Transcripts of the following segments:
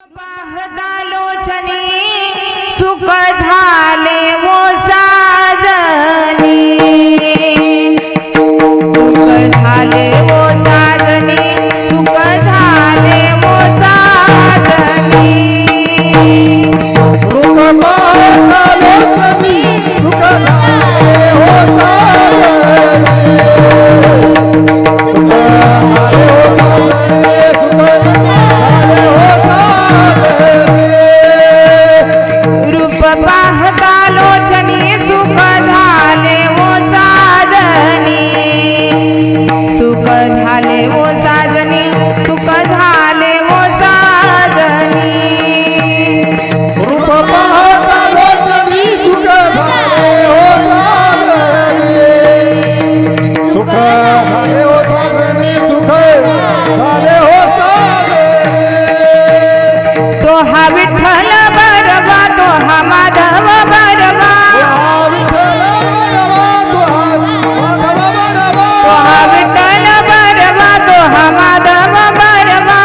पाहतालोचनी सुख झाले वो साजनी, सुख झाले वो साजनी, सुख झाले वो साजनी। सुख पाहतालोचनी सुख झाले वो पाहतालोचनी सुख झाले वो साजनी, सुख झाले वो साजनी, सुख झाले वो साजनी। रूप पाहतालोचनी सुख झाले वो साजनी, सुख झाले वो साजनी, सुख झाले वो साजनी। तो हा विठ्ठल बरवा, तो हा माधव बरवा, तो हा विठ्ठल बरवा, तो हा माधव बरवा,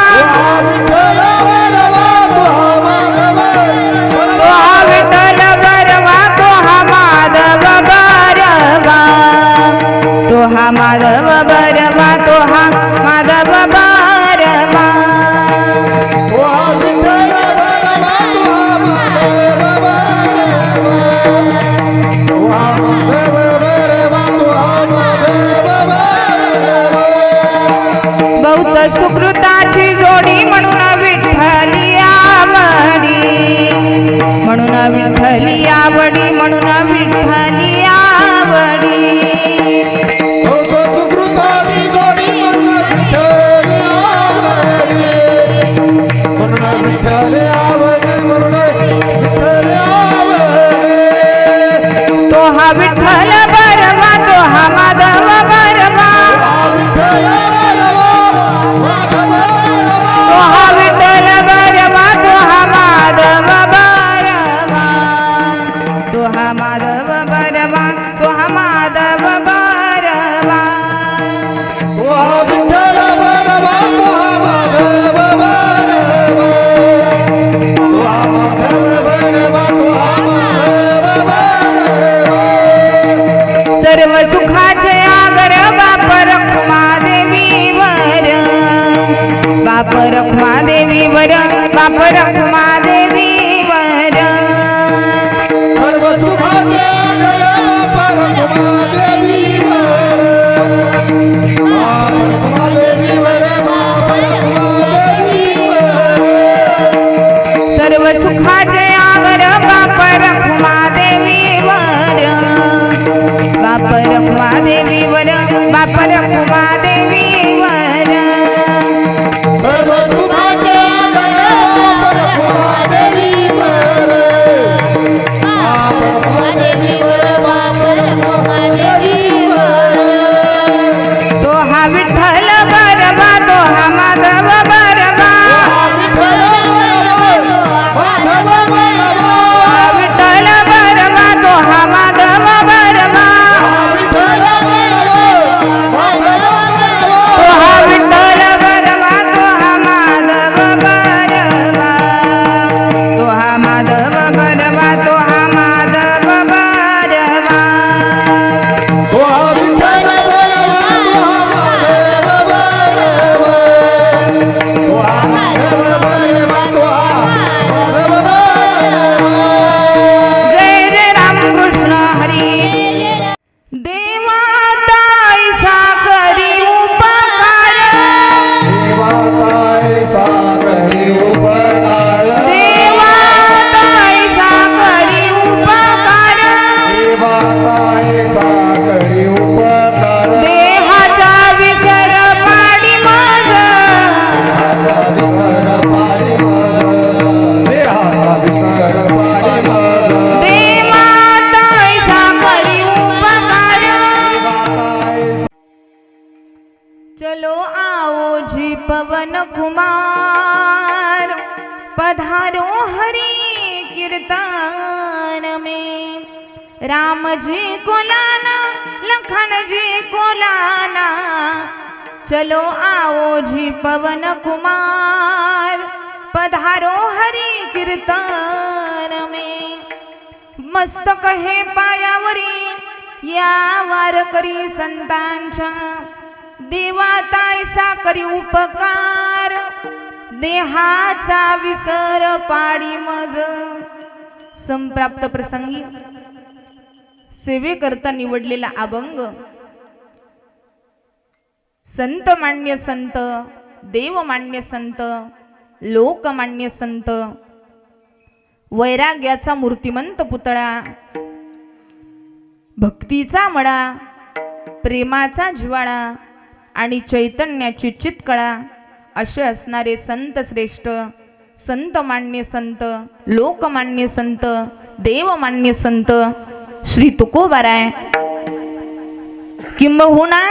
तो हा विठ्ठल बरवा, तो हा माधव बरवा, तो हा माधव बरवा, तो हा माधव बरवा। बहुत सुकृताची जोडी म्हणून विठ्ठली आवडी, म्हणून विठ्ठली आवडी, म्हणून विठ्ठली आवडी। सुकृताची जोडी म्हणून विठ्ठली आवडी, म्हणून विठ्ठली आवडी, म्हणून विठ्ठली आवडी। तो हा विठ्ठल बरवा, तो हा माधव बरवा, तो हा विठ्ठल बरवा, तो हा माधव बरवा, तो हा माधव बरवा, तो हा माधव बरवा। विठ्ठल बरवा, तो हा माधव बरवा, तो हा माधव बरवा, तो हा माधव बरवा। सर्व सुखाचे आगर बाप रखुमादेवीवर, बाप रखुमादेवीवर, बाप रखुमादेवीवर। सर्व सुखाचे आगर बाप रखुमादेवीवर, बाप रखुमादेवीवर, बाप रखुमादेवीवर। सर्व सुखाचे आगर बाप रखुमादेवीवर, बाप रखुमादेवीवर, बाप रखुमादेवीवर। सर्व सुखाचे आगर बाप रखुमादेवीवर, बाप रखुमादेवीवर, बाप रखुमादेवीवर। तो हा विठ्ठल बरवा, तो हा माधव बरवा, हा विठ्ठल बरवा, तो हा माधव बरवा, तो हा विठ्ठल बरवा, तो हा माधव बरवा, तो हा माधव बरवा, तो हा माधव बरवा। जय जय रामकृष्ण हरी। देवा ताईसा करी उपकार, देवा ताईसा करी उपकार। देहाचा विसर पाडी माझ, देवा ताईसा करी उपकार। चलो आओ जी पवन कुमार, पधारो हरि कीर्तन में। राम जी को लाना, लखन जी को लाना, चलो आओ जी पवन कुमार, पधारो हरि कीर्तन में, मस्तक हे पायावरी या वारकरी संतांच्या, देवा ताईसा करी उपकार, देहाचा विसर पाडी मज. संप्राप्त प्रसंगी सेवेकरता निवडलेला अभंग संत मान्य संत, देवमान्य संत, लोकमान्य संत, वैराग्याचा मूर्तिमंत पुतळा, भक्तीचा मळा, प्रेमाचा जिव्हाळा आणि चैतन्याची चितकळा असे असणारे संत श्रेष्ठ, संत मान्य संत, लोकमान्य संत, देवमान्य संत श्री तुकोबाराय. किंबहुना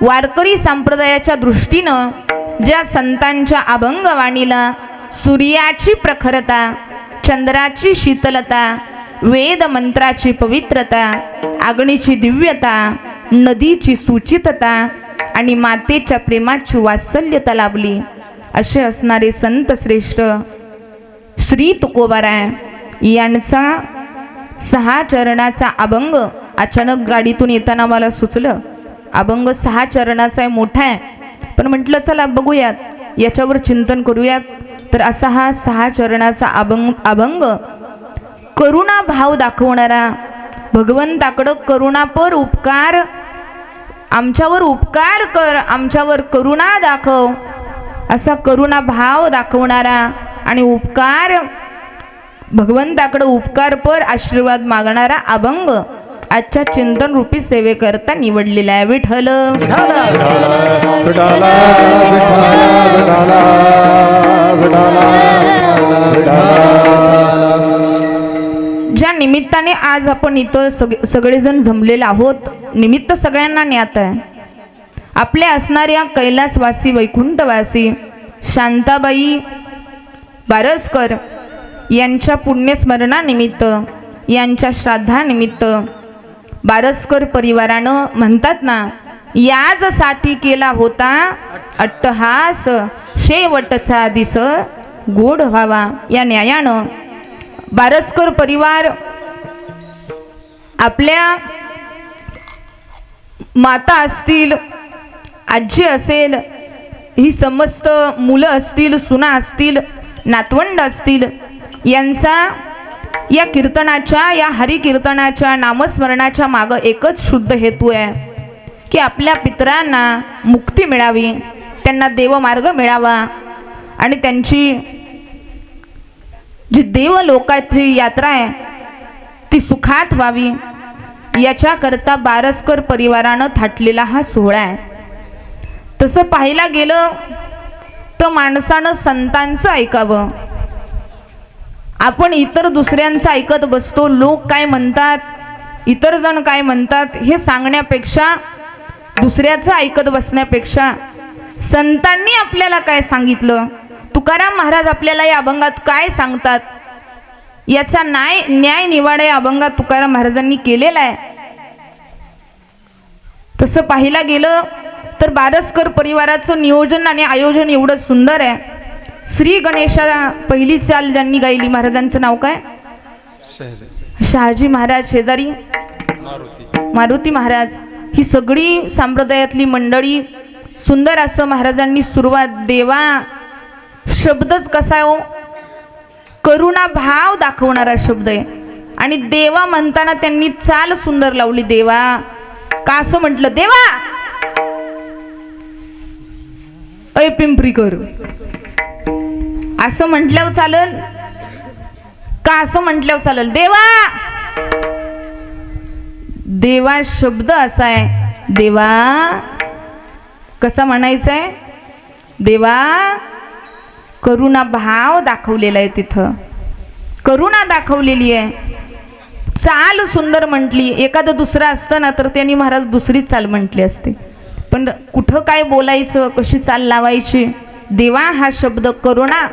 वारकरी संप्रदायाच्या दृष्टीनं ज्या संतांच्या अभंगवाणीला सूर्याची प्रखरता, चंद्राची शीतलता, वेद मंत्राची पवित्रता, अग्नीची दिव्यता, नदीची सुचितता आणि मातेच्या प्रेमाची वात्सल्यता लाभली असे असणारे संत श्रेष्ठ श्री तुकोबाराय यांचा 6 चरणाचा अभंग अचानक गाडीतून येताना मला सुचलं. अभंग 6 चरणाचा आहे, मोठा आहे, पण म्हटलं चला बघूयात, याच्यावर चिंतन करूयात. तर असा हा 6 चरणाचा अभंग करुणा भाव दाखवणारा, भगवंताकडं करुणापर उपकार, आमच्यावर उपकार कर, आमच्यावर करुणा दाखव असा करुणा भाव दाखवणारा आणि उपकार भगवंताकडे उपकारपर आशीर्वाद मागणारा अभंग आजच्या चिंतन रूपी सेवेकरता निवडलेला आहे. विठ्ठल ज्या निमित्ताने आज आपण इथं सगळेजण जमलेले आहोत, निमित्त सगळ्यांना ज्ञात आहे. आपल्या असणाऱ्या कैलासवासी वैकुंठवासी शांताबाई बारसकर यांच्या पुण्यस्मरणानिमित्त, यांच्या श्राद्धानिमित्त बारसकर परिवारानं म्हणतात ना, याजसाठी केला होता अट्टहास, शेवटचा दिस गोड व्हावा. या न्यायानं बारसकर परिवार आपल्या माता असतील, आजी असेल, ही समस्त मुलं असतील, सुना असतील, नातवंड असतील, यांचा या कीर्तनाच्या, या हरिकीर्तनाच्या नामस्मरणाच्या मागं एकच शुद्ध हेतू आहे की आपल्या पितरांना मुक्ती मिळावी, त्यांना देवमार्ग मिळावा आणि त्यांची जी देवलोकाची यात्रा आहे ती सुखात व्हावी. याच्याकरता बारसकर परिवारानं थाटलेला हा सोहळा आहे. तसं पाहायला गेलं तर माणसानं संतांचं ऐकावं. आपण इतर दुसऱ्यांचं ऐकत बसतो, लोक काय म्हणतात, इतर जण काय म्हणतात हे सांगण्यापेक्षा, दुसऱ्याचं ऐकत बसण्यापेक्षा संतांनी आपल्याला काय सांगितलं, तुकाराम महाराज आपल्याला या अभंगात काय सांगतात, याचा न्याय निवाडा या अभंगात तुकाराम महाराजांनी केलेला आहे. तसं पाहायला गेलं तर बारसकर परिवाराचं नियोजन आणि आयोजन एवढं सुंदर आहे. श्री गणेशा पहिली चाल ज्यांनी गायली, महाराजांचं नाव काय, शहाजी महाराज शेजारी, मारुती महाराज, ही सगळी संप्रदायातली मंडळी, सुंदर असं महाराजांनी सुरुवात. देवा शब्दच कसा आहे हो, करुणा भाव दाखवणारा शब्द आहे. आणि देवा म्हणताना त्यांनी चाल सुंदर लावली. देवा का असं म्हटलं, देवा अय पिंपरीकर असं म्हटल्यावर चालल का, असं म्हटल्यावर चालल, देवा. देवा शब्द असा आहे, देवा कसा म्हणायचा आहे, देवा करुणा भाव दाखवलेला आहे, तिथं करुणा दाखवलेली आहे. चाल सुंदर म्हटली. एखादं दुसरं असतं ना तर त्यांनी महाराज दुसरी चाल म्हटली असते, पण कुठं काय बोलायचं, कशी चाल लावायची. देवा हा शब्द करुणा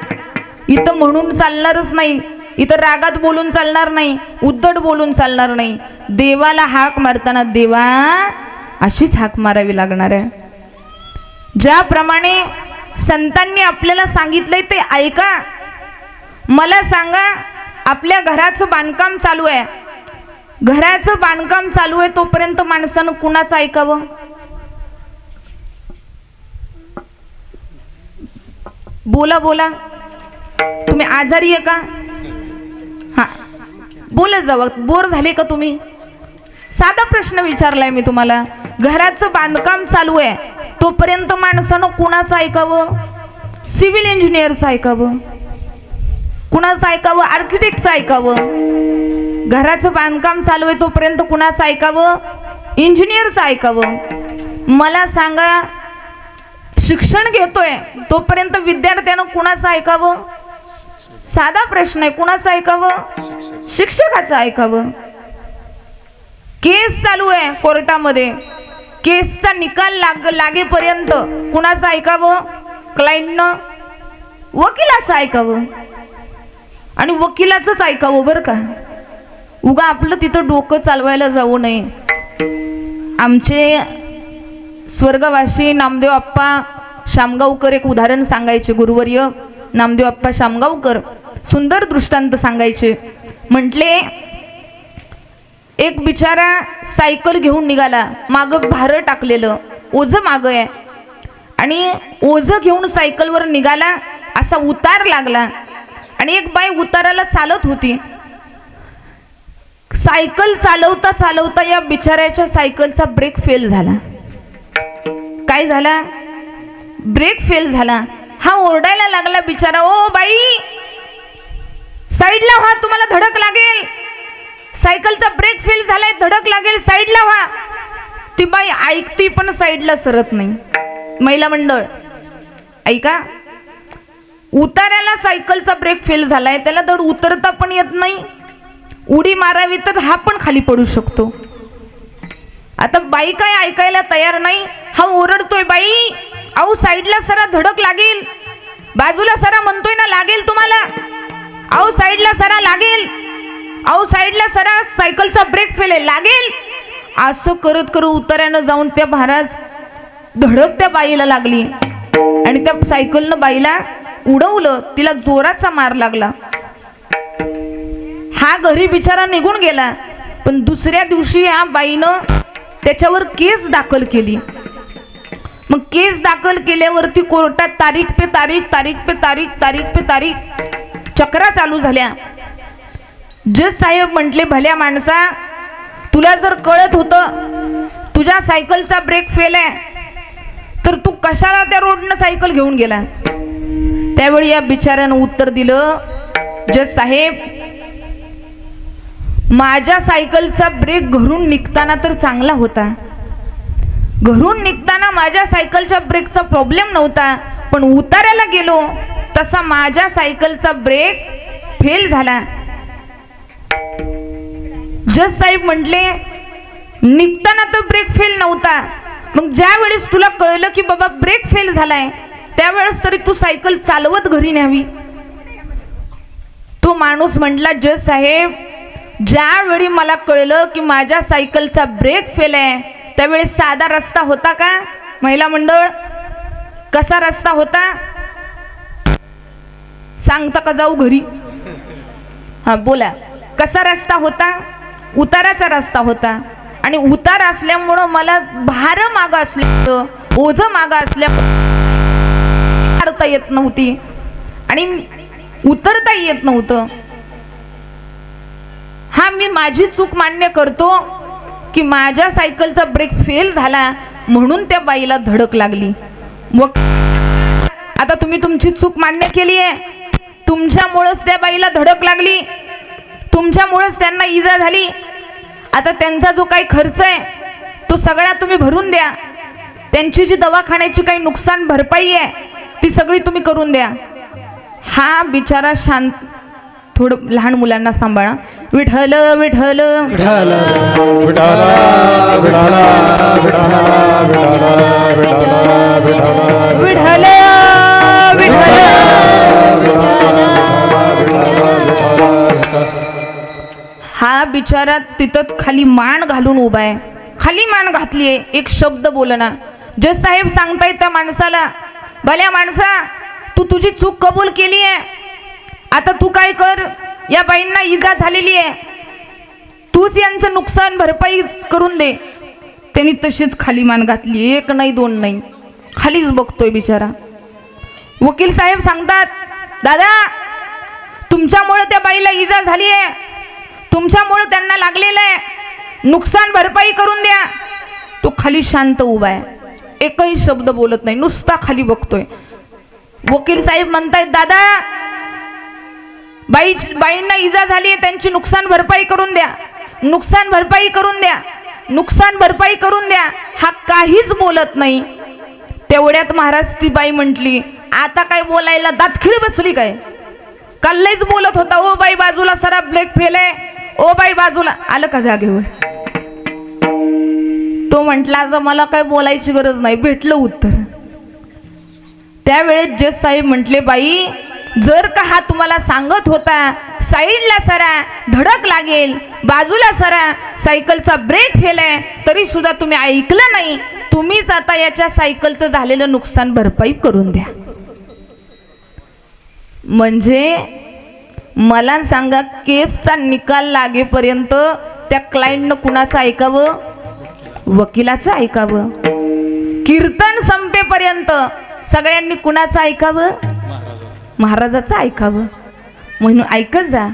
इथं म्हणून चालणारच नाही, इथं रागात बोलून चालणार नाही, उद्धट बोलून चालणार नाही. देवाला हाक मारताना देवा अशीच हाक मारावी लागणार आहे. ज्याप्रमाणे संतांनी आपल्याला सांगितलंय ते ऐका. मला सांगा, आपल्या घराचं बांधकाम चालू आहे, घराचं बांधकाम चालू आहे तोपर्यंत माणसानं कुणाचं ऐकावं? बोला बोला, तुम्ही आजारी आहे का? हा, बोलत जावं. बोर झाले का तुम्ही? साधा प्रश्न विचारलाय मी तुम्हाला. घराचं बांधकाम चालू आहे तोपर्यंत माणसानं कुणाचं ऐकावं? सिव्हिल इंजिनियरचं ऐकावं? कुणाचं ऐकावं? आर्किटेक्टचं ऐकावं? घराचं बांधकाम चालू आहे तोपर्यंत कुणाचं ऐकावं? इंजिनियरचं ऐकावं? मला सांगा, शिक्षण घेतोय तोपर्यंत विद्यार्थ्यानं कुणाचं ऐकावं? साधा प्रश्न आहे, कुणाचं ऐकावं? शिक्षकाचं ऐकावं. केस चालू आहे कोर्टामध्ये, केसचा निकाल लागेपर्यंत कुणाचं ऐकावं? क्लायंटनं? वकिलाचं ऐकावं. आणि वकिलाचंच ऐकावं बरं का. उगा आपलं तिथं डोकं चालवायला जाऊ नये. आमचे स्वर्गवासी नामदेव आप्पा शामगावकर एक उदाहरण सांगायचे. गुरुवर्य नामदेव आप्पा शामगावकर सुंदर दृष्टांत सांगायचे. म्हटले, एक बिचारा सायकल घेऊन निघाला, मागं भार टाकलेलं ओझं मागं आहे, आणि ओझं घेऊन सायकलवर निघाला. असा उतार लागला आणि एक बाई उताराला चालत होती. सायकल चालवता चालवता या बिचाऱ्याच्या सायकलचा ब्रेक फेल झाला. काय झाला? ब्रेक फेल झाला. हा ओरडायला लागला बिचारा, ओ बाई साईडला व्हा, तुम्हाला धडक लागेल, सायकलचा ब्रेक फेल झालाय, धडक लागेल, साईडला व्हा. ती बाई ऐकती पण साईडला सरत नाही. महिला मंडळ ऐका, उताराला सायकलचा ब्रेक फेल झालाय, त्याला धड उतरता पण येत नाही, उडी मारावी तर हा पण खाली पडू शकतो. आता बाई काय ऐकायला तयार नाही. हा ओरडतोय, बाई अहो साईडला सरा, धडक लागेल, बाजूला सरा, म्हणतोय ना लागेल तुम्हाला, अहो साईडला सरा, लागेल, अहो साईडला सरा, सायकलचा ब्रेक फेल आहे, लागेल. असं करत करत उतार्यानं जाऊन त्या भाराच धडक त्या बाईला लागली आणि त्या सायकलनं बाईला उडवलं. तिला जोराचा मार लागला. हा घरी बिचारा निघून गेला. पण दुसऱ्या दिवशी ह्या बाईनं त्याच्यावर केस दाखल केली. मग केस दाखल केल्यावरती कोर्टात तारीख पे तारीख, तारीख पे तारीख, तारीख पे तारीख चक्रा चालू झाल्या. जज साहेब म्हटले, भल्या माणसा, तुला जर कळत होतं तुझ्या सायकलचा ब्रेक फेल आहे तर तू कशाला त्या रोडनं सायकल घेऊन गेला? त्यावेळी या बिचाऱ्यानं उत्तर दिलं, जज साहेब, माझ्या सायकलचा ब्रेक घरून निघताना तर चांगला होता, घरून निघताना माझ्या सायकलच्या ब्रेकचा प्रॉब्लेम नव्हता, पण उतारायला गेलो तसा माझ्या सायकलचा ब्रेक फेल झाला. जज साहेब म्हटले, निघताना तर ब्रेक फेल नव्हता, मग ज्या वेळेस तुला कळलं की बाबा ब्रेक फेल झालाय त्यावेळेस तरी तू सायकल चालवत घरी न्यावी. तो माणूस म्हटला, जज साहेब, ज्यावेळी मला कळलं की माझ्या सायकलचा ब्रेक फेल आहे त्यावेळी साधा रस्ता होता का? महिला मंडळ, कसा रस्ता होता सांगता का जाऊ घरी? हा बोला, कसा रस्ता होता? उताराचा रस्ता होता. आणि उतार असल्यामुळं मला भार मागं असल्यामुळं, ओझं मागं असल्यामुळं उतरता येत नव्हती आणि उतरता येत नव्हतं. हा, मी माझी चूक मान्य करतो की माझ्या सायकलचा ब्रेक फेल झाला म्हणून त्या बाईला धडक लागली. मग आता तुम्ही तुमची चूक मान्य केली आहे, तुमच्यामुळेच त्या बाईला धडक लागली, तुमच्यामुळेच त्यांना इजा झाली. आता त्यांचा जो काही खर्च आहे तो सगळा तुम्ही भरून द्या. त्यांची जी दवाखान्याची काही नुकसान भरपाई आहे ती सगळी तुम्ही करून द्या. हा बिचारा शांत, थोडं लहान मुलांना सांभाळा. विठ्ठल विठ्ठल विठ्ठल विठ्ठल विठ्ठल विठ्ठल हा बिचारा तिथं खाली मान घालून उभा आहे, खाली मान घातलीये, एक शब्द बोलना. जज साहेब सांगतायत त्या माणसाला, भल्या माणसा, तू तुझी चूक कबूल केली आहे, आता तू काय कर, या बाईंना इजा झालेली आहे, तूच यांचं नुकसान भरपाई करून दे. त्यांनी तशीच खाली मान घातली, एक नाही दोन नाही, खालीच बघतोय बिचारा. वकील साहेब सांगतात, दादा तुमच्यामुळे त्या बाईला इजा झाली आहे, तुमच्यामुळे त्यांना लागलेलं आहे, नुकसान भरपाई करून द्या. तो खाली शांत उभा आहे, एकही शब्द बोलत नाही, नुसता खाली बघतोय. वकील साहेब म्हणतायत, दादा बाईंना इजा झाली आहे, त्यांची नुकसान भरपाई करून द्या, नुकसान भरपाई करून द्या, नुकसान भरपाई करून द्या. हा काहीच बोलत नाही. तेवढ्यात महाराज ती बाई म्हटली, आता काय बोलायला दातखिळी बसली काय, काल लईच बोलत होता, ओ बाई बाजूला सरा, ब्रेक फेल आहे, ओ बाई बाजूला. आलं का जागेवर? तो म्हटला, आता मला काय बोलायची गरज नाही, भेटलं उत्तर. त्यावेळेस जज साहेब म्हटले, बाई जर का हा तुम्हाला सांगत होता साईडला सरा, धडक लागेल, बाजूला सरा, सायकलचा ब्रेक फेल आहे, तरी सुद्धा तुम्ही ऐकलं नाही, तुम्हीच आता याच्या सायकलचं झालेलं नुकसान भरपाई करून द्या. म्हणजे मला सांगा, केसचा निकाल लागेपर्यंत त्या क्लायंटनं कुणाचं ऐकावं? वकिलाचं ऐकावं. कीर्तन संपेपर्यंत सगळ्यांनी कुणाचं ऐकावं? महाराजाचं ऐकावं. म्हणून ऐकत जा.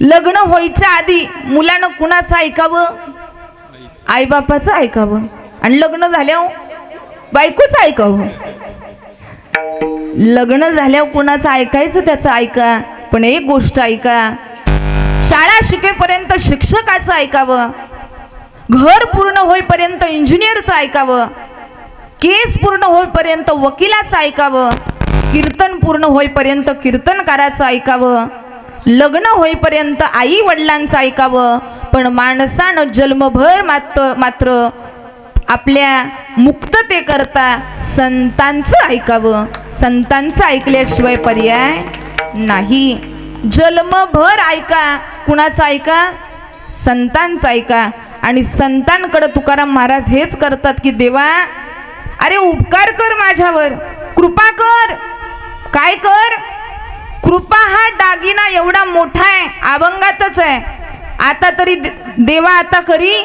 लग्न व्हायच्या आधी मुलानं कुणाचं ऐकावं? आईबापाचं ऐकावं. आणि लग्न झाल्यावर बायकोचं ऐकावं. लग्न झाल्यावर कुणाचं ऐकायचं त्याचं ऐका, पण एक गोष्ट ऐका, शाळा शिकेपर्यंत शिक्षकाचं ऐकावं, घर पूर्ण होईपर्यंत इंजिनियरचं ऐकावं, केस पूर्ण होईपर्यंत वकिलाचं ऐकावं, कीर्तन पूर्ण होईपर्यंत कीर्तनकाराचं ऐकावं, लग्न होईपर्यंत आई वडिलांचं ऐकावं. पण माणसानं जन्मभर मात्र आपल्या मुक्ततेकरता संतांचं ऐकावं. संतांचं ऐकल्याशिवाय पर्याय नाही. जन्मभर ऐका. कुणाचं ऐका? संतांचं ऐका. आणि संतांकडे तुकाराम महाराज हेच करतात की, देवा अरे उपकार कर माझ्यावर, कृपा कर. काय कर? कृपा हा दागिना एवढा मोठा आहे, अभंगातच आहे. आता तरी देवा आता करी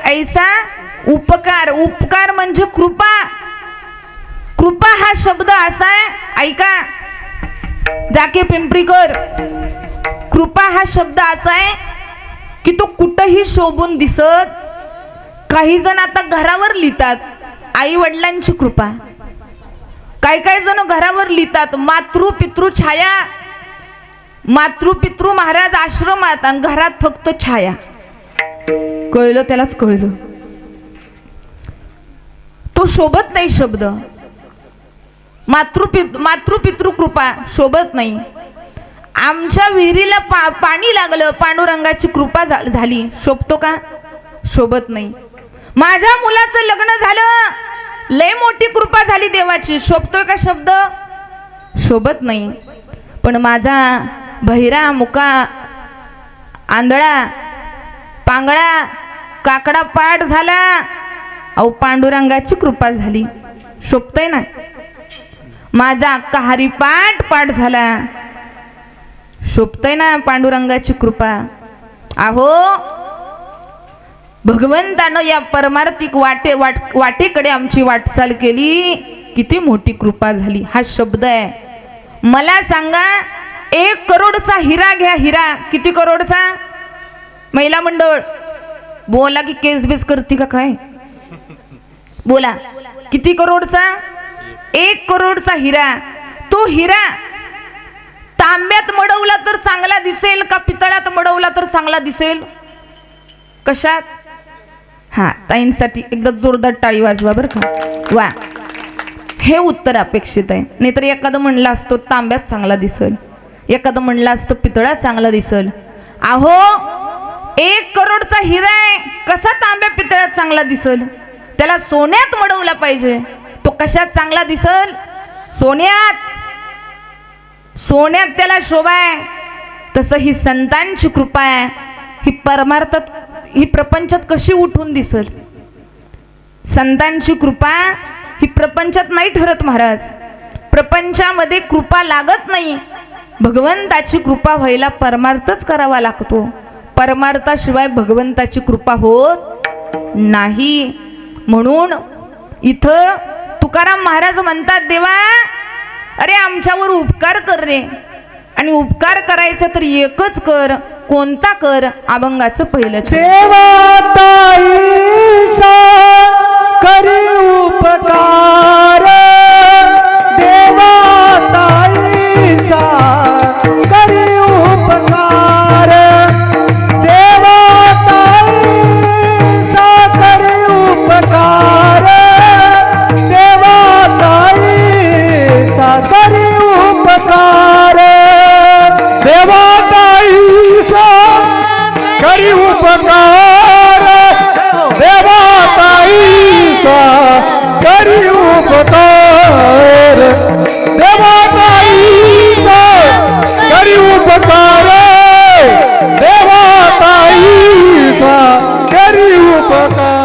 ऐसा उपकार. उपकार म्हणजे कृपा. कृपा हा शब्द असा आहे, ऐका जाके पिंपरीकर, कृपा हा शब्द असा आहे की तो कुठंही शोभून दिसत. काही जण आता घरावर लिहितात आई वडिलांची कृपा, काही काही जण घरावर लिहितात मातृपितृ छाया, मातृपितृ महाराज आश्रमात, आणि घरात फक्त छाया. कळलं? त्यालाच कळलं. तो शोभत नाही शब्द. मातृपितृ कृपा शोभत नाही. आमच्या विहिरीला पाणी लागलं, पांडुरंगाची कृपा झाली, शोभतो का? शोभत नाही. माझ्या मुलाचं लग्न झालं, लय मोठी कृपा झाली देवाची, शोभतोय का शब्द? शोभत नाही. पण माझा बहिरा, मुका, आंधळा, पांगळा, काकडा पाठ झाला, अहो पांडुरंगाची कृपा झाली, शोभतय ना. माझा अक्का हरिपाठ झाला, शोभतय ना पांडुरंगाची कृपा. अहो भगवंतानं या परमार्थिक वाटेकडे आमची वाटचाल केली, किती मोठी कृपा झाली. हा शब्द आहे. मला सांगा, 1 करोडचा हिरा घ्या. हिरा किती करोडचा? महिला मंडळ बोला की केस बेस करते का काय? बोला किती करोडचा? 1 करोडचा हिरा. तो हिरा तांब्यात मडवला तर चांगला दिसेल का पितळात मडवला तर चांगला दिसेल? कशात? हा, ताईंसाठी एकदा जोरदार टाळी वाजवा बरं का. वा, हे उत्तर अपेक्षित आहे. नाहीतर एखादं म्हणलं असतं तांब्यात चांगला दिसेल, एखादं म्हणलं असतं पितळात चांगला दिसेल. अहो 1 करोडचा हिरा आहे, कसा तांब्या पितळात चांगला दिसेल? त्याला सोन्यात मडवला पाहिजे. तो कशात चांगला दिसेल? सोन्यात. सोन्यात त्याला शोभा आहे. तसं ही संतांची कृपा आहे, ही परमार्थात, ही प्रपंचात कशी उठून दिसेल? संतांची कृपा ही प्रपंचात नाही ठरत महाराज. प्रपंचामध्ये कृपा लागत नाही. भगवंताची कृपा व्हायला परमार्थच करावा लागतो. परमार्थाशिवाय भगवंताची कृपा होत नाही. म्हणून इथं तुकाराम महाराज म्हणतात, देवा अरे आमच्यावर उपकार कर रे. आणि उपकार करायचा तर एकच कर. कोणता कर? अभंगाचं पहिलं देवा ताईसा करी उपकार. देवा ताईसा करी उपकार. देवा ताईसा करी उपकार. देवा ताईसा करी उपकार. देवा ताईसा करी उपकार. देवा ताईसा करी उपकार. देवा ताईसा करी उपकार. देवा ताईसा करी उपकार.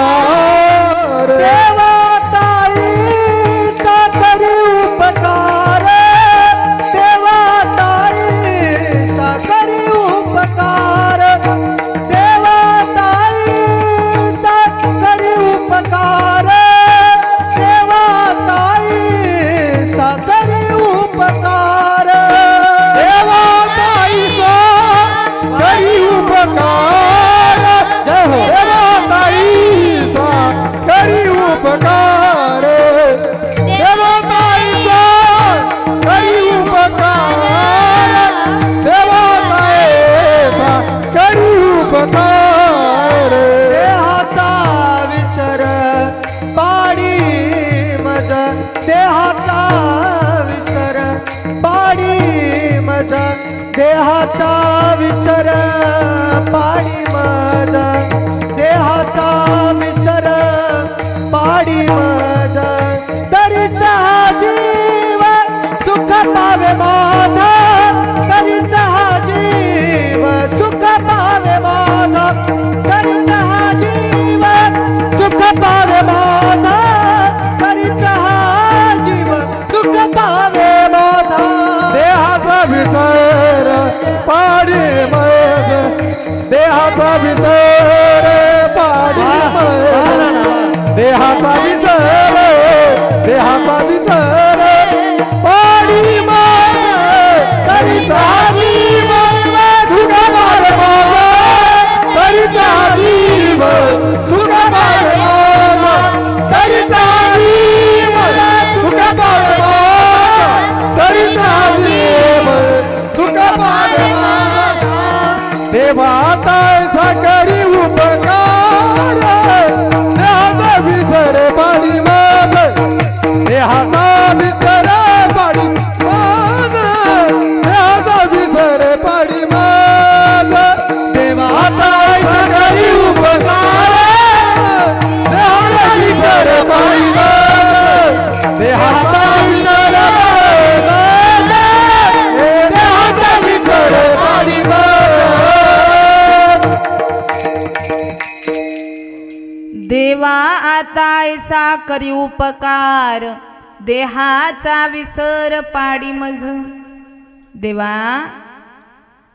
देवा ताईसा करी उपकार. देवा ताईसा करी उपकार. देवा ताईसा करी उपकार. देवा ताईसा करी उपकार. देवा ताईसा करी उपकार. जय हो. देवा ताईसा करी उपकार. देवा ताईसा करी उपकार. देवा ताईसा करी उपकार. देहाचा विसर पाडी मज. देहाचा विसर पाडी मज. देहाचा विसर पाडी मज. देहाचा विसर पाडी मज. तरीचा जीव सुख पावे माझा. तरीचा जीव सुख पावे माझा. तरीचा जीव सुख पावे माझा. तरीचा जीव सुख पावे माझा. देहाचा विसर पाडी मज. देहाचा विसर पाडी मज. देहाचा विसर. देहाचा विसर पाडी मज. तरीचा जीव सुख पावे माझा. तरीचा जीव सुख पावे माझा. तरीचा जीव सुख पावे माझा. तरीचा जीव सुख पावे माझा. देवा ताईसा करी उपकार. देहाचा विसर पाडी मज. देहाचा विसर पाडी मज. देहाचा विसर पाडी मज. देवा ताईसा करी उपकार. देहाचा विसर पाडी मज. देहाचा विसर मज. देहाचा विसर पाडी मज. देवा आता ऐसा करी उपकार. देहाचा विसर पाडी मज. देवा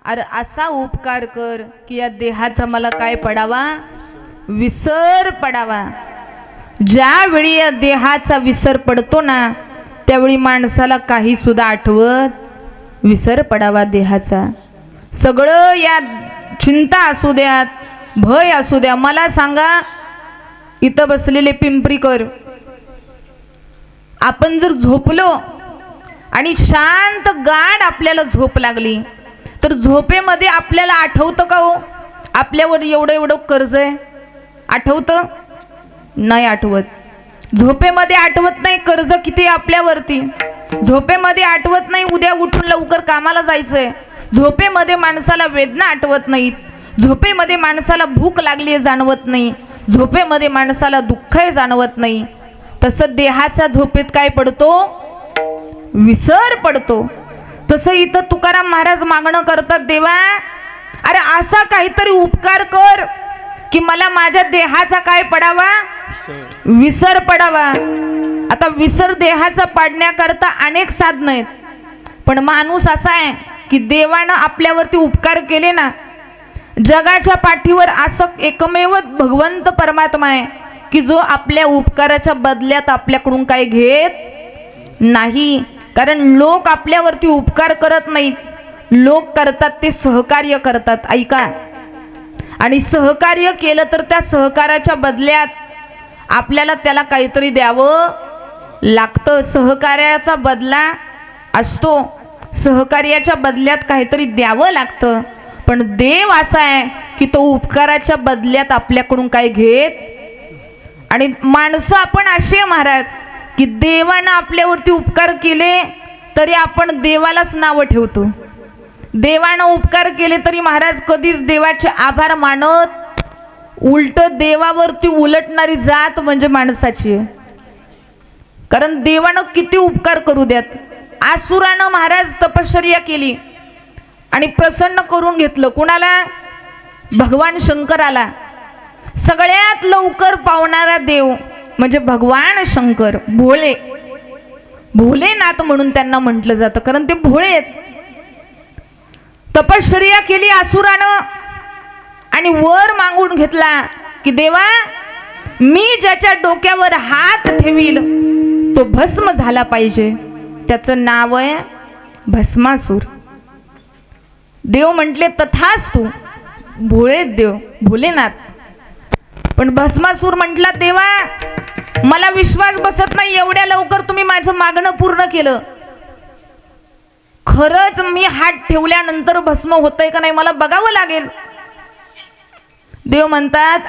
अरे असा उपकार कर की या देहाचा मला काय पडावा? विसर पडावा. ज्यावेळी या देहाचा विसर पडतो ना त्यावेळी माणसाला काही सुद्धा आठवत. विसर पडावा देहाचा. सगळं या चिंता असू द्यात, भय असू द्या. मला सांगा, इथं बसलेले पिंपरीकर, आपण जर झोपलो आणि शांत गाढ आपल्याला झोप लागली तर झोपेमध्ये आपल्याला आठवतं का हो आपल्यावर एवढं एवढं कर्ज आहे? आठवतं? नाही आठवत. झोपेमध्ये आठवत नाही कर्ज किती आपल्यावरती. झोपेमध्ये आठवत नाही उद्या उठून लवकर कामाला जायचंय. झोपेमध्ये माणसाला वेदना आठवत नाहीत. झोपेमध्ये माणसाला भूक लागली आहे जाणवत नाही. झोपेमध्ये माणसाला दुःख आहे जाणवत नाही. तसं देहाचा झोपेत काय पडतो? विसर पडतो. तसं इथं तुकाराम महाराज मागणं करतात, देवा अरे असा काहीतरी उपकार कर की मला माझ्या देहाचा काय पडावा? विसर पडावा. आता विसर देहाचा पाडण्याकरता अनेक साधनं आहेत, पण माणूस असा आहे की देवानं आपल्यावरती उपकार केले ना, जगाच्या पाठीवर असं एकमेव भगवंत परमात्मा आहे की जो आपल्या उपकाराच्या बदल्यात आपल्याकडून काही घेत नाही. कारण लोक आपल्यावरती उपकार करत नाहीत, लोक करतात ते सहकार्य करतात. ऐका, आणि सहकार्य केलं तर त्या सहकाराच्या बदल्यात आपल्याला त्याला काहीतरी द्यावं लागतं. सहकार्याचा बदला असतो, सहकार्याच्या बदल्यात काहीतरी द्यावं लागतं. पण देव असा आहे की तो उपकाराच्या बदल्यात आपल्याकडून काही घेत. आणि माणसं आपण असे महाराज की देवानं आपल्यावरती उपकार केले तरी आपण देवालाच नावं ठेवतो. देवानं उपकार केले तरी महाराज कधीच देवाचे आभार मानत, उलट देवावरती उलटणारी जात म्हणजे माणसाची आहे. कारण देवानं किती उपकार करू द्यात. आसुरानं महाराज तपश्चर्या केली आणि प्रसन्न करून घेतलं. कुणाला? भगवान शंकराला. सगळ्यात लवकर पावणारा देव म्हणजे भगवान शंकर. भोळे, भोलेनाथ म्हणून त्यांना म्हटलं जातं, कारण ते भोळे आहेत. तपश्चर्या केली आसुरानं आणि वर मागून घेतला की देवा, मी ज्याच्या डोक्यावर हात ठेवील तो भस्म झाला पाहिजे. त्याचं नाव आहे भस्मासूर. देव म्हटले तथास्तु. भोळे देव, भोलेनाथ. पण भस्मासूर म्हटला, देवा मला विश्वास बसत नाही, एवढ्या लवकर तुम्ही माझं मागणं पूर्ण केलं. खरंच मी हात ठेवल्यानंतर भस्म होतंय का नाही मला बघावं लागेल. देव म्हणतात,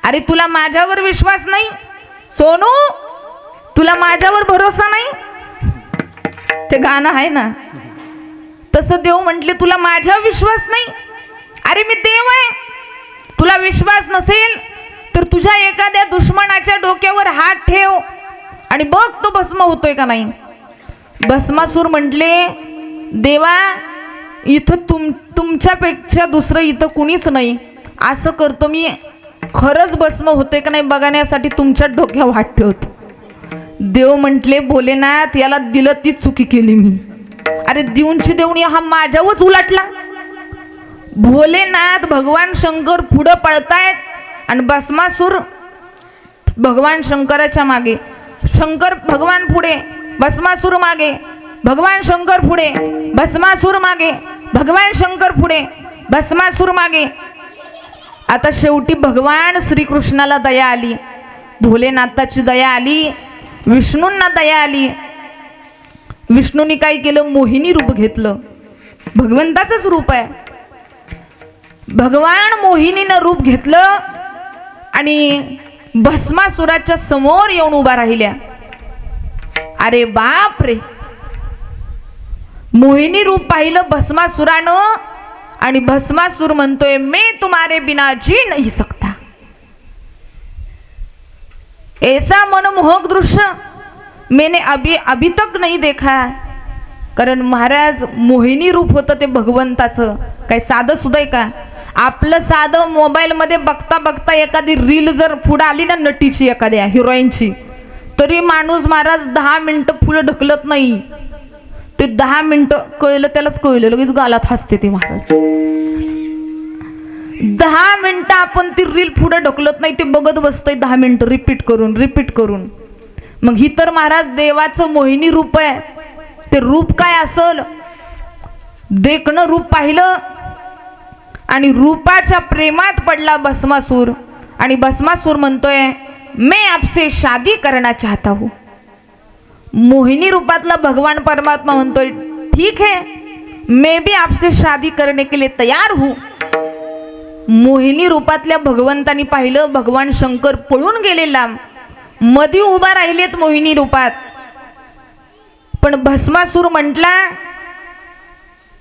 अरे तुला माझ्यावर विश्वास नाही सोनू, तुला माझ्यावर भरोसा नाही. ते गाणं आहे ना, तसं देव म्हटले तुला माझ्यावर विश्वास नाही. अरे मी देव आहे, तुला विश्वास नसेल तर तुझ्या एखाद्या दुश्मनाच्या डोक्यावर हात ठेव आणि बघ तो भस्म होतोय का नाही. भस्मासूर म्हटले, देवा इथं तुमच्यापेक्षा दुसरं इथं कुणीच नाही. असं करतो मी, खरंच भस्म होतोय का नाही बघण्यासाठी तुमच्या डोक्यावर हात ठेवतो. देव म्हटले, भोलेनाथ याला दिलं ती चुकी केली मी. अरे देऊनची देऊन हा माझ्यावरच उलटला. भोलेनाथ भगवान शंकर पुढं पळतायत आणि भस्मासूर भगवान शंकराच्या मागे. शंकर भगवान पुढे, भस्मासूर मागे. भगवान शंकर पुढे, भस्मासूर मागे. भगवान शंकर पुढे, भस्मासूर मागे. आता शेवटी भगवान श्रीकृष्णाला दया आली, भोलेनाथाची दया आली, विष्णूंना दया आली. विष्णूंनी काय केलं? मोहिनी रूप घेतलं. भगवंताचंच रूप आहे. भगवान मोहिनीनं रूप घेतलं आणि भस्मासुराच्या समोर येऊन उभा राहिल्या. अरे बाप रे, मोहिनी रूप पाहिलं भस्मासुरानं आणि भस्मासूर म्हणतोय, मैं तुम्हारे बिना जी नहीं सकता. ऐसा मनमोहक दृश्य मैंने अभी तक नहीं देखा. कारण महाराज मोहिनी रूप होतं ते भगवंताचं, काय साधं सुद्धा आहे का? आपलं साधं मोबाईलमध्ये बघता बघता एखादी रील जर पुढे आली ना नटीची, एखाद्या हिरोईनची, तरी माणूस महाराज 10 मिनिटं पुढे ढकलत नाही. ते 10 मिनिटं कळलं त्यालाच कळलं, लगेच गालात हसते ते महाराज. 10 मिनिटं आपण ती रील पुढे ढकलत नाही, ते बघत बसतंय 10 मिनिटं रिपीट करून. मग ही तर महाराज देवाचं मोहिनी रूप आहे. ते रूप काय असल? देखणं रूप पाहिलं आणि रूपाच्या प्रेमात पडला भस्मासूर. आणि भस्मासूर म्हणतोय, मैं आपसे शादी करना चाहता हूं. मोहिनी रूपातला भगवान परमात्मा म्हणतोय, ठीक है मैं भी आपसे शादी करने के लिए तैयार हूं. मोहिनी रूपातल्या भगवंतानी पाहिलं, भगवान शंकर पळून गेलेला, मधी उभा राहिलेत मोहिनी रूपात. पण भस्मासूर म्हटला,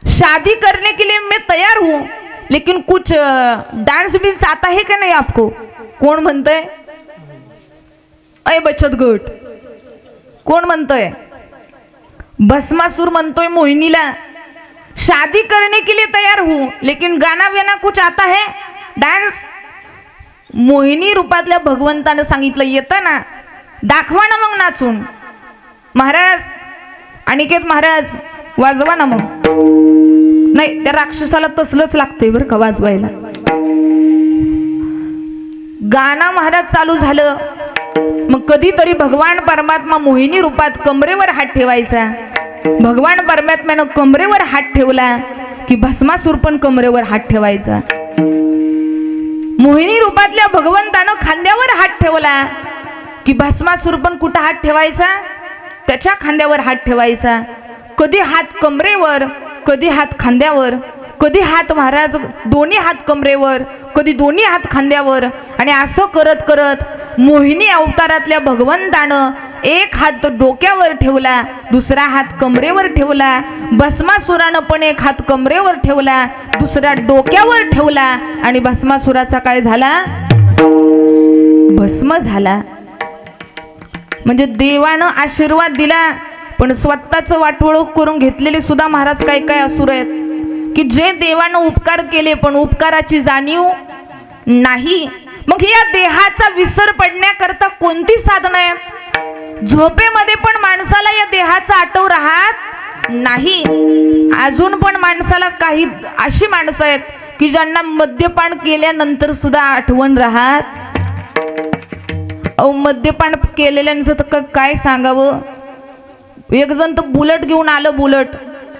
शादी करने के लिए मैं तैयार हूं, लेकिन कुछ डांस भी आता है क्या नहीं आपको? कोण म्हणतंय? अय बचत गट. कोण म्हणतोय? भस्मासूर म्हणतोय मोहिनीला, शादी करने के लिए तैयार हूं, लेकिन गाना वेना कुछ आता है, डांस? मोहिनी रूपातल्या भगवंतानं सांगितलं, येतं ना. दाखवा ना मग नाचून. महाराज, अनिकेत महाराज, वाजवा ना मग. नाही, त्या राक्षसाला तसलंच लागतंय बरं का वाजवायला. गाणं महाराज चालू झालं. मग कधीतरी भगवान परमात्मा मोहिनी रूपात कमरेवर हात ठेवायचा. भगवान परमात्म्यानं कमरेवर हात ठेवला की भस्मासूर पण कमरेवर हात ठेवायचा. मोहिनी रूपातल्या भगवंतानं खांद्यावर हात ठेवला की भस्मासूर पण कुठं हात ठेवायचा? त्याच्या खांद्यावर हात ठेवायचा. कधी हात कमरेवर, कधी हात खांद्यावर, कधी हात महाराज दोन्ही हात कमरेवर, कधी दोन्ही हात खांद्यावर. आणि असं करत करत मोहिनी अवतारातल्या भगवंतानं एक हात डोक्यावर ठेवला, दुसरा हात कमरेवर ठेवला. भस्मासुरानं पण एक हात कमरेवर ठेवला, दुसरा डोक्यावर ठेवला. आणि भस्मासुराचा काय झाला? भस्म झाला. म्हणजे देवानं आशीर्वाद दिला, पण स्वतःचं वाटोळं करून घेतलेले सुद्धा महाराज काय काय असुर आहेत की जे देवानं उपकार केले पण उपकाराची जाणीव नाही. मग या देहाचा विसर पडण्याकरता कोणती साधनं आहेत? झोपेमध्ये पण माणसाला या देहाचा आठव राहत नाही. अजून पण माणसाला काही अशी माणसं आहेत की ज्यांना मद्यपान केल्यानंतर सुद्धा आठवण राहत. मद्यपान केलेल्यांचं तर काय सांगावं. एक जण तर बुलेट घेऊन आलं, बुलेट,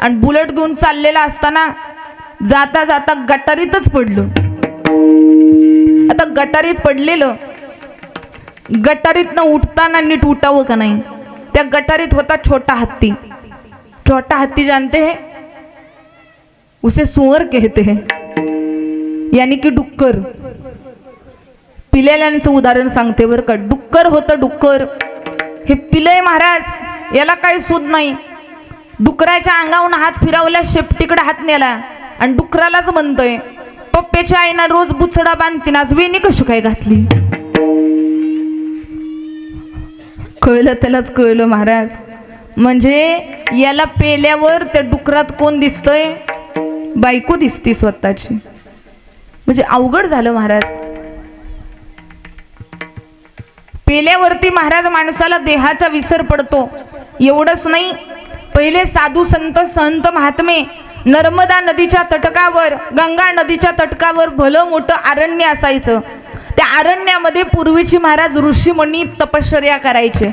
आणि बुलेट घेऊन चाललेला असताना जाता जाता गटारीतच पडलं. आता गटारीत पडलेलं, गटारीतनं उठताना नीट उठावं का नाही. त्या गटारीत होता छोटा हत्ती. छोटा हत्ती जानते हैं, उसे सुअर कहते हैं, यानी की डुक्कर. पिलेल्यांचं उदाहरण सांगते बरं का. डुक्कर होतं, डुक्कर. हे पिलय महाराज, याला काही सूद नाही. डुकराच्या अंगावरून हात फिरवला, शेपटीकडे हात नेला आणि डुकरालाच म्हणतोय, पप्प्याच्या आईना रोज बुचडा बांधतीन, आज वेणी कशी काय घातली? कळलं, त्यालाच कळलं महाराज. म्हणजे याला पेल्यावर त्या डुकरात कोण दिसतोय? बायको दिसती स्वतःची. म्हणजे अवघड झालं महाराज. पेल्यावरती महाराज माणसाला देहाचा विसर पडतो. एवढंच नाही, पहिले साधू संत महात्मे नर्मदा नदीच्या तटकावर, गंगा नदीच्या तटकावर भलं मोठं अरण्य असायचं. त्या अरण्यामध्ये पूर्वीची महाराज ऋषीमुनी तपश्चर्या करायचे.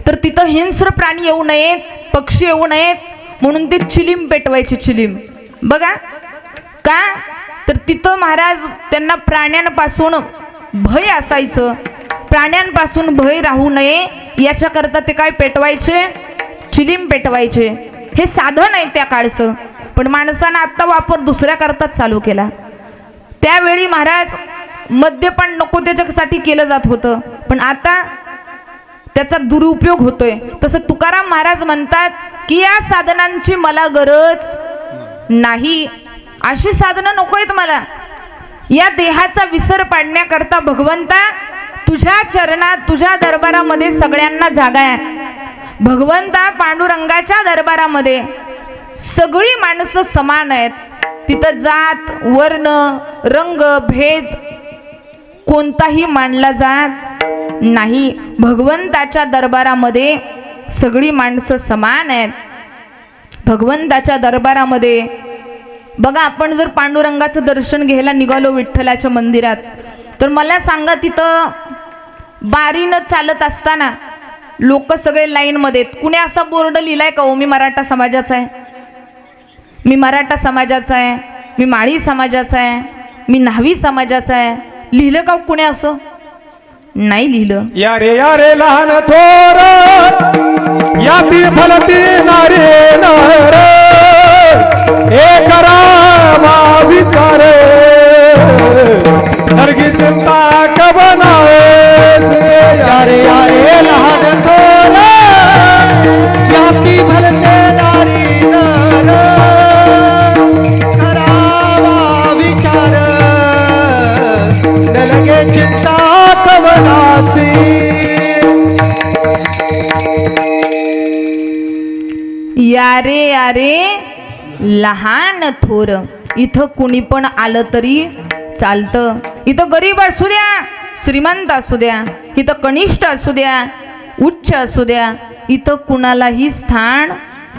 तर तिथं हिंस्र प्राणी येऊ नयेत, पक्षी येऊ नयेत म्हणून ते चिलीम पेटवायचे. चिलीम बघा का, तर तिथं महाराज त्यांना प्राण्यांपासून भय असायचं. प्राण्यांपासून भय राहू नये याच्याकरता ते काय पेटवायचे? चिलीम पेटवायचे. हे साधन आहे त्या काळचं, पण माणसानं आत्ता वापर दुसऱ्या करताच चालू केला. त्यावेळी महाराज मद्यपान नको त्याच्यासाठी केलं जात होतं, पण आता त्याचा दुरुपयोग होतोय. तसं तुकाराम महाराज म्हणतात की या साधनांची मला गरज नाही. अशी साधनं नको आहेत मला. या देहाचा विसर पाडण्याकरता भगवंता तुझ्या चरणात, तुझ्या दरबारामध्ये सगळ्यांना जागा आहे. भगवंता पांडुरंगाच्या दरबारामध्ये सगळी माणसं समान आहेत. तिथं जात, वर्ण, रंग, भेद कोणताही मानला जात नाही. भगवंताच्या दरबारामध्ये सगळी माणसं समान आहेत. भगवंताच्या दरबारामध्ये बघा, आपण जर पांडुरंगाचं दर्शन घ्यायला निघालो विठ्ठलाच्या मंदिरात, तर मला सांगा तिथं बारीनं चालत असताना लोक सगळे लाईनमध्ये. कुणी असा बोर्ड लिहिलाय का, ओ मी मराठा समाजाचा आहे, मी मराठा समाजाचा आहे, मी माळी समाजाचा आहे, मी न्हावी समाजाचा आहे? लिहिलं का कुणी असं? नाही लिहिलं. या रे लहान थोर, या ती फलती नारी नर, एक रामा विचार नरगी चिंता कबनावे. यारे लहान थोर, या ती फलती नारी नर, करावा विचार न लगे चिंता कवनासी. यारे लहान थोर. इथं कुणी पण आलं तरी चालतं. इथं गरीब असू द्या, श्रीमंत असू द्या, इथं कनिष्ठ असू द्या, उच्च असू द्या, इथं कुणालाही स्थान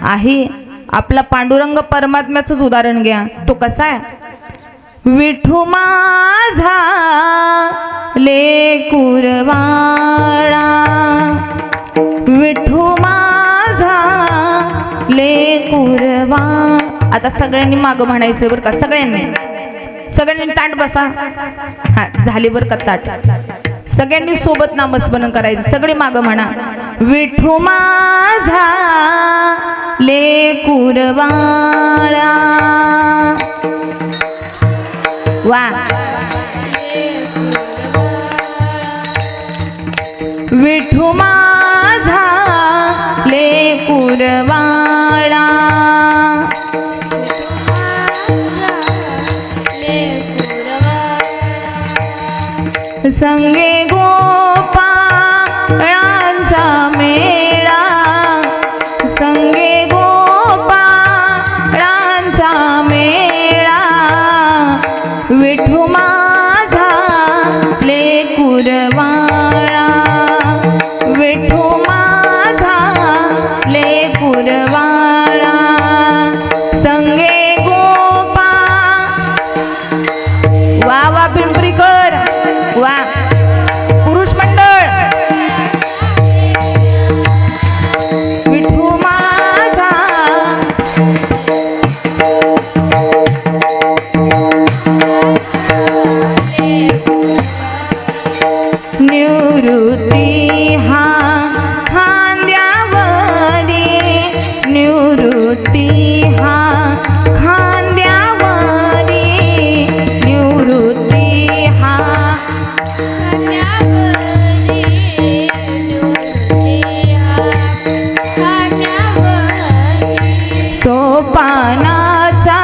आहे. आपला पांडुरंग परमात्म्याचंच उदाहरण घ्या. तो कसा आहे? विठू माझा लेकुरवाळा, विठू माझा लेकुरवाळा. आता सगळ्यांनी मागं म्हणायचं बरं का, सगळ्यांनी ताट बसा. हा झाली बरं का ताट. सगळ्यांनी सोबत नामस्मरण करायचं. सगळे मागं म्हणा. विठू माझा लेकुरवाळा. वा. विठू माझा लेकुरवाळा, संगे गोपाळांचा मेळा, संगे गोपाळांचा मेळा. विठू माझा लेकुरवाळा, विठू माझा लेकुरवाळा, संगे गोपा. वा वा पिंपरीकर, वा. पुरुष मंडळ, विठू माझा निवृत्ती हा खांद्यावरी, निवृत्ती हा खांद्यावरी, निवृत्ती हा सोपानाचा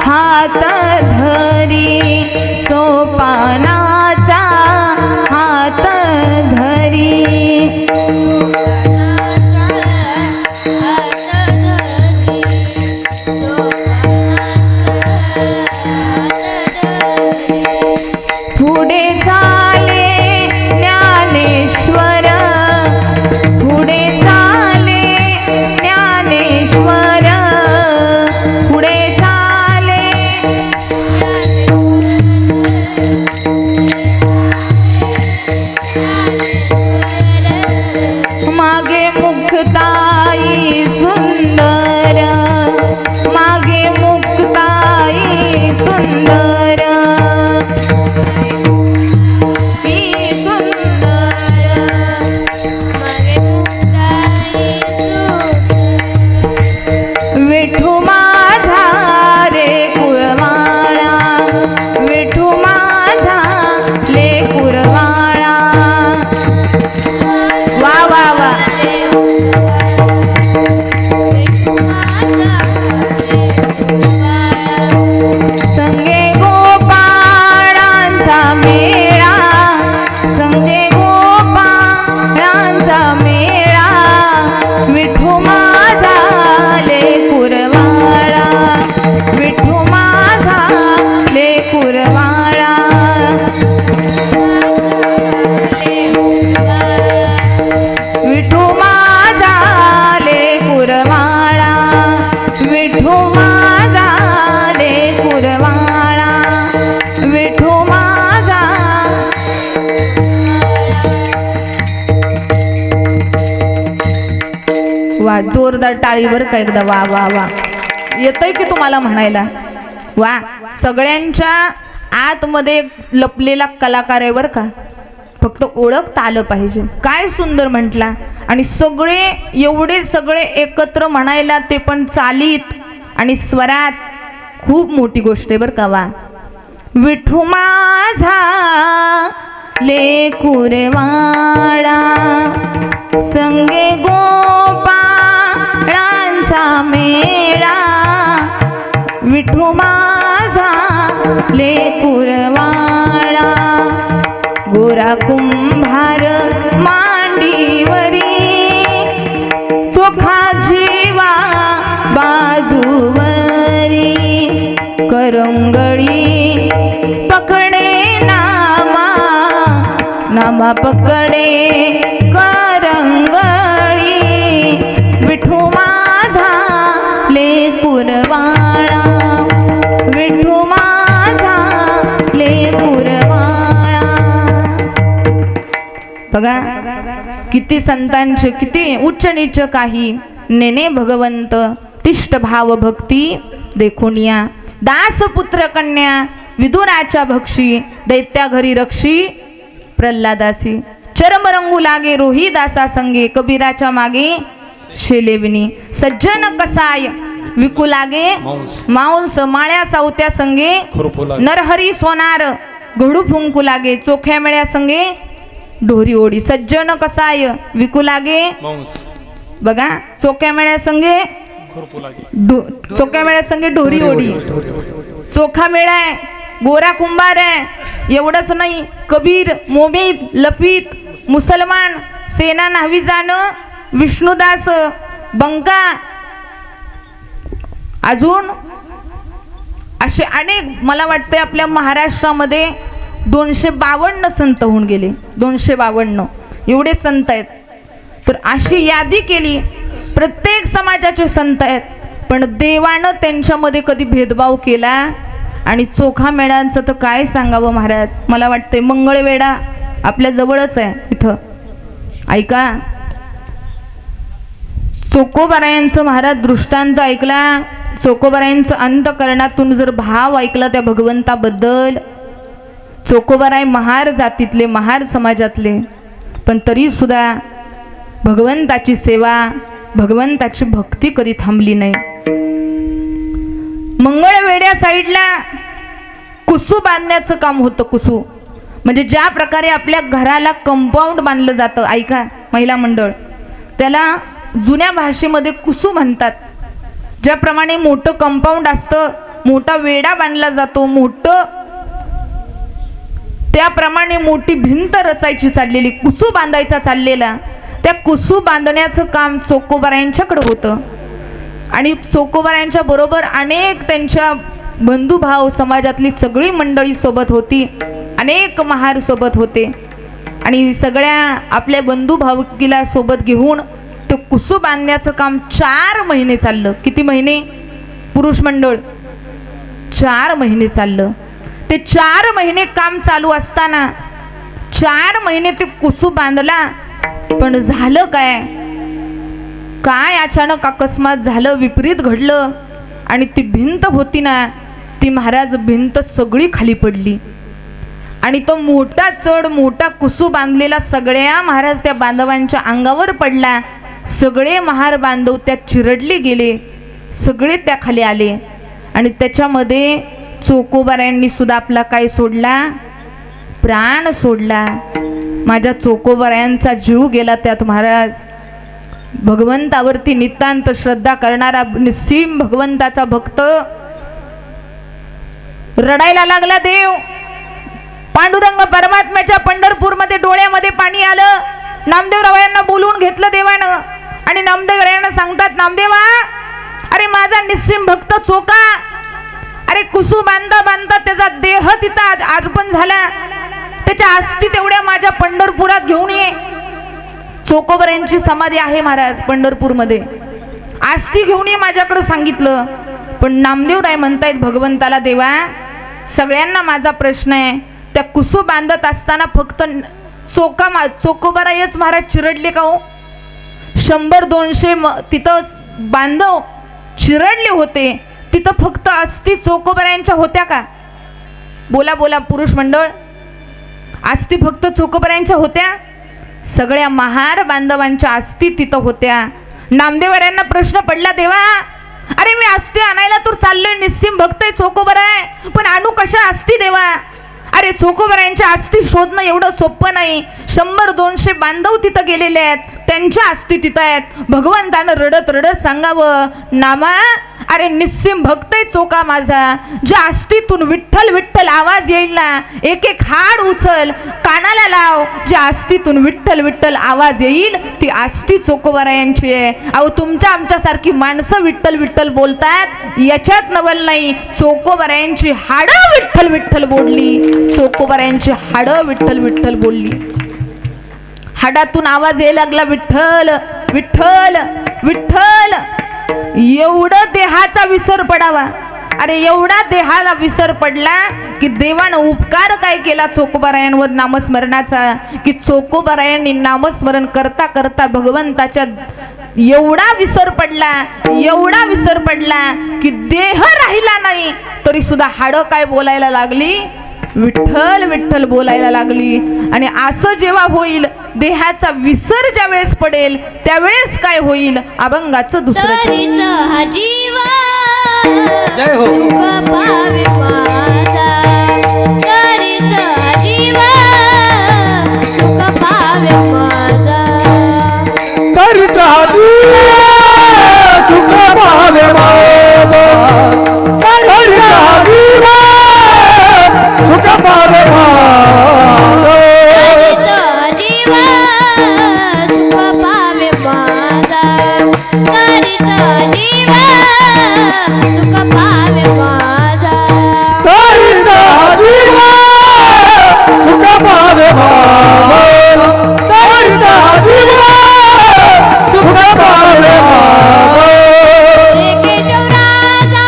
हात धरी, सोपानाचा हात धरी. पुढे चाले ज्ञानेश्वर, पुढे चाले ज्ञानेश्वर, पुढे चाले. मागे मुक्ताई सुंदर, मागे मुक्ताई सुंदर, ही सुंदर. विठू माझा लेकुरवाळा, विठू माझा लेकुरवाळा. वा वा वा. संगे गोपाळांचा मेळा, संगे गोपाळांचा मेळा. विठू माझा लेकुरवाळा, विठू माझा लेकुरवाळा. विठू माझा लेकुरवाळा, विठू माझा लेकुरवाळा, विठू माझा. वा, जोरदार टाळीवर का एकदा. वा वा वा. येतंय की तुम्हाला म्हणायला? वा. सगळ्यांच्या आतमध्ये एक लपलेला कलाकार आहे बरं का. फक्त ओळखता आलं पाहिजे. काय सुंदर म्हटला. आणि सगळे एवढे सगळे एकत्र म्हणायला, ते पण चालीत आणि स्वरात, खूप मोठी गोष्ट आहे बरं का. वा. विठू माझा लेकुरवाळा, संगे गोपाळांचा मेळा. विठू माझा लेकुरवाळा, गोरा कुंभार मांडीवरी, चोखा जीवा बाजूवरी. करंगळी पकडे नामा, नामा पकडे करंगळी. बघा किती संतांचे किती उच्च नीच काही नेने भगवंत तिष्ठ भाव भक्ती देखोनिया दास पुत्र कन्या विदुराच्या भक्षी दैत्या घरी रक्षी प्रल्हादासी चरम रंगू लागे रोही दासा संगे कबीराच्या मागे शेलेविनी सज्जन कसाय विकू लागे मांस माळ्या सावत्या संगे नरहरी सोनार घडू फुंकू लागे चोख्या मेळ्या संगे ढोरी ओढी सज्जन कसाय विकू लागे बघा चोख्या मेळ्या संगे चोख्या मेळ्या संगे ढोरी ओढी चोखा मेळा आहे गोरा कुंभार आहे एवढंच नाही कबीर मोमीद लफीत मुसलमान सेना न्हावी जाणं विष्णुदास बंका अजून असे अनेक मला वाटते आपल्या महाराष्ट्रामध्ये 252 संत होऊन गेले 252 एवढे संत आहेत. तर अशी यादी केली प्रत्येक समाजाचे संत आहेत पण देवानं त्यांच्यामध्ये कधी भेदभाव केला आणि चोखा मेळ्यांचं तर काय सांगावं महाराज. मला वाटते मंगळवेढा आपल्या जवळच आहे इथं ऐका चोकोबारायांचं महाराज दृष्टांत ऐकला चोकोबारायांचं अंतकरणातून जर भाव ऐकला त्या भगवंताबद्दल चोकोबाराय महार जातीतले महार समाजातले पण तरी सुद्धा भगवंताची सेवा भगवंताची भक्ती कधी थांबली नाही. मंगळवेढ्या साईडला कुसू बांधण्याचं काम होतं. कुसू म्हणजे ज्या प्रकारे आपल्या घराला कंपाऊंड बांधलं जातं ऐका महिला मंडळ त्याला जुन्या भाषेमध्ये कुसू म्हणतात. ज्याप्रमाणे मोठं कंपाऊंड असतं मोठा वेढा बांधला जातो मोठं त्याप्रमाणे मोठी भिंत रचायची चाललेली कुसू बांधायचा चाललेला त्या कुसू बांधण्याचं काम चोकोबारायांच्याकडे होतं. आणि चोकोबारायांच्या बरोबर अनेक त्यांच्या बंधुभाव समाजातली सगळी मंडळी सोबत होती अनेक महार सोबत होते आणि सगळ्या आपल्या बंधुभावकीला सोबत घेऊन ते कुसू बांधण्याचं काम 4 महिने चाललं. किती महिने पुरुष मंडळ 4 महिने चाललं. ते 4 महिने काम चालू असताना 4 महिने ते कुसू बांधला पण झालं काय काय अचानक अकस्मात झालं विपरीत घडलं आणि ती भिंत होती ना ती महाराज भिंत सगळी खाली पडली आणि तो मोठा चढ मोठा कुसू बांधलेला सगळ्या महाराज त्या बांधवांच्या अंगावर पडला. सगळे महार बांधव त्यात चिरडले गेले सगळे त्या खाली आले आणि त्याच्यामध्ये चोकोबारायांनी सुद्धा आपला काय सोडला प्राण सोडला. माझ्या चोकोबारायांचा जीव गेला त्यात महाराज. भगवंतावरती नितांत श्रद्धा करणारा निस्सीम भगवंताचा भक्त रडायला लागला. देव पांडुरंग परमात्म्याच्या पंढरपूरमध्ये डोळ्यामध्ये पाणी आलं. नामदेवरावांना बोलवून घेतलं देवानं आणि नामदेवरायांना सांगतात नामदेवा अरे माझा निस्सीम भक्त चोका अरे कुसू बांधता बांधता त्याचा देह तिथं अर्पण झाला त्याच्या अस्थी तेवढ्या माझ्या पंढरपुरात घेऊन ये. चोकोबारायांची समाधी आहे महाराज पंढरपूरमध्ये अस्थी घेऊन ये माझ्याकडे सांगितलं. पण नामदेवराय म्हणतायत भगवंताला देवा सगळ्यांना माझा प्रश्न आहे त्या कुसू बांधत असताना फक्त चोकोबारायच महाराज चिरडले का हो 100-200 तिथं बांधव चिरडले होते तिथं फक्त अस्थी चोकोबारायांच्या होत्या का बोला बोला पुरुष मंडळ अस्थी फक्त चोकोबारायांच्या होत्या सगळ्या महार बांधवांच्या अस्थी तिथं होत्या. नामदेवरायांना प्रश्न पडला देवा अरे मी अस्थी आणायला तर चाललोय निस्सीम भक्त आहे चोकोबाराय पण आणू कशा अस्थी देवा. अरे चोकोबारायांच्या अस्थी शोधणं एवढं सोपं नाही. 100-200 बांधव तिथं गेलेले आहेत त्यांच्या अस्थी तिथं आहेत. भगवंतानं रडत रडत सांगावं नामा अरे निस्सीम भक्त आहे चोका माझा ज्या अस्थीतून विठ्ठल विठ्ठल आवाज येईल ना एक एक हाड उचल कानाला लाव ज्या अस्थीतून विठ्ठल विठ्ठल आवाज येईल ती अस्थी चोकोबारायांची आहे. अहो तुमच्या आमच्यासारखी माणसं विठ्ठल विठ्ठल बोलतात याच्यात नवल नाही. चोकोबारायांची हाडं विठ्ठल विठ्ठल बोलली चोकोबारायांची हाडं विठ्ठल विठ्ठल बोलली. हाडातून आवाज यायला लागला विठ्ठल विठ्ठल विठ्ठल. एवढं देहाचा विसर पडावा अरे एवढा देहाला विसर पडला की देवानं उपकार काय केला चोकोबारायांवर नामस्मरणाचा, की चोकोबारायांनी नामस्मरण करता करता भगवंताच्या एवढा विसर पडला, एवढा विसर पडला की देह राहिला नाही तरी सुद्धा हाडं काय बोलायला लागली, विठ्ठल विठ्ठल बोलायला लागली. आणि असं जेव्हा होईल, देहाचा विसर ज्या वेळेस पडेल त्यावेळेस काय होईल, अभंगाचं दुसरं तरीच हा जीव जय हो. सुख पावे माझा, तरीच हा जीव सुख पावे माझा. तरीचा जीव सुख पावे माझा, तरीचा जीव सुख पावे माझा. तरीच हा जीव सुख पावे माझा, तरीच हा जीव सुख पावे माझा. तरीचा जीव सुख पावे माझा, तरीचा जीव सुख पावे माझा. रे केशवराजा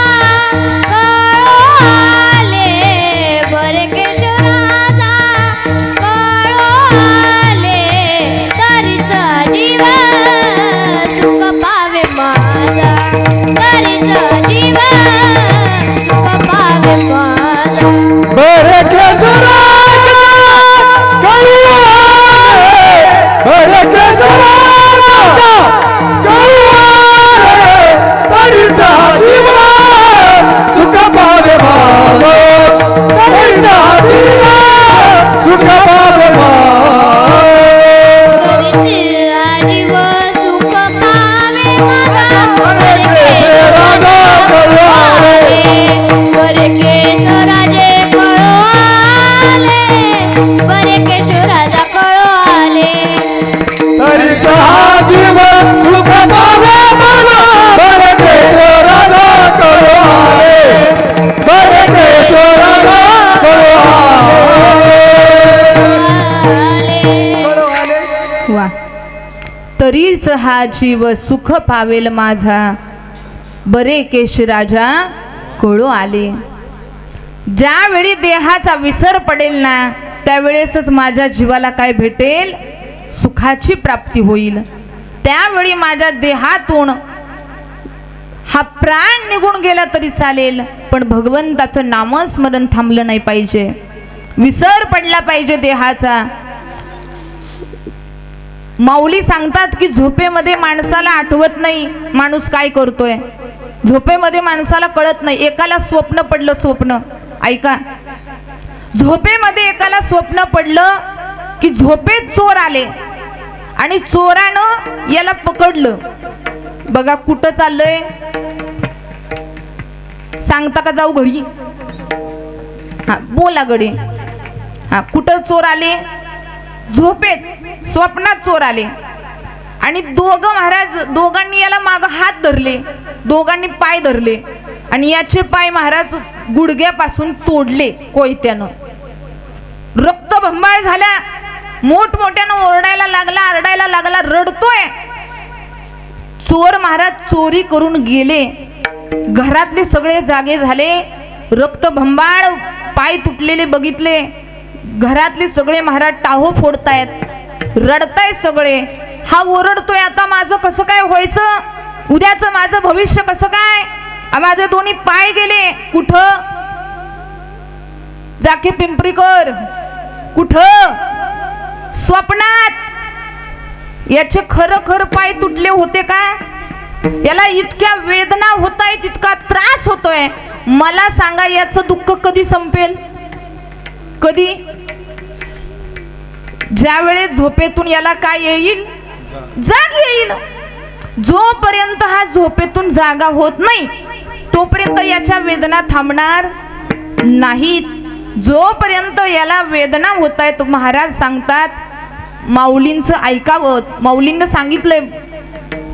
कळो आले, बरे केशवराजा कळो आले, तरीच जीव सुख पावे माझा, तरीच जीव सुख पावे माझा. बरे केशवराजा कळू आले, बरे केशवराजा कळू आले, तरीचा जीव सुख पावे माझा, तरीचा जीव सुख पावे माझा. तरीच हा जीव सुख पावे माझा, बरे केशवराजा कळू आले, बरे केशवराजे कळो आले, बरे केशवराजा कळो आले. तरीचा जीव सुख पावे माझा, बरे केशवराजा कळू आले, बरे केशवराजा कळू आले. वा. तरीच हा जीव सुख पावेल माझा, बरे केशराजा कळू आले. ज्यावेळी देहाचा विसर पडेल ना त्यावेळेसच माझ्या जीवाला काय भेटेल, सुखाची प्राप्ती होईल. त्यावेळी माझ्या देहातून हा प्राण निघून गेला तरी चालेल, पण भगवंताचं नामस्मरण थांबलं नाही पाहिजे, विसर पडला पाहिजे देहाचा. माऊली सांगतात की झोपेमध्ये माणसाला आठवत नाही माणूस काय करतोय, झोपेमध्ये माणसाला कळत नाही. एकाला स्वप्न पडलं, स्वप्न ऐका, झोपेमध्ये एकाला स्वप्न पडलं की झोपेत चोर आले आणि चोरानं याला पकडलं. बघा कुठं चाललंय, सांगता का जाऊ घरी, हा बोला गडे. हा कुठं चोर आले, झोपेत स्वप्नात चोर आले आणि दोघं महाराज, दोघांनी याला माग हात धरले, दोघांनी पाय धरले आणि याचे पाय महाराज गुडघ्यापासून तोडले कोयत्यानं. रक्तभंबाळ झाला, मोठमोठ्यानं ओरडायला लागला, आरडायला लागला, रडतोय. चोर महाराज चोरी करून गेले, घरातले सगळे जागे झाले, रक्तभंबाळ पाय तुटलेले बघितले, घरातले सगळे महाराज टाहो फोडतायत, रडतायत सगळे. हा ओरडतोय, आता माझं कसं काय व्हायचं, उद्याचं माझं भविष्य कसं काय, माझे दोन्ही पाय गेले कुठं, जाके पिंपरीकर कुठं, स्वप्नात. याचे खरं पाय तुटले होते का, याला इतक्या वेदना होत आहेत, इतका त्रास होतोय. मला सांगा याचं दुःख कधी संपेल, कधी, ज्या वेळेस झोपेतून याला काय येईल, जाग येईल. जोपर्यंत हा झोपेतून जागा होत नाही तोपर्यंत याच्या वेदना थांबणार नाहीत. जोपर्यंत याला वेदना होत आहेत, महाराज सांगतात माऊलींचं ऐकावं. माऊलींना सांगितलंय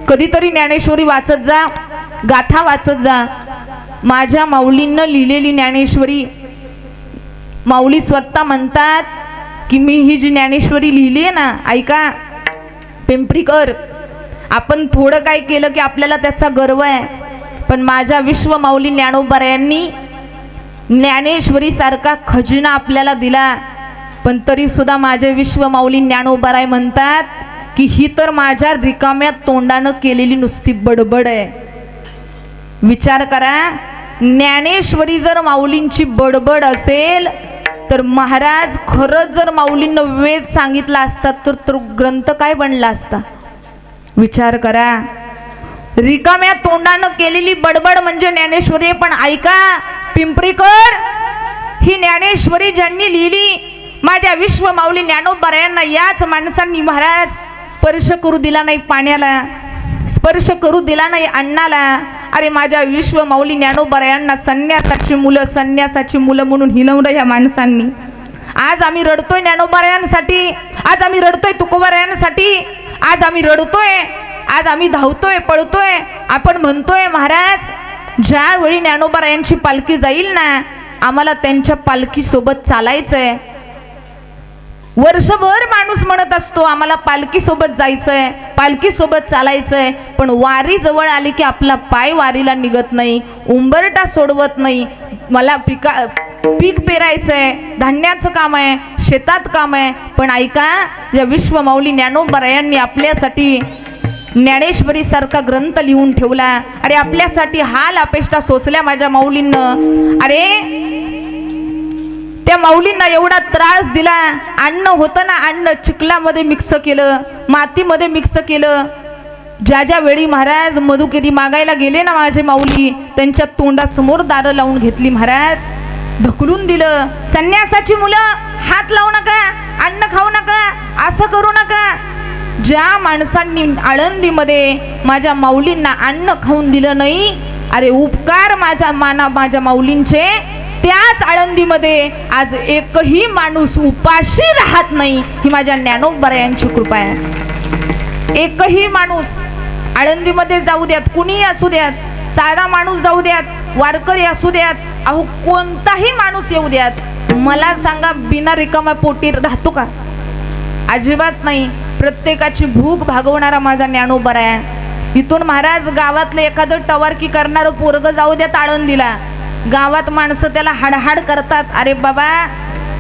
कधीतरी ज्ञानेश्वरी वाचत जा, गाथा वाचत जा. माझ्या माऊलींना लिहिलेली ज्ञानेश्वरी, माऊली स्वतः म्हणतात की मी ही जी ज्ञानेश्वरी लिहिली आहे ना, ऐका पिंपरीकर, आपण थोडं काय केलं की आपल्याला त्याचा गर्व आहे, पण माझ्या विश्वमाऊली ज्ञानोबारायांनी ज्ञानेश्वरी सारखा खजिना आपल्याला दिला, पण तरी सुद्धा माझे विश्वमाऊली ज्ञानोबाराय म्हणतात की ही तर माझ्या रिकाम्या तोंडानं केलेली नुसती बडबड आहे. विचार करा, ज्ञानेश्वरी जर माऊलींची बडबड असेल तर महाराज खरंच जर माऊलींना वेद सांगितला असता तर तो ग्रंथ काय बनला असता. विचार करा, रिकाम्या तोंडानं केलेली बडबड म्हणजे ज्ञानेश्वरी. पण ऐका पिंपरीकर, ही ज्ञानेश्वरी ज्यांनी लिहिली माझ्या विश्वमाऊली ज्ञानोबारायांना याच माणसांनी महाराज स्पर्श करू दिला नाही पाण्याला, स्पर्श करू दिला नाही अन्नाला. अरे माझ्या विश्वमाऊली ज्ञानोबारायांना संन्यासाची मुलं म्हणून हिलवलं ह्या माणसांनी. आज आम्ही रडतोय ज्ञानोबारायांसाठी, आज आम्ही रडतोय तुकोबारायांसाठी, आज आम्ही रडतोय, आज आम्ही धावतोय पळतोय. आपण म्हणतोय महाराज ज्यावेळी ज्ञानोबारायांची पालखी जाईल ना, आम्हाला त्यांच्या पालखीसोबत चालायचंय. वर्षभर माणूस म्हणत असतो आम्हाला पालखीसोबत जायचंय, पालखीसोबत चालायचंय, पण वारी जवळ आली की आपला पाय वारीला निघत नाही, उंबरटा सोडवत नाही. मला पीक पेरायचंय, धान्याचं काम आहे, शेतात काम आहे. पण ऐका, या विश्वमाऊली ज्ञानोबारायांनी आपल्यासाठी ज्ञानेश्वरी सारखा ग्रंथ लिहून ठेवला. अरे आपल्यासाठी हाल अपेष्टा सोसल्या माझ्या माऊलींनं. अरे त्या माऊलींना एवढा त्रास दिला. अन्न होतं ना, अन्न चिखलामध्ये मिक्स केलं, मातीमध्ये मिक्स केलं. ज्या वेळी महाराज मधुकेरी मागायला गेले ना माझे माऊली, त्यांच्या तोंडासमोर दारं लावून घेतली महाराज, ढकलून दिलं. संन्यासाची मुलं हात लावू नका, अन्न खाऊ नका, असं करू नका. ज्या माणसांनी आळंदीमध्ये माझ्या माऊलींना अन्न खाऊन दिलं नाही, अरे उपकार माझ्या माऊलींचे. त्याच आळंदीमध्ये आज एकही माणूस उपाशी राहत नाही, ही माझ्या ज्ञानोबारायांची कृपा आहे. एकही माणूस आळंदीमध्ये जाऊ द्यात, कुणी असू द्यात, साधा माणूस जाऊ द्यात, वारकरी असू द्यात, अहो कोणताही माणूस येऊ द्यात, मला सांगा बिना रिकामा पोटी राहतो का? अजिबात नाही. प्रत्येकाची भूक भागवणारा माझा ज्ञानोबारा आहे. इथून महाराज गावातलं एखादं टवारकी करणारं पोरग जाऊ द्यात आळंदीला, गावात माणसं त्याला हाडहाड करतात. अरे बाबा,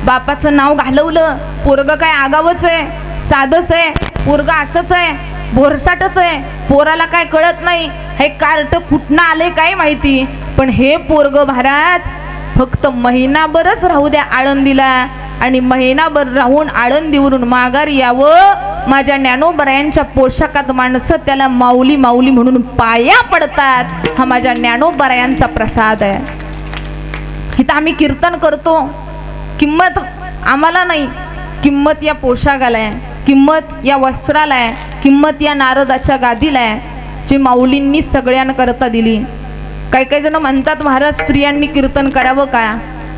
बापाचं नाव घालवलं, पोरग काय आगावच आहे, साधच आहे, पोरग असंच आहे, भोरसाटच आहे, पोराला काय कळत नाही, हे कार्ट कुठनं आले काय माहिती. पण हे पोरग महाराज फक्त महिनाभरच राहू द्या आळंदीला, आणि महिनाभर राहून आळंदीवरून माघारी यावं. माझ्या ज्ञानोबारायांच्या पोशाखात माणसं त्याला माऊली माऊली म्हणून पाया पडतात. हा माझ्या ज्ञानोबारायांचा प्रसाद आहे. इथं आम्ही कीर्तन करतो, किंमत आम्हाला नाही, किंमत या पोशाखाला आहे, किंमत या वस्त्राला आहे, किंमत या नारदाच्या गादीला आहे, जी माऊलींनी सगळ्यांकरता दिली. काही काही जण म्हणतात महाराज स्त्रियांनी कीर्तन करावं का,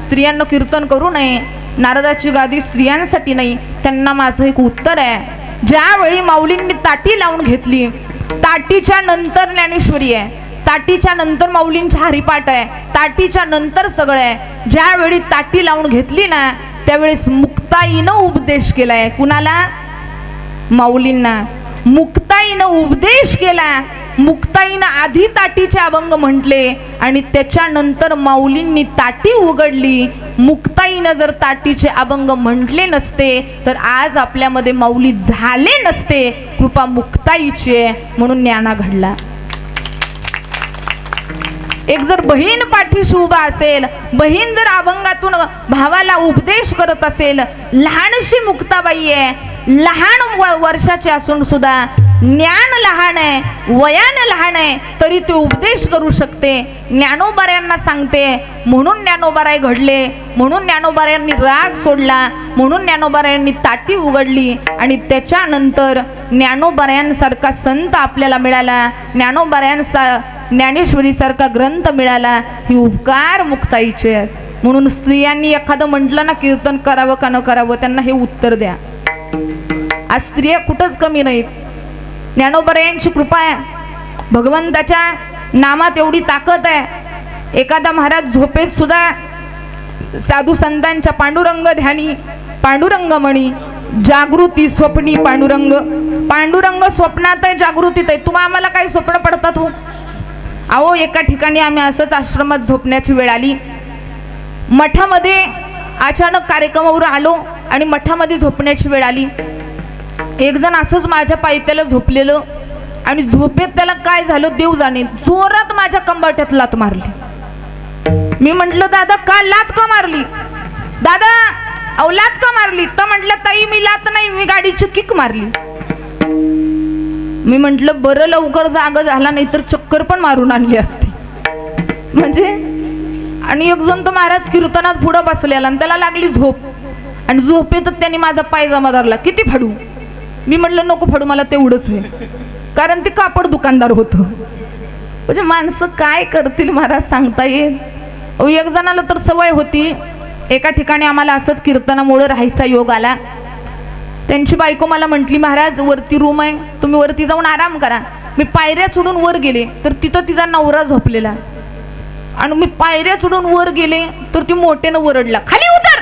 स्त्रियांना कीर्तन करू नये, नारदाची गादी स्त्रियांसाठी नाही. त्यांना माझं एक उत्तर आहे. ज्यावेळी माऊलींनी ताटी लावून घेतली, ताटीच्या नंतर ज्ञानेश्वरी आहे, ताटीच्या नंतर माऊलींचा हरिपाठ आहे, ताटीच्या नंतर सगळं आहे. ज्यावेळी ताटी लावून घेतली ना, त्यावेळेस मुक्ताईनं उपदेश केलाय. कुणाला? माऊलींना. मुक्ताईनं उपदेश केला. मुक्ताईनं आधी ताटीचे अभंग म्हटले आणि त्याच्यानंतर माऊलींनी ताटी उघडली. मुक्ताईनं जर ताटीचे अभंग म्हटले नसते तर आज आपल्यामध्ये माऊली झाले नसते. कृपा मुक्ताईची आहे म्हणून ज्ञाना घडला. एक जर बहीण पाठीशी उभा असेल, बहीण जर अभंगातून भावाला उपदेश करत असेल, लहानशी मुक्ताबाई आहे, लहान वर्षाची असून सुद्धा ज्ञान लहान आहे, वयानं लहान आहे, तरी ते उपदेश करू शकते. ज्ञानोबारायांना सांगते म्हणून ज्ञानोबाराय घडले, म्हणून ज्ञानोबारायांनी राग सोडला, म्हणून ज्ञानोबारायांनी ताटी उघडली आणि त्याच्यानंतर ज्ञानोबारायांसारखा संत आपल्याला मिळाला, ज्ञानेश्वरी सारखा ग्रंथ मिळाला. ही उपकार मुक्ताईचे आहेत. म्हणून स्त्रियांनी एखादं म्हटलं ना कीर्तन करावं का न करावं, त्यांना हे उत्तर द्या. आज स्त्रिया कुठंच कमी नाहीत. ज्ञानोबारायांची कृपा आहे. भगवंताच्या नामात एवढी ताकद आहे. एखादा महाराज झोपेत सुद्धा साधू संतांच्या पांडुरंग ध्यानी, पांडुरंग म्हणी, जागृती स्वप्नी पांडुरंग. पांडुरंग स्वप्नात आहे, जागृतीत आहे. तुम्हा आम्हाला काही स्वप्न पडतात हो? अहो एका ठिकाणी आम्ही असंच आश्रमात झोपण्याची वेळ आली. मठामध्ये अचानक कार्यक्रमावर आलो आणि मठामध्ये झोपण्याची वेळ आली. एक जण असंच माझ्या पायथ्याला झोपलेलं आणि झोपेत त्याला काय झालं देव जाणे, जोरात माझ्या कंबरट्यात लात मारली. मी म्हटलं दादा का लात का मारली? दादा अहो लात का मारली? तर म्हटलं ताई मी लात नाही, मी गाडीची किक मारली. मी म्हटलं बरं लवकर जागा झाला नाही तर चक्कर पण मारून आणली असती म्हणजे. आणि एक जण तर महाराज कीर्तनात पुढं बसलेला आणि त्याला लागली झोप आणि झोपेतच त्याने माझा पायजामा धरला. किती फाडू? मी म्हटलं नको फाडू, मला तेवढंच आहे, कारण ते कापड दुकानदार होतं. म्हणजे माणसं काय करतील महाराज सांगता येईल. एक जणाला तर सवय होती, एका ठिकाणी आम्हाला असंच कीर्तनामुळे राहायचा योग आला. त्यांची बायको मला म्हटली महाराज वरती रूम आहे, तुम्ही वरती जाऊन आराम करा. मी पायऱ्या सोडून वर गेले तर तिथं तिचा नवरा झोपलेला आणि मी पायऱ्या सोडून वर गेले तर ती मोठ्यानं वरडला, खाली उतर,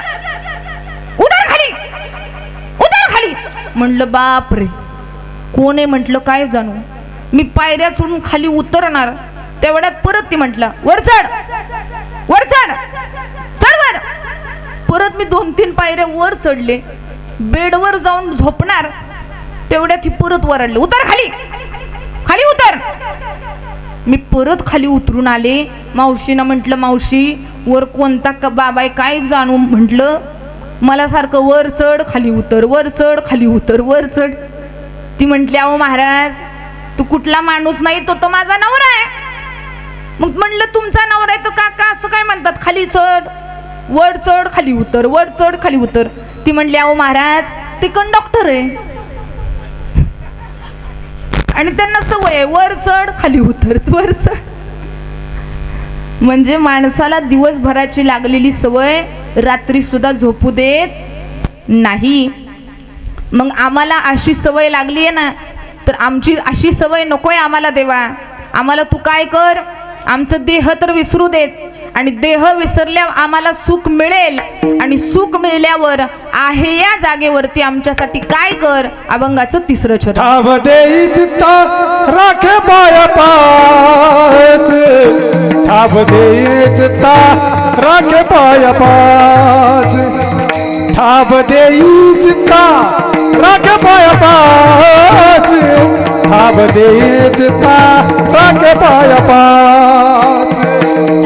उतर खाली, उतर खाली. म्हटलं बाप रे कोण आहे? म्हटलं काय जाणू. मी पायऱ्या सोडून खाली उतरणार तेवढ्यात परत ती म्हटलं वर चढ, वर चढ, चढ वर. परत मी 2-3 पायऱ्या वर चढले, बेडवर जाऊन झोपणार तेवढ्यात ही परत वरडले उतर खाली, खाली उतर. मी परत खाली उतरून आले. मावशीनं म्हटलं मावशी वर कोणता बाबा आहे काय जाणू. म्हटलं मला सारखं वर चढ खाली उतर, वर चढ खाली उतर, वर चढ. ती म्हटली अहो महाराज तू कुठला माणूस नाही, तो माझा नवरा आहे. मग म्हटलं तुमचा नवरा आहे तर काका असं काय म्हणतात खाली चढ वर चढ खाली उतर, वर चढ खाली उतर. ती म्हणली अहो महाराज ते कंडक्टर आहे आणि त्यांना सवय आहे वर चढ खाली उतर, वर चढ. म्हणजे माणसाला दिवसभराची लागलेली सवय रात्री सुद्धा झोपू देत नाही. मग आम्हाला अशी सवय लागली आहे ना, तर आमची अशी सवय नकोय आम्हाला देवा. आम्हाला तू काय कर, आमचं देह तर विसरू देत आणि देह विसरल्यावर आम्हाला सुख मिळेल आणि सुख मिळाल्यावर आहे या जागेवरती आमच्यासाठी काय कर. अभंगाचं 3रं चरण. ठाव देई चित्ता राखे पाय पास, ठाव देई चित्ता राखे पाय पास, ठाव देई चित्ता राखे पाय पास, ठाव देई चित्ता राखे पाय पास,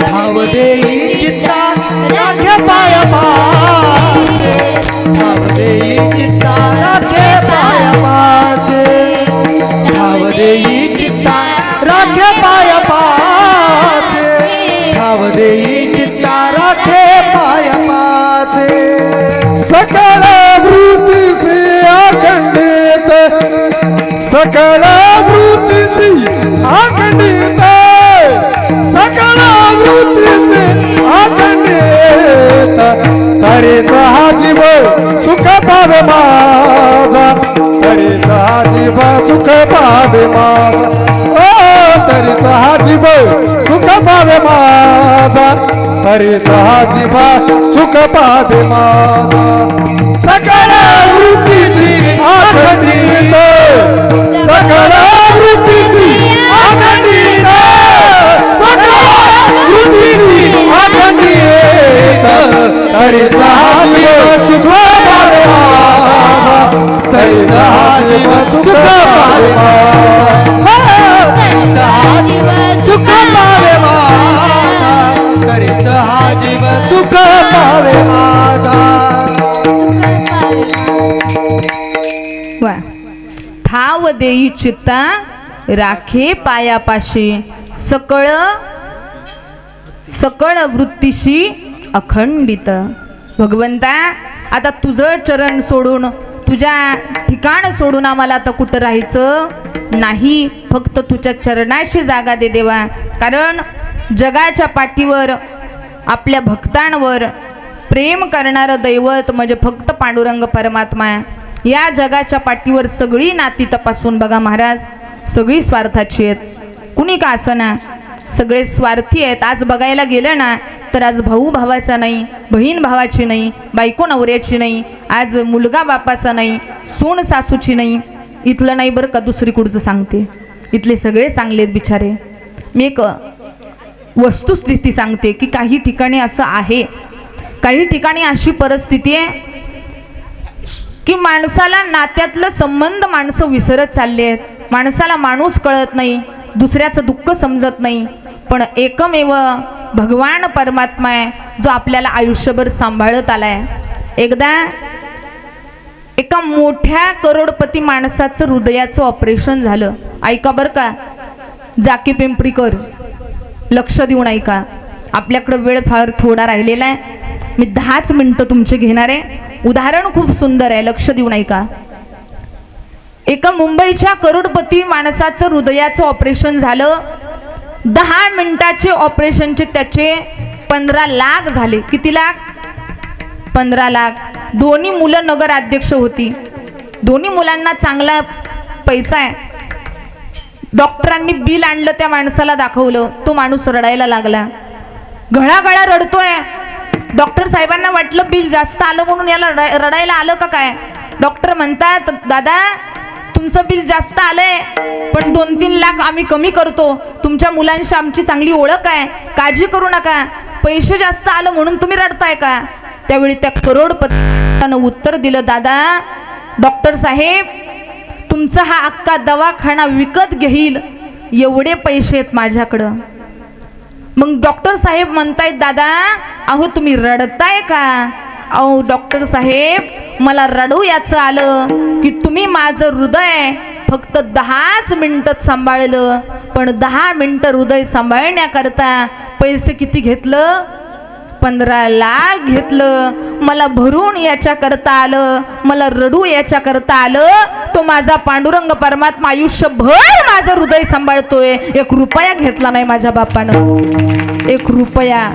ठाव देई चित्ता राखे पाय पास, ठाव देई चित्ता राखे पाय पास, ठाव देई चित्ता राखे पाय पास, ठाव देई चित्ता राखे पाय पास. सकल वृत्ति से अखंडित, सकल वृत्ति से अखंडित, सकल वृत्ति से अखंडित, तरीचा हा जीव सुख पावे माझा, तरीचा हा जीव सुख पावे माझा, ओ तरीचा हा जीव सुख पावे माझा, तरीचा हा जीव सुख पावे माझा. सकल वृत्ति से अखंडित, सकल वृत्ति से अखंडित, सकल वृत्ति से अखंडित, तरीचा हा जीव सुख पावे माझा, तरीचा हा जीव सुख पावे माझा, सुख पावे माझा, तरीच हा जीव सुख पावे माझा. वा. ठाव देई चित्ता राखे पायापाशी, सकळ सकळ वृत्तीशी अखंडित. भगवंता आता तुझं चरण सोडून तुझ्या ठिकाण सोडून आम्हाला आता कुठं राहायचं नाही, फक्त तुझ्या चरणाशी जागा दे देवा. कारण जगाच्या पाठीवर आपल्या भक्तांवर प्रेम करणारं दैवत म्हणजे फक्त पांडुरंग परमात्मा आहे. या जगाच्या पाठीवर सगळी नाती तपासून बघा महाराज, सगळी स्वार्थाची आहेत. कुणी का असना सगळे स्वार्थी आहेत. आज बघायला गेलं ना तर आज भाऊ भावाचा नाही, बहीण भावाची नाही, बायको नवऱ्याची नाही, आज मुलगा बापाचा नाही, सून सासूची नाही. इथलं नाही बरं का, दुसरी कुठचं सांगते, इथले सगळे चांगले आहेत बिचारे. मी एक वस्तुस्थिती सांगते की काही ठिकाणी असं आहे, काही ठिकाणी अशी परिस्थिती आहे की माणसाला नात्यातलं संबंध माणसं विसरत चालले आहेत. माणसाला माणूस कळत नाही, दुसऱ्याचं दुःख समजत नाही. पण एकमेव भगवान परमात्मा आहे जो आपल्याला आयुष्यभर सांभाळत आलाय. एकदा एका मोठ्या करोडपती माणसाचं हृदयाचं ऑपरेशन झालं. ऐका बरं का जाकी पिंपरीकर, लक्ष देऊन ऐका. आपल्याकडं वेळ फार थोडा राहिलेला आहे. मी 10च मिनिटं तुमचे घेणार आहे. उदाहरण खूप सुंदर आहे, लक्ष देऊन ऐका. एका मुंबईच्या करोडपती माणसाचं हृदयाचं ऑपरेशन झालं. 10 मिनिटाचे ऑपरेशनचे त्याचे 15 लाख झाले. किती लाख? 15 लाख. दोन्ही मुलं नगराध्यक्ष होती. दोन्ही मुलांना चांगला पैसा आहे. डॉक्टरांनी बिल आणलं, त्या माणसाला दाखवलं. तो माणूस रडायला लागला, घळाघळा रडतोय. डॉक्टर साहेबांना वाटलं बिल जास्त आलं म्हणून याला रडायला आलं का काय. डॉक्टर म्हणतात, दादा तुमचं बिल जास्त आलंय पण 2-3 लाख आम्ही कमी करतो. तुमच्या मुलांशी आमची चांगली ओळख आहे, काळजी करू नका. पैसे जास्त आलं म्हणून तुम्ही रडताय का. त्यावेळी त्या करोडपतीनं उत्तर दिलं, दादा डॉक्टर साहेब तुमचा हा अख्खा दवाखाना विकत घेईल एवढे पैसे आहेत माझ्याकडं. मग डॉक्टर साहेब म्हणतायत, दादा अहो तुम्ही रडताय का. अहो डॉक्टर साहेब मला रडू याचं आलं की तुम्ही माझं हृदय फक्त 10च मिनिटात सांभाळलं, पण 10 मिनिटं हृदय सांभाळण्याकरता पैसे किती घेतलं? 15 लाख घेतलं. मला भरून याच्याकरता आलं, मला रडू याच्याकरता आलं. तो माझा पांडुरंग परमात्मा आयुष्यभर माझं हृदय सांभाळतोय. 1 रुपया घेतला नाही माझ्या बापानं, 1 रुपया.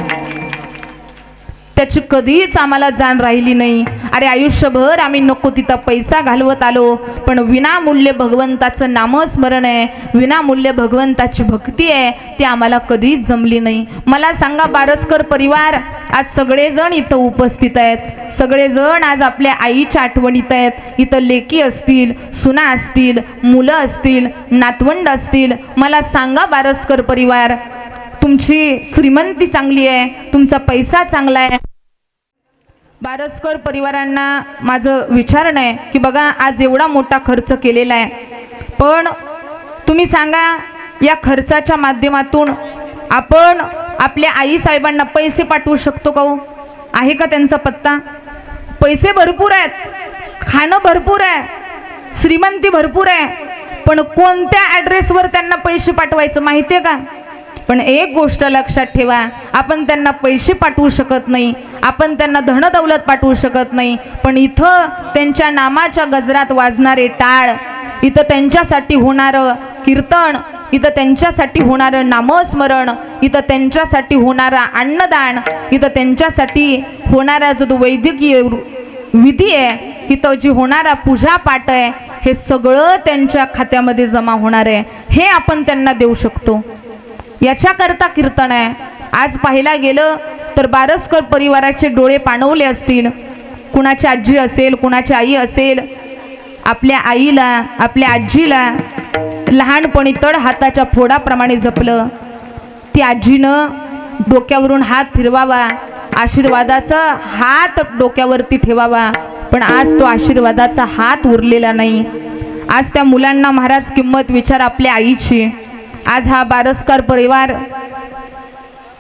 त्याची कधीच आम्हाला जाण राहिली नाही. अरे आयुष्यभर आम्ही नको तिथं पैसा घालवत आलो, पण विनामूल्य भगवंताचं नामस्मरण आहे, विनामूल्य भगवंताची भक्ती आहे, ती आम्हाला कधीच जमली नाही. मला सांगा बारसकर परिवार आज सगळेजण इथं उपस्थित आहेत. सगळेजण आज आपल्या आईच्या आठवणीत आहेत. इथं लेकी असतील, सुना असतील, मुलं असतील, नातवंड असतील. मला सांगा बारसकर परिवार तुमची श्रीमंती चांगली आहे, तुमचा पैसा चांगला आहे. बारसकर परिवारांना माझं विचारणं आहे की बघा आज एवढा मोठा खर्च केलेला आहे, पण तुम्ही सांगा या खर्चाच्या माध्यमातून आपण आपल्या आईसाहेबांना पैसे पाठवू शकतो का हो? आहे का त्यांचा पत्ता? पैसे भरपूर आहेत, खाणं भरपूर आहे, श्रीमंती भरपूर आहे, पण कोणत्या ॲड्रेसवर त्यांना पैसे पाठवायचं माहिती आहे का? पण एक गोष्ट लक्षात ठेवा, आपण त्यांना पैसे पाठवू शकत नाही, आपण त्यांना धनदौलत पाठवू शकत नाही, पण इथं त्यांच्या नामाच्या गजरात वाजणारे टाळ, इथं त्यांच्यासाठी होणारं कीर्तन, इथं त्यांच्यासाठी होणारं नामस्मरण, इथं त्यांच्यासाठी होणारा अन्नदान, इथं त्यांच्यासाठी होणारा जो वैद्यकीय विधी आहे, इथं जी होणारा पूजापाठ आहे, हे सगळं त्यांच्या खात्यामध्ये जमा होणार आहे. हे आपण त्यांना देऊ शकतो. याच्याकरता कीर्तन आहे. आज पाहायला गेलं तर बारसकर परिवाराचे डोळे पाणवले असतील. कुणाची आजी असेल, कुणाची आई असेल, आपल्या आईला, आपल्या आजीला लहानपणी तड हाताच्या फोडाप्रमाणे जपलं. ती आजीनं डोक्यावरून हात फिरवावा, आशीर्वादाचा हात डोक्यावरती ठेवावा, पण आज तो आशीर्वादाचा हात उरलेला नाही. आज त्या मुलांना महाराज किंमत विचार आपल्या आईची. आज हा बारसकर परिवार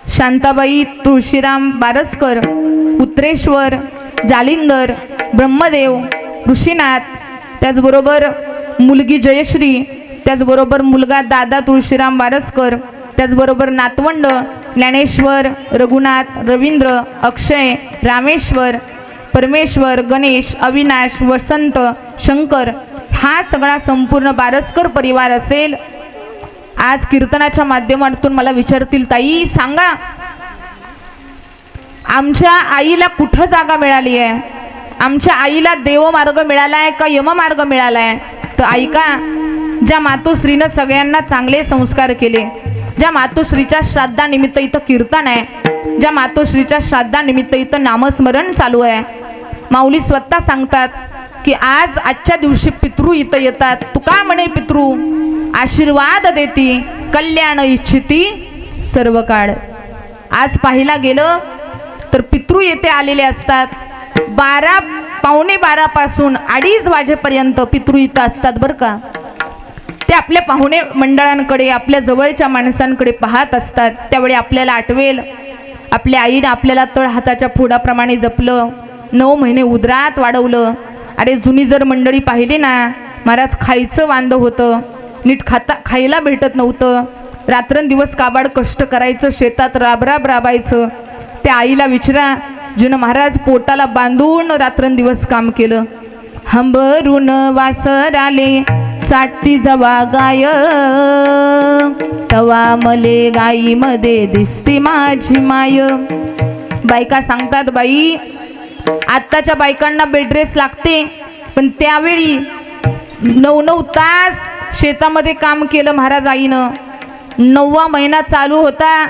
शांताबाई तुळशीराम बारसकर, उत्रेश्वर, जालिंदर, ब्रह्मदेव, ऋषीनाथ, त्याचबरोबर मुलगी जयश्री, त्याचबरोबर मुलगा दादा तुळशीराम बारसकर, त्याचबरोबर नातवंड ज्ञानेश्वर, रघुनाथ, रवींद्र, अक्षय, रामेश्वर, परमेश्वर, गणेश, अविनाश, वसंत, शंकर, हा सगळा संपूर्ण बारसकर परिवार असेल. आज कीर्तनाच्या माध्यमातून मला विचारतील, ताई सांगा आमच्या आईला कुठं जागा मिळाली आहे, आमच्या आईला देवमार्ग मिळाला आहे का यममार्ग मिळाला आहे? तर ऐका, ज्या मातोश्रीनं सगळ्यांना चांगले संस्कार केले, ज्या मातोश्रीच्या श्राद्धानिमित्त इथं कीर्तन आहे, ज्या मातोश्रीच्या श्राद्धानिमित्त इथं नामस्मरण चालू आहे, माऊली स्वतः सांगतात की आज आजच्या दिवशी पितृ इथं येतात. तुका म्हणे पितृ आशीर्वाद देती, कल्याण इच्छिती सर्व काळ. आज पाहायला गेलं तर पितृ येथे आलेले असतात. 12 पावणे 12 पासून 2:30 वाजेपर्यंत पितृ इथं असतात बरं का. ते आपल्या पाहुणे मंडळांकडे, आपल्या जवळच्या माणसांकडे पाहत असतात. त्यावेळी आपल्याला आठवेल, आपल्या आईने आपल्याला तळ हाताच्या फोडाप्रमाणे जपलं, 9 महिने उदरात वाढवलं. अरे जुनी जर मंडळी पाहिली ना, महाराज खायचं वांद होतं, नीट खायला भेटत नव्हतं, रात्रंदिवस काबाड कष्ट करायचं, शेतात राबराब राबायचं. त्या आईला विचारा, जिनं महाराज पोटाला बांधून रात्रंदिवस काम केलं. हंबरून वासराले साठती जवा गाय, तवा मले गाईमध्ये दिसते माझी माय. बायका सांगतात, बाई आत्ताच्या बायकांना बेडरेस लागते, पण त्यावेळी 9 तास शेतामध्ये काम केलं महाराज आईनं. 9वा महिना चालू होता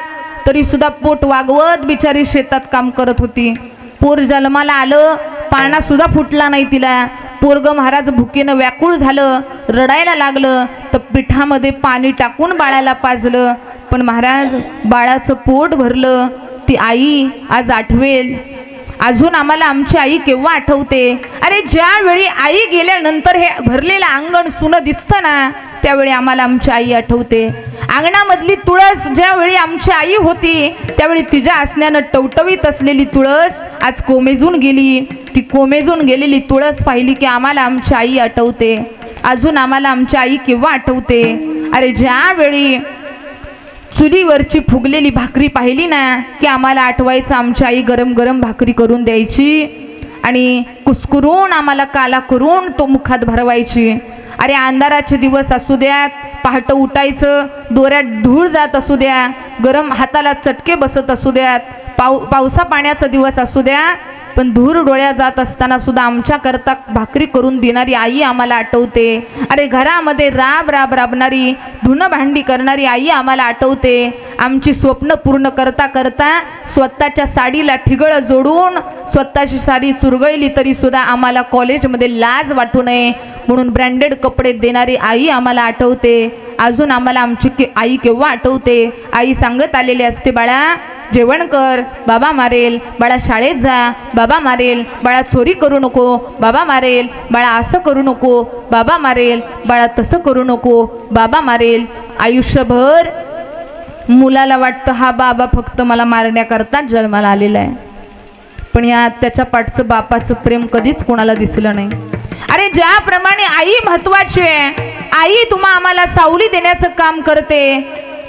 तरी सुद्धा पोट वागवत बिचारी शेतात काम करत होती. पोर जन्माला आलं, पाळणा सुद्धा फुटला नाही तिला. पोरग महाराज भुकेनं व्याकुळ झालं, रडायला लागलं, तर पिठामध्ये पाणी टाकून बाळाला पाजलं. पण महाराज बाळाचं पोट भरलं. ती आई आज आठवेल. अजून आम्हाला आमची आई केव्हा आठवते. अरे ज्यावेळी आई गेल्यानंतर हे भरलेलं अंगण सुनं दिसतं ना, त्यावेळी आम्हाला आमची आई आठवते. अंगणामधली तुळस ज्यावेळी आमची आई होती, त्यावेळी तिच्या असण्यानं टवटवीत असलेली तुळस आज कोमेजून गेली. ती कोमेजून गेलेली तुळस पाहिली की आम्हाला आमची आई आठवते. अजून आम्हाला आमची आई केव्हा आठवते. अरे ज्यावेळी चुलीवरची फुगलेली भाकरी पाहिली ना, की आम्हाला आठवायचं आमची आई गरम गरम भाकरी करून द्यायची आणि कुस्करून आम्हाला काला करून तो मुखात भरवायची. अरे अंधाराचे दिवस असू द्यात, पहाटे उठायचं, दोऱ्यात धूळ जात असू द्या, गरम हाताला चटके बसत असू द्यात, पावसा पाण्याचा दिवस असू द्या, पण धूर डोळ्या जात असताना सुद्धा आमच्याकरता भाकरी करून देणारी आई आम्हाला आठवते. अरे घरामध्ये राबणारी, धुणं भांडी करणारी आई आम्हाला आठवते. आमची स्वप्न पूर्ण करता करता स्वतःच्या साडीला ठिगळ जोडून स्वतःची साडी चुरगळली तरी सुद्धा आम्हाला कॉलेजमध्ये लाज वाटू नये म्हणून ब्रँडेड कपडे देणारी आई आम्हाला आठवते. अजून आम्हाला आमची आई केव्हा आठवते. आई सांगत आलेली असते, बाळा जेवण कर, बाबा मारेल, बाळा शाळेत जा, बाबा मारेल, बाळा चोरी करू नको, बाबा मारेल, बाळा असं करू नको, बाबा मारेल, बाळा तसं करू नको, बाबा मारेल. आयुष्यभर मुलाला वाटतं हा बाबा फक्त मला मारण्याकरता जन्माला आलेला आहे, पण या त्याच्या पाठचं बापाचं प्रेम कधीच कोणाला दिसलं नाही. अरे ज्याप्रमाणे आई महत्वाची आहे, आई तुम्हा आम्हाला सावली देण्याचं काम करते,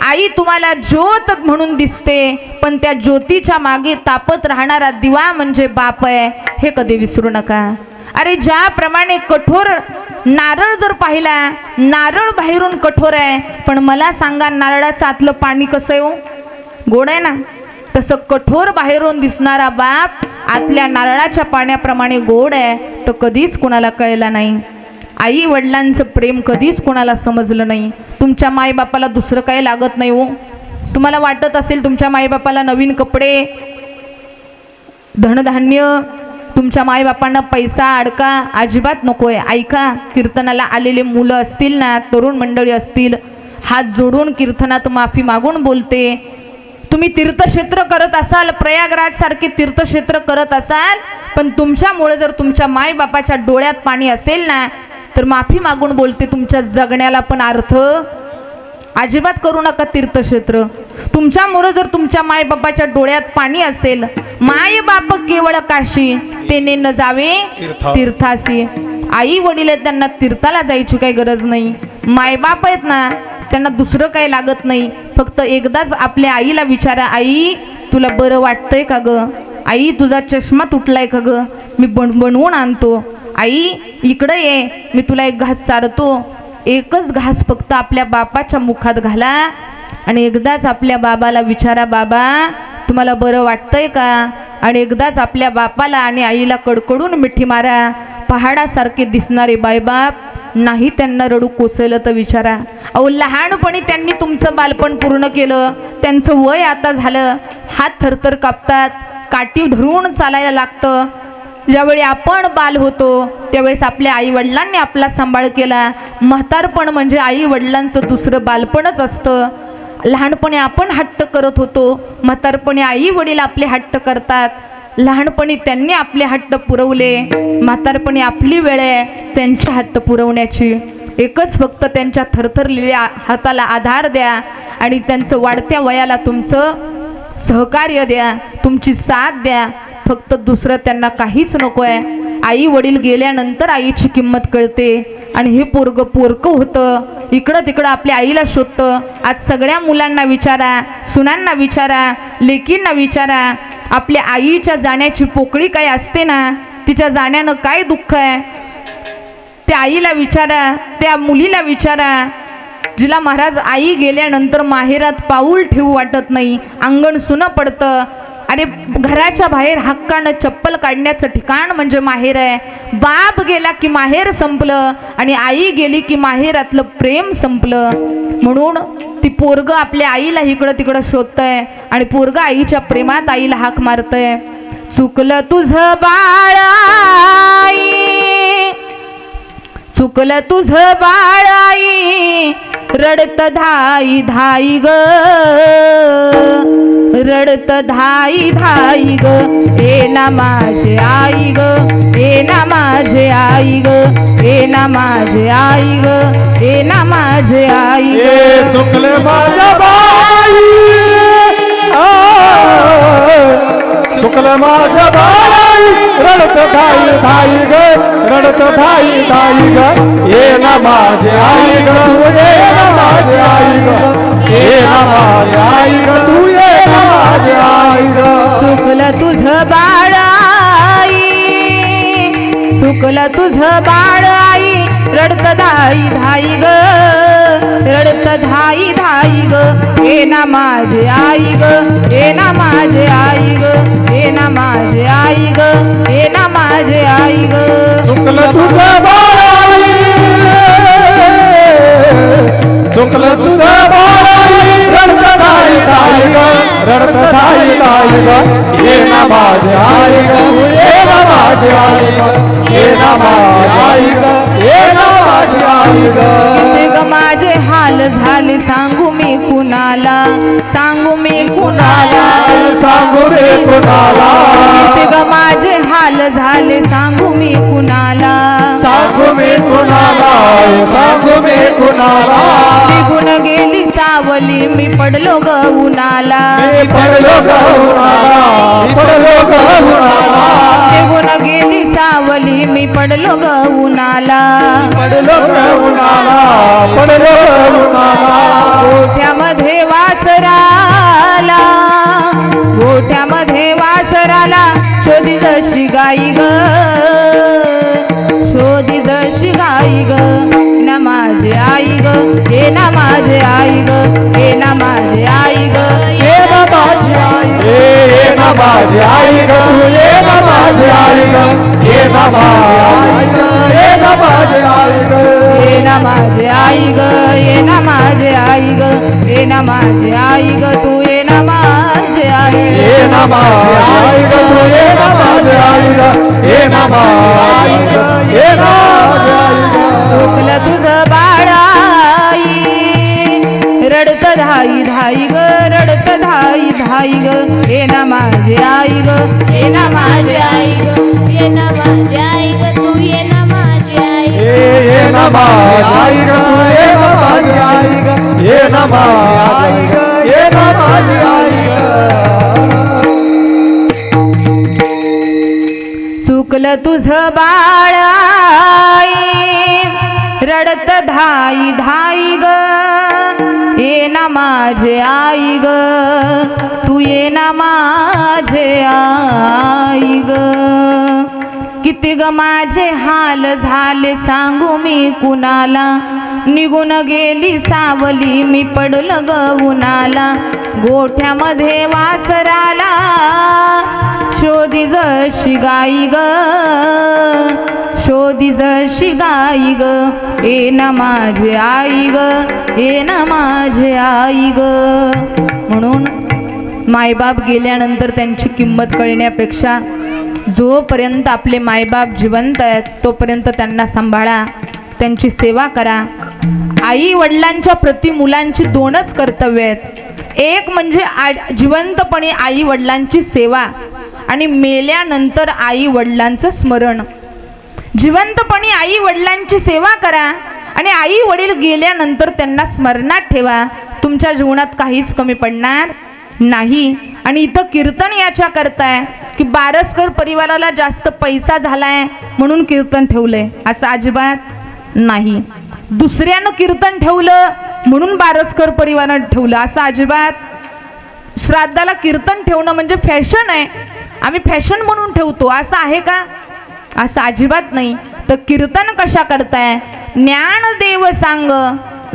आई तुम्हाला ज्योत म्हणून दिसते, पण त्या ज्योतीच्या मागे तापत राहणारा दिवा म्हणजे बाप आहे, हे कधी विसरू नका. अरे ज्याप्रमाणे कठोर नारळ जर पाहिला, नारळ बाहेरून कठोर आहे, पण मला सांगा नारळाचं आतलं पाणी कसं आहे हो, गोड आहे ना. तसं कठोर बाहेरून दिसणारा बाप आतल्या नारळाच्या पाण्याप्रमाणे गोड आहे, तर कधीच कोणाला कळलं नाही. आई वडिलांचं प्रेम कधीच कोणाला समजलं नाही. तुमच्या मायबापाला दुसरं काही लागत नाही हो. तुम्हाला वाटत असेल तुमच्या मायबापाला नवीन कपडे, धनधान्य, तुमच्या मायबापांना पैसा अडका अजिबात नको आहे. ऐका, कीर्तनाला आलेले मुलं असतील ना, तरुण मंडळी असतील, हात जोडून कीर्तनात माफी मागून बोलते. तुम्ही तीर्थक्षेत्र करत असाल, प्रयागराज सारखे तीर्थक्षेत्र करत असाल, पण तुमच्यामुळे जर तुमच्या मायबापाच्या डोळ्यात पाणी असेल ना, तर माफी मागून बोलते, तुमच्या जगण्याला पण अर्थ. अजिबात करू नका तीर्थक्षेत्र. तुमच्यामुळे जर तुमच्या मायबापाच्या डोळ्यात पाणी असेल, माय बाप केवळ काशी तेने न जावे तीर्थासी. आई वडील आहेत, त्यांना तीर्थाला जायची काही गरज नाही. मायबाप आहेत ना, त्यांना दुसरं काही लागत नाही. फक्त एकदाच आपल्या आईला विचारा, आई तुला बरं वाटतंय का ग, आई तुझा चष्मा तुटलाय का ग, मी बनवून आणतो, आई इकडं ये, मी तुला एक घास चारतो. एकच घास फक्त आपल्या बापाच्या मुखात घाला आणि एकदाच आपल्या बाबाला विचारा, बाबा तुम्हाला बरं वाटतंय का. आणि एकदाच आपल्या बापाला आणि आईला कडकडून मिठी मारा. पहाडासारखे दिसणारे बायबाप नाही त्यांना रडू कोसळलं तर विचारा. अहो लहानपणी त्यांनी तुमचं बालपण पूर्ण केलं, त्यांचं वय आता झालं, हात थरथर कापतात, काठी धरून चालायला लागतं. ज्यावेळी आपण बाल होतो त्यावेळेस आपल्या आईवडिलांनी आपला सांभाळ केला. म्हातारपण म्हणजे आईवडिलांचं दुसरं बालपणच असतं. लहानपणी आपण हट्ट करत होतो, म्हातारपणी आई वडील आपले हट्ट करतात. लहानपणी त्यांनी आपले हट्ट पुरवले, म्हातारपणी आपली वेळ आहे त्यांचे हट्ट पुरवण्याची. एकच फक्त त्यांच्या थरथरलेल्या हाताला आधार द्या आणि त्यांचं वाढत्या वयाला तुमचं सहकार्य द्या, तुमची साथ द्या. फक्त दुसरं त्यांना काहीच नको आहे. आई वडील गेल्यानंतर आईची किंमत कळते आणि हे पोरकं होतं, इकडं तिकडं आपल्या आईला शोधतं. आज सगळ्या मुलांना विचारा, सुनांना विचारा, लेकींना विचारा, आपल्या आईच्या जाण्याची पोकळी काय असते ना, तिच्या जाण्यानं काय दुःख आहे, त्या आईला विचारा, त्या मुलीला विचारा, जिला महाराज आई गेल्यानंतर माहेरात पाऊल ठेवू वाटत नाही, अंगण सुनं पडतं. अरे घराच्या बाहेर हक्कानं चप्पल काढण्याचं ठिकाण म्हणजे माहेर आहे. बाप गेला की माहेर संपलं आणि आई गेली की माहेरातलं प्रेम संपलं. म्हणून ती पोरगं आपल्या आईला इकडं तिकडं शोधतंय आणि पोरगं आईच्या प्रेमात आईला हाक मारतंय. चुकलं तुझं बाळ आई, चुकलं तुझं बाळ आई, रडत धाई धाई ग, रडत धाई धाई ग, ए ना माझे आई ग, ए ना माझे आई ग, ए ना माझे आई ग, ए ना माझे आई ग. ए चुकले माझ्या बाई, चुकलं माझ्या बाई, रडत धाई धाई ग, रडत धाई धाई ग, ये ना माझे आई ग, ये ना माझे आई ग, ये ना माझे आई ग, तू ये ना माझे आई ग. चुकलं तुझं बाळ आई, चुकलं तुझं बाळ आई, रडत धाई धाई ग, रडत धाई धाई ग, ए ना माझे आई ग, ए ना माझे आई ग, ए ना माझे आई ग, ए ना माझे आई ग. चुकलं तुझं बाई, चुकलं तुझं बाई, रडत धाई धाई ग, रडत धाई धाई ग, ये ना माझे आई ग, ये ना माझे आई ग, ये ना माझे आई ग, ये ना माझे आई ग. किती ग माझे हाल झाले सांगू मी कुणाला, सांगू मी कुणाला, सांगू रे कुणाला, किती ग माझे हाल झाले सांगू मी कुणाला, सांगू मी कुणाला, सांगू मी कुणाला. निघून गेली सावली मी पडलो ग उन्हाला, मी पडलो ग उन्हाला, पडलो ग उन्हाला, निघून गेली सावली मी पडलो ग उन्हाला, पडलो ग उन्हाला, पडलो ग उन्हाला. गोठ्यामध्ये वासराला, गोठ्यामध्ये वासराला शोधी जशी गाई ग, शोधी जशी गाई ग, ना माझे आई ग, हे ना माझे आई ग, हे ना माझे आई ग, ये ना माझी आई, ये ना माझी आई ग, ये ना माझी आई ग, ये ना माझी आई ग, ये ना माझी आई ग. हे ना माझे आई ग, हे ना माझे आई ग, हे ना माझे आई ग, तू ये ना माझे आई, ये ना माझी आई ग, ये ना माझी आई ग, ये ना माझी आई ग, ये ना माझी आई ग. चुकलं तुझं बाळ आई, रडत धाई धाई ग, रडत धाई धाई ग, हे ना माझे आई ग, हे ना माझे आई ग, ये ना माझी आई ग, तू ये ना माझी आई. ये ना माझी आई ग, ये ना माझी आई ग, ये ना माझी आई ग, ये ना माझी आई ग. चुकलं तुझं बाळ आई, रडत धाई धाई ग, ये ना माझे आई ग, तू ये ना माझे आई ग. किती ग माझे हाल झाले सांगू मी कुणाला, निघून गेली सावली मी पडलो ग उन्हाला, गोठ्यामध्ये वासराला शोधी जशी गाई ग, शोधी जशी गाई ग, ए ना माझे आई ग, ए ना माझे आई ग. म्हणून मायबाप गेल्यानंतर त्यांची किंमत कळण्यापेक्षा जोपर्यंत आपले मायबाप जिवंत आहेत तोपर्यंत त्यांना सांभाळा, त्यांची सेवा करा. आई वडिलांच्या प्रति मुलांची दोनच कर्तव्य आहेत. एक म्हणजे जिवंतपणी आई वडिलांची सेवा आणि मेल्यानंतर आई वडिलांचं स्मरण. जिवंतपणी आई वडिलांची सेवा करा आणि आई वडील गेल्यानंतर त्यांना स्मरणात ठेवा. तुमच्या जीवनात काहीच कमी पडणार नाही. आणि इथं कीर्तन याच्या करताय की बारसकर परिवाराला जास्त पैसा झालाय म्हणून कीर्तन ठेवलंय, असं अजिबात नाही. दुसऱ्यानं कीर्तन ठेवलं म्हणून बारसकर परिवारानं ठेवलं, असं अजिबात. श्राद्धाला कीर्तन ठेवणं म्हणजे फॅशन आहे, आम्ही फॅशन म्हणून ठेवतो, असं आहे का? असं अजिबात नाही. तर कीर्तन कशा करताय? ज्ञानदेव सांग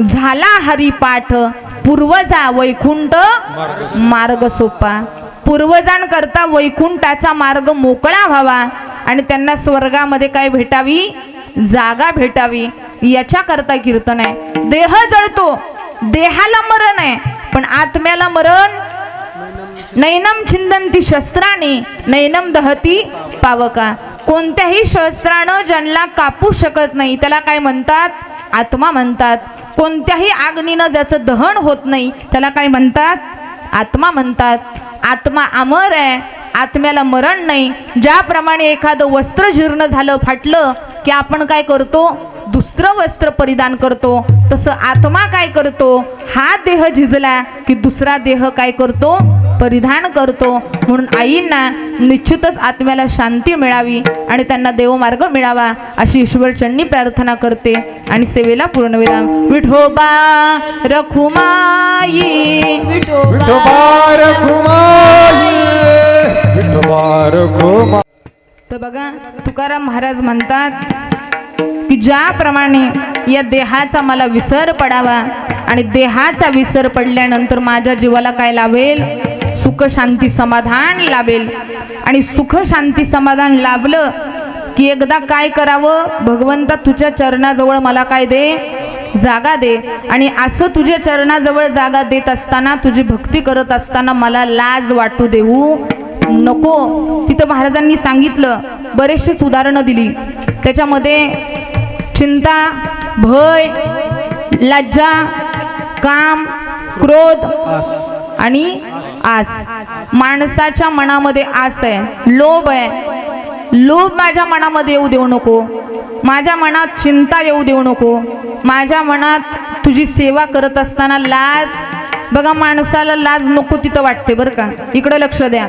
झाला हरिपाठ, पूर्वजा वैकुंठ मार्ग सोपा. पूर्वजांकरता वैकुंठाचा मार्ग मोकळा व्हावा आणि त्यांना स्वर्गामध्ये काय भेटावी? जागा भेटावी, याच्याकरता कीर्तन आहे. देह जळतो, देहाला मरण आहे, पण आत्म्याला मरण. नैनम छिंदंती शस्त्राने नैनम दहती पावका. कोणत्याही शस्त्रानं ज्यांना कापू शकत नाही त्याला काय म्हणतात? आत्मा म्हणतात. कोणत्याही आग्नीनं ज्याचं दहन होत नाही त्याला काय म्हणतात? आत्मा म्हणतात. आत्मा अमर आहे, आत्म्याला मरण नाही. ज्याप्रमाणे एखादं वस्त्र जीर्ण झालं, फाटलं की आपण काय करतो? दुसरं वस्त्र परिधान करतो. तसं आत्मा काय करतो? हा देह झिजला की दुसरा देह काय करतो? परिधान करतो. म्हणून आईंना निश्चितच आत्म्याला शांती मिळावी आणि त्यांना देवमार्ग मिळावा अशी ईश्वरचरणी प्रार्थना करते आणि सेवेला पूर्णविराम. विठोबा रखुमाई, विठोबा रखुमाई, विठोबा रखुमाई. तर बघा तुकाराम महाराज म्हणतात की ज्याप्रमाणे या देहाचा मला विसर पडावा आणि देहाचा विसर पडल्यानंतर माझ्या जीवाला काय लाभेल? सुख शांती समाधान लाभेल. आणि सुख शांती समाधान लाभलं की एकदा काय करावं? भगवंता तुझ्या चरणाजवळ मला काय दे? जागा दे. आणि असं तुझ्या चरणाजवळ जागा देत असताना, तुझी भक्ती करत असताना मला लाज वाटू देऊ नको. तिथं महाराजांनी सांगितलं, बरेचशीच उदाहरणं दिली. त्याच्यामध्ये चिंता, भय, लज्जा, काम, क्रोध आणि आस. माणसाच्या मनामध्ये आस आहे, लोभ आहे. लोभ माझ्या मनामध्ये येऊ देऊ नको. माझ्या मनात चिंता येऊ देऊ नको. माझ्या मनात तुझी सेवा करत असताना लाज. बघा माणसाला लाज नको तिथं वाटते बरं का. इकडं लक्ष द्या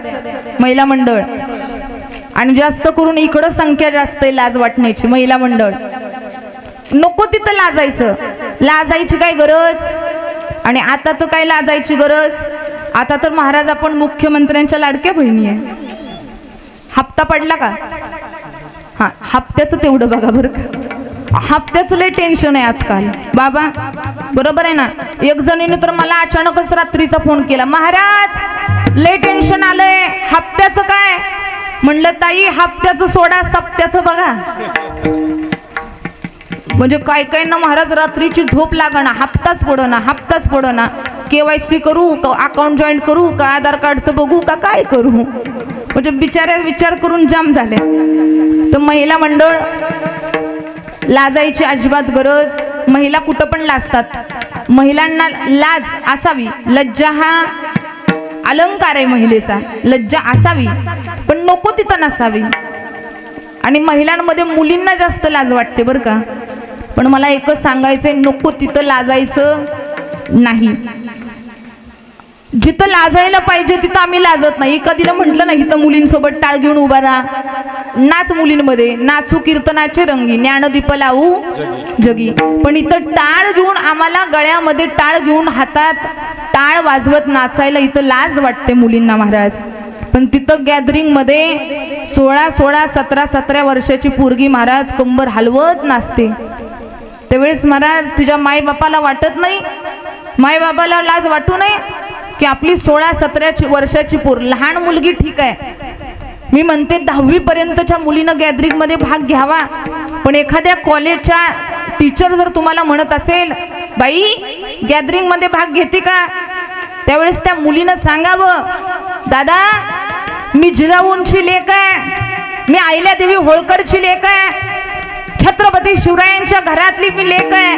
महिला मंडळ. आणि जास्त करून इकडं संख्या जास्त आहे लाज वाटण्याची. महिला मंडळ नको तिथं लाजायचं. लाजायची काय गरज? आणि आता तर काय लाजायची गरज? आता तर महाराज आपण मुख्यमंत्र्यांच्या लाडक्या बहिणी आहे. हप्ता पडला का? हा, हप्त्याचं तेवढं बघा बरं का. हप्त्याचं लय टेन्शन आहे आजकाल बाबा, बरोबर आहे ना. एक जणीने तर मला अचानकच रात्रीचा फोन केला, महाराज लय टेन्शन आलंय, हप्त्याचं काय? म्हणलं ताई हप्त्याचं सोडा, सप्त्याचं बघा. म्हणजे काय काय ना महाराज रात्रीची झोप लागना, हप्ताच पडना, हप्ताच पडना. KYC करू का, अकाउंट जॉईंट करू का, आधार कार्डचं बघू का, काय करू? म्हणजे बिचाऱ्या विचार करून जाम झाले. तर महिला मंडळ लाजायची अजिबात गरज. महिला कुठं पण लाजतात. महिलांना लाज असावी. लज्जा हा अलंकार आहे महिलेचा, लज्जा असावी पण नको तिथं नसावी. आणि महिलांमध्ये मुलींना जास्त लाज वाटते बरं का. पण मला एकच सांगायचंय, नको तिथं लाजायचं नाही. जिथं लाजायला पाहिजे तिथं आम्ही लाजत नाही. कधीला म्हटलं नाही तर मुलींसोबत टाळ घेऊन उभा राहा, नाच मुलींमध्ये, नाचू कीर्तनाचे रंगी, ज्ञानदीप लावू जगी. पण इथं टाळ घेऊन, आम्हाला गळ्यामध्ये टाळ घेऊन हातात टाळ वाजवत नाचायला इथं लाज वाटते मुलींना महाराज. पण तिथं गॅदरिंगमध्ये 16-16, 17-17 वर्षाची पोरगी महाराज कंबर हलवत नाचते. त्यावेळेस महाराज तुझ्या मायबापाला वाटत नाही, मायबापाला लाज वाटू नये की आपली 16-17 वर्षाची पोर, लहान मुलगी ठीक आहे. मी म्हणते 10वी पर्यंतच्या मुलीनं गॅदरिंगमध्ये भाग घ्यावा. पण एखाद्या कॉलेजच्या टीचर जर तुम्हाला म्हणत असेल, बाई गॅदरिंगमध्ये भाग घेते का, त्यावेळेस त्या मुलीनं सांगावं, दादा मी जिजाऊंची लेक आहे, मी अहिल्यादेवी होळकरची लेक आहे, छत्रपती शिवरायांच्या घरातली मी लेक आहे.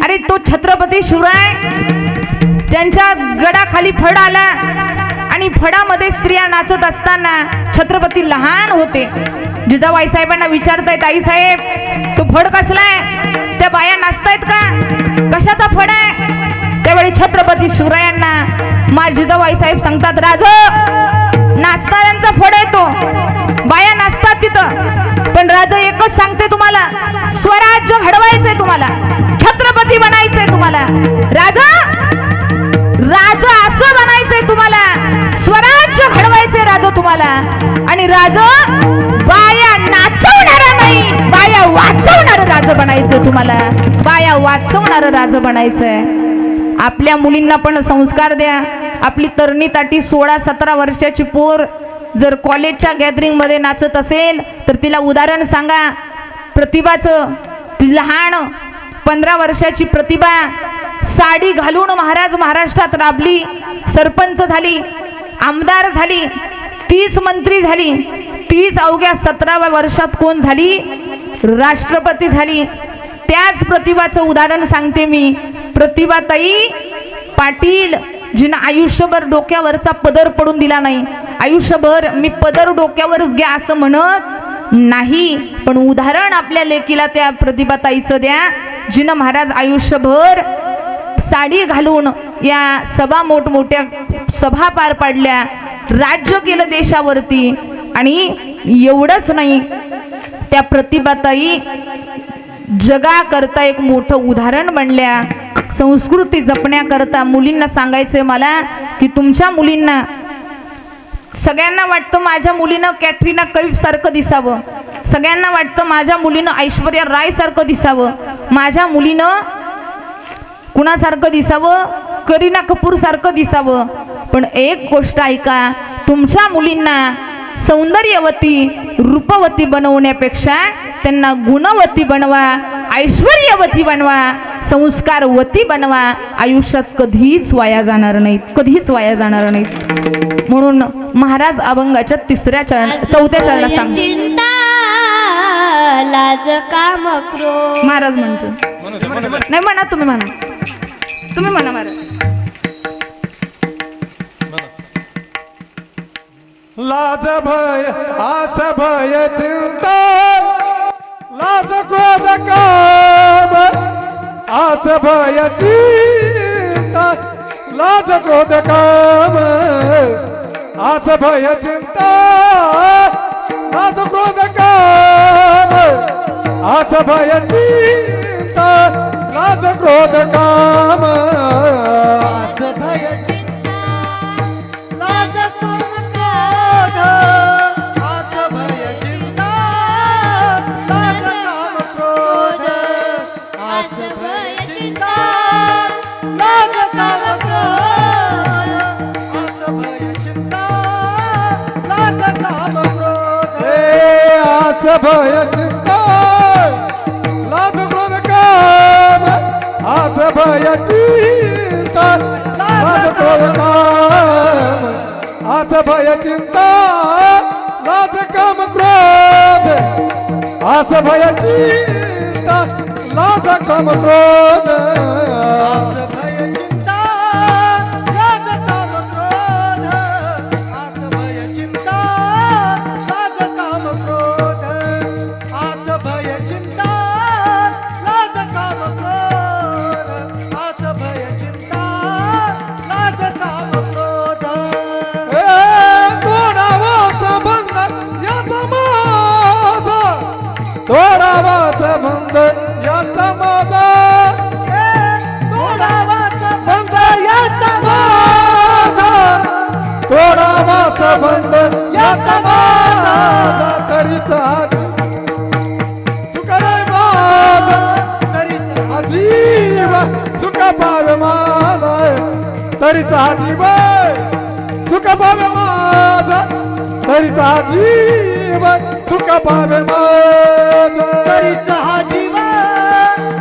अरे तो छत्रपती शिवराय त्यांच्या गडाखाली फड आला आणि फडामध्ये स्त्रिया नाचत असताना छत्रपती लहान होते. जिजाबाई साहेबांना विचारतायत, आई साहेब तो फड कसला आहे, त्या बाया नाचतायत का, कशाचा फड आहे? त्यावेळी छत्रपती शिवरायांना जिजाबाई साहेब सांगतात, राज नाचणाऱ्यांचा फड आहे तो, बाया नाचतात तिथं, पण राजा एकच सांगते तुम्हाला, स्वराज्य घडवायचंय तुम्हाला, छत्रपती बनायचंय तुम्हाला, राजा असं बनायचंय तुम्हाला, स्वराज्य घडवायचंय राजा तुम्हाला. आणि राजा बाया नाचवणारा नाही, बाया वाचवणारं राजा बनायचंय तुम्हाला, बाया वाचवणारं राजा बनायचंय. आपल्या मुलींना पण संस्कार द्या. आपली तरणी ताटी 16-17 वर्षाची पोर जर कॉलेजच्या गॅदरिंगमध्ये नाचत असेल तर तिला उदाहरण सांगा प्रतिभाचं. ती लहान 15 वर्षाची प्रतिभा साडी घालून महाराष्ट्रात राबली, सरपंच झाली, आमदार झाली, 30 मंत्री झाली, 30 अवघ्या 17व्या वर्षात कोण झाली, राष्ट्रपती झाली. त्याच प्रतिभाचं उदाहरण सांगते मी. प्रतिभाताई पाटील जिनं आयुष्यभर डोक्यावरचा पदर पडून दिला नाही. आयुष्यभर मी पदर डोक्यावरच घ्या असं म्हणत नाही, पण उदाहरण आपल्या लेकीला त्या प्रतिभाताईचं द्या, जिनं महाराज आयुष्यभर साडी घालून या सभा मोठमोठ्या सभा पार पाडल्या, राज्य केलं देशावरती. आणि एवढंच नाही, त्या प्रतिभाताई जगाकरता एक मोठं उदाहरण बनल्या. संस्कृती जपण्याकरता मुलींना सांगायचंय मला की तुमच्या मुलींना, सगळ्यांना वाटतं माझ्या मुलीनं कॅटरीना कैफ सारखं दिसावं, सगळ्यांना वाटतं माझ्या मुलीनं ऐश्वर्या राय सारखं दिसावं, माझ्या मुलीनं कुणासारखं दिसावं, करीना कपूर सारखं दिसावं. पण एक गोष्ट ऐका, तुमच्या मुलींना सौंदर्यवती रूपवती बनवण्यापेक्षा त्यांना गुणवती बनवा, ऐश्वर्यवती बनवा, संस्कारवती बनवा. आयुष्यात कधीच वाया जाणार नाहीत, कधीच वाया जाणार नाहीत. म्हणून महाराज अभंगाच्या 4थ्या चरणात सांग, चिंता लाज काम क्रोध. महाराज म्हणतो नाही, म्हणा तुम्ही, म्हणा तुम्ही, म्हणा महाराज. लाज भय आस भय चिंता, लाज क्रोध काम, आस भय चिंता, लाज क्रोध काम, आस भय चिंता, लाज क्रोध काम, आस भय चिंता, लाज क्रोध काम, आस भय चिंता, लाज क्रोध काम, आस भय चिंता, लाज काम क्रोध, आस भय चिंता, लाज काम क्रोध, आस भय चिंता, लाज काम क्रोध. हे आस भय चिंता, लाज क्रोध काम, आस भय चिंता, लाज क्रोध काम, आस भय चिंता, लाज काम क्रोध, आस भय चिंता, लाज काम क्रोध, आस भय चिंता, लाज काम क्रोध, आस भय चिंता, लाज काम क्रोध, आस भय चिंता, लाज काम क्रोध, आस भय चिंता, लाज काम क्रोध. तोडावा संबंध याचा माझा, तोडावा संबंध याचा माझा, तोडावाचा बंध याचा माझा, तोडावा संबंध याचा माझा, तरीचा सुख रे माझा, तरीच अजीव सुख पावे माझा, तरीचा जीव सुख पावे माझा, तरीचा जीव सुख पावे माझा, तरीच हा जीव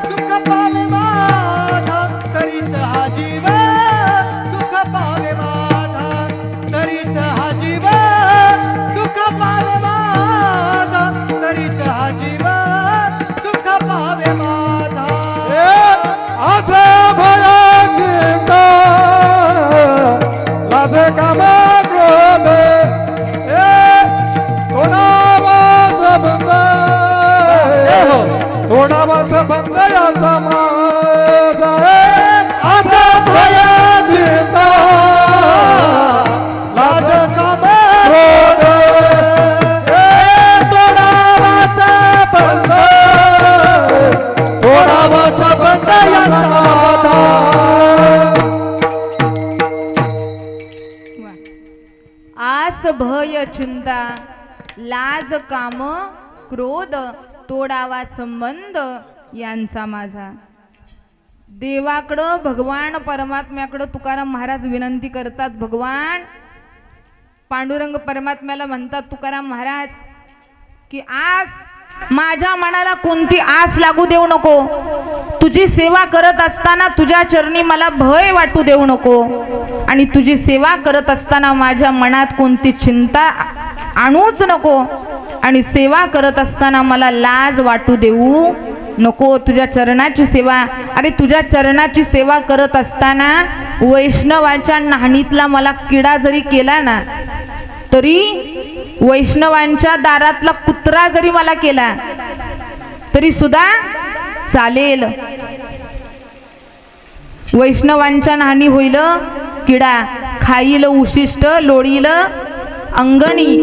सुख पावे माझा, तरीच हा जीव सुख पावे माझा, तरीच हा जीव सुख पावे माझा, तरीच हा जीव थोडावा संबंध याचा माझा आता भय चिंता लाज काम क्रोध थोडावा संबंध थोडावा संबंध याचा माझा आस भय चिंता लाज काम क्रोध तोडावा संबंध यांचा माझा. देवाकडं भगवान परमात्म्याकडं तुकाराम महाराज विनंती करतात. भगवान पांडुरंग परमात्म्याला म्हणतात तुकाराम महाराज की आस माझ्या मनाला कोणती आस लागू देऊ नको. तुझी सेवा करत असताना तुझ्या चरणी मला भय वाटू देऊ नको आणि तुझी सेवा करत असताना माझ्या मनात कोणती चिंता आणूच नको आणि सेवा करत असताना मला लाज वाटू देऊ नको. तुझ्या चरणाची सेवा अरे तुझ्या चरणाची सेवा करत असताना वैष्णवाच्या नाहणीतला मला किडा जरी केला ना तरी वैष्णवांच्या दारातला कुत्रा जरी मला केला तरी सुद्धा चालेल. वैष्णवांच्या नाहणी होईल किडा खाईल उशिष्ट लोळील अंगणी.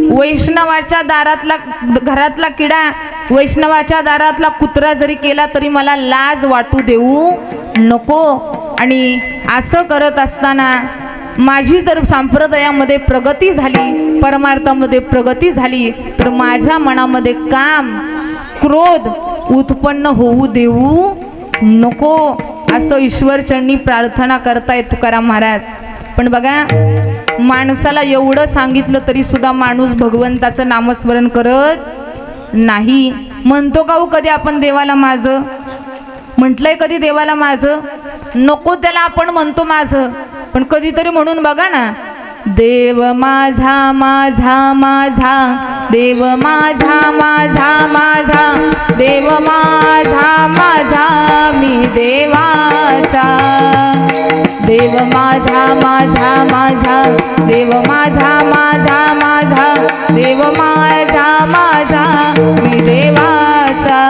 वैष्णवाच्या दारातला घरातला किडा वैष्णवाच्या दारातला कुत्रा जरी केला तरी मला लाज वाटू देऊ नको. आणि असं करत असताना माझी जर संप्रदायामध्ये प्रगती झाली परमार्थामध्ये प्रगती झाली तर माझ्या मनामध्ये काम क्रोध उत्पन्न होऊ देऊ नको असं ईश्वरचरणी प्रार्थना करतायत तुकाराम महाराज. पण बघा माणसाला एवढं सांगितलं तरी सुद्धा माणूस भगवंताचं नामस्मरण करत नाही. म्हणतो का हो कधी आपण देवाला माझं म्हटलंय कधी देवाला माझं नको त्याला आपण म्हणतो माझं. पण कधीतरी म्हणून बघा ना देव माझा माझा माझा देव माझा माझा माझा देव माझा माझा मी देवाचा. देव माझा माझा माझा देव माझा माझा माझा देव माझा माझा मी देवाचा.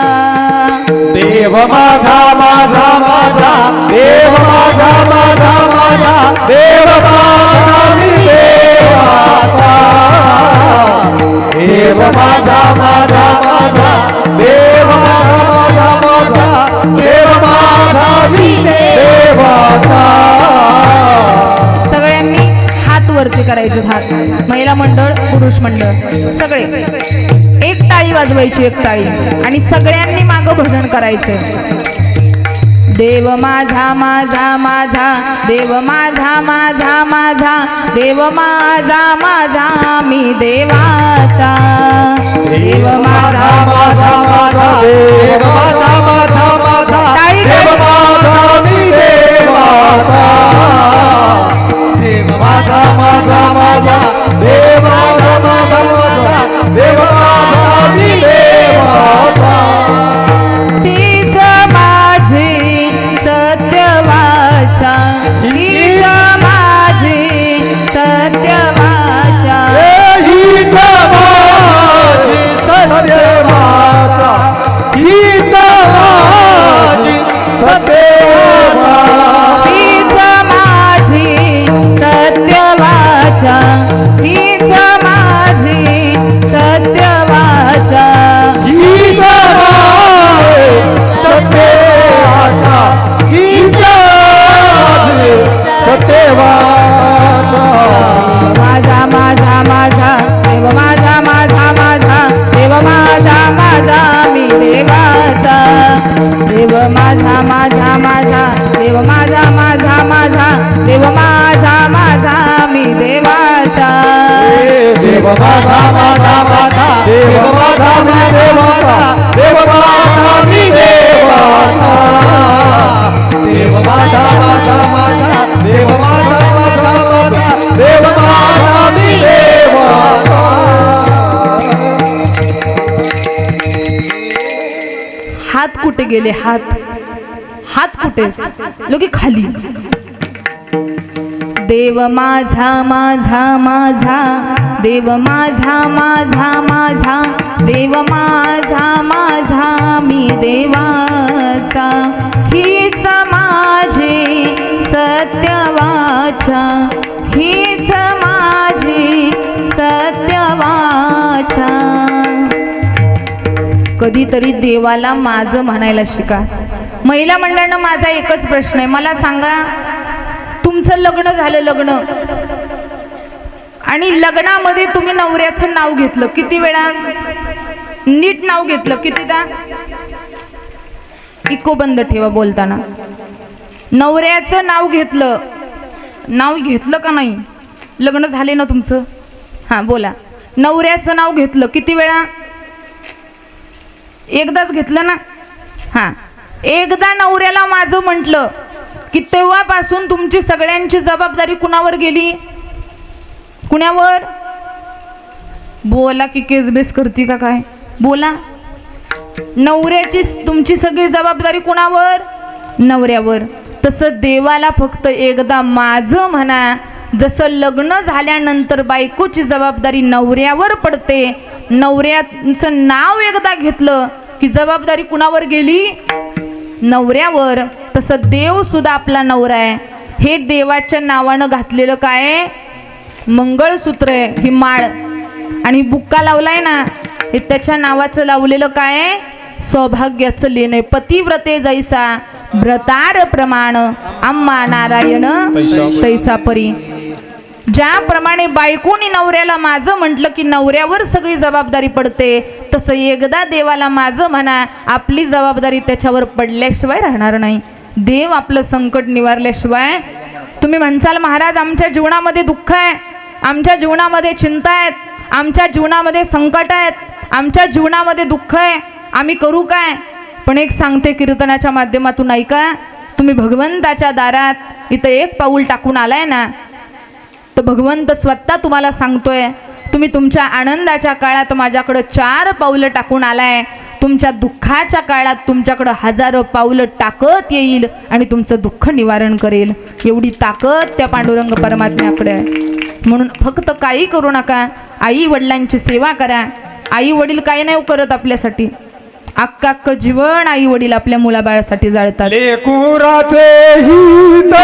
देव माझा माझा माझा देव माझा माझा माझा देव माझा मी देवाचा. देव माझा माझा माझा देव माझा माझा देव माझा मी देवाचा. सगळ्यांनी हात वरती करायचे. हात महिला मंडळ पुरुष मंडळ सगळे एक टाळी वाजवायची एक टाळी आणि सगळ्यांनी मागं भजन करायचं. देव माझा माझा माझा देव माझा माझा माझा देव माझा माझा मी देवाचा. देव माझा माझा माझा देव माझा माझा माझा देव माझा मी देवाचा. देव माझा माझा माझा देव माझा माझा माझा देव माझा मी देवाचा. तीच माझी सत्यवाचा तीच माझी सत्यवाचा. हीच माझी सत्यवाचा हीच माझी सत्यवाचा. तीच माझी सत्यवाचा तीच माझी सत्यवाचा. हीच माझी सत्यवाचा हीच माझी सत्यवाचा. माझा माझा माझा देव माझा माझा माझा देव माझा माझा मी देवाचा. देव माझा माझा माझा देव माझा माझा माझा देव माझा माझा मी देवाचा. देव माझा माझा माझा देव माझा मी देवाचा. देव माझा मी देवाचा. देव माझा माझा माझा देव माझा माझा माझा देव माझा मी देवाचा. हात कुठे गेले हात हात कुठे लोकी खाली. देव माझा माझा माझा देव माझा माझा माझा देव माझा माझा मी देवाचा, हीच माझी सत्यवाचा, हीच माझी सत्यवाचा. कधीतरी देवाला माझं म्हणायला शिका. महिला मंडळानं माझा एकच प्रश्न आहे, मला सांगा, तुमचं लग्न झालं, लग्न, आणि लग्नामध्ये तुम्ही नवऱ्याचं नाव घेतलं, किती वेळा? नीट नाव घेतलं, कितीदा? इको बंद ठेवा बोलताना. नवऱ्याचं नाव घेतलं, नाव घेतलं का नाही? लग्न झाले ना तुमचं? हां बोला. नवऱ्याचं नाव घेतलं, किती वेळा? एकदाच घेतलं ना? हां. एकदा नवऱ्याला माझं म्हटलं की तेव्हापासून तुमची सगळ्यांची जबाबदारी कुणावर गेली? कुणावर? बोला की केस बेस करती का काय? बोला. नवऱ्याची तुमची सगळी जबाबदारी कुणावर? नवऱ्यावर. तसं देवाला फक्त एकदा माझं म्हणा. जसं लग्न झाल्यानंतर बायकोची जबाबदारी नवऱ्यावर पडते, नवऱ्याचं नाव एकदा घेतलं की जबाबदारी कुणावर गेली? नवऱ्यावर. तसं देव सुद्धा आपला नवरा आहे. हे देवाच्या नावानं घातलेलं काय? मंगळसूत्र आहे, ही माळ, आणि बुक्का लावलाय ना, हे त्याच्या नावाचं लावलेलं काय? सौभाग्याचं लेण आहे. पतिव्रते जैसा व्रतार प्रमाण, आम्हा नारायण तैसा परी. ज्याप्रमाणे बायकोनी नवऱ्याला माझं म्हटलं की नवऱ्यावर सगळी जबाबदारी पडते, तसं एकदा देवाला माझं म्हणा, आपली जबाबदारी त्याच्यावर पडल्याशिवाय राहणार नाही. देव आपलं संकट निवारल्याशिवाय. तुम्ही म्हणसाल महाराज आमच्या जीवनामध्ये दुःख आहे, आमच्या जीवनामध्ये चिंता आहेत, आमच्या जीवनामध्ये संकट आहेत, आमच्या जीवनामध्ये दुःख आहे, आम्ही करू काय? पण एक सांगते कीर्तनाच्या माध्यमातून ऐका. तुम्ही भगवंताच्या दारात इथं एक पाऊल टाकून आलाय ना, तर भगवंत स्वतः तुम्हाला सांगतोय, तुम्ही तुमच्या आनंदाच्या काळात माझ्याकडं 4 पावलं टाकून आलाय, तुमच्या दुःखाच्या काळात तुमच्याकडं 1000 पावलं टाकत येईल आणि तुमचं दुःख निवारण करेल. एवढी ताकद त्या पांडुरंग परमात्म्याकडे आहे. म्हणून फक्त काही करू नका, आई वडिलांची सेवा करा. आई वडील काही नाही करत आपल्यासाठी, अक्का जीवन आई वडील आपल्या मुलाबाळासाठी जाळतात. लेकुराचे हित,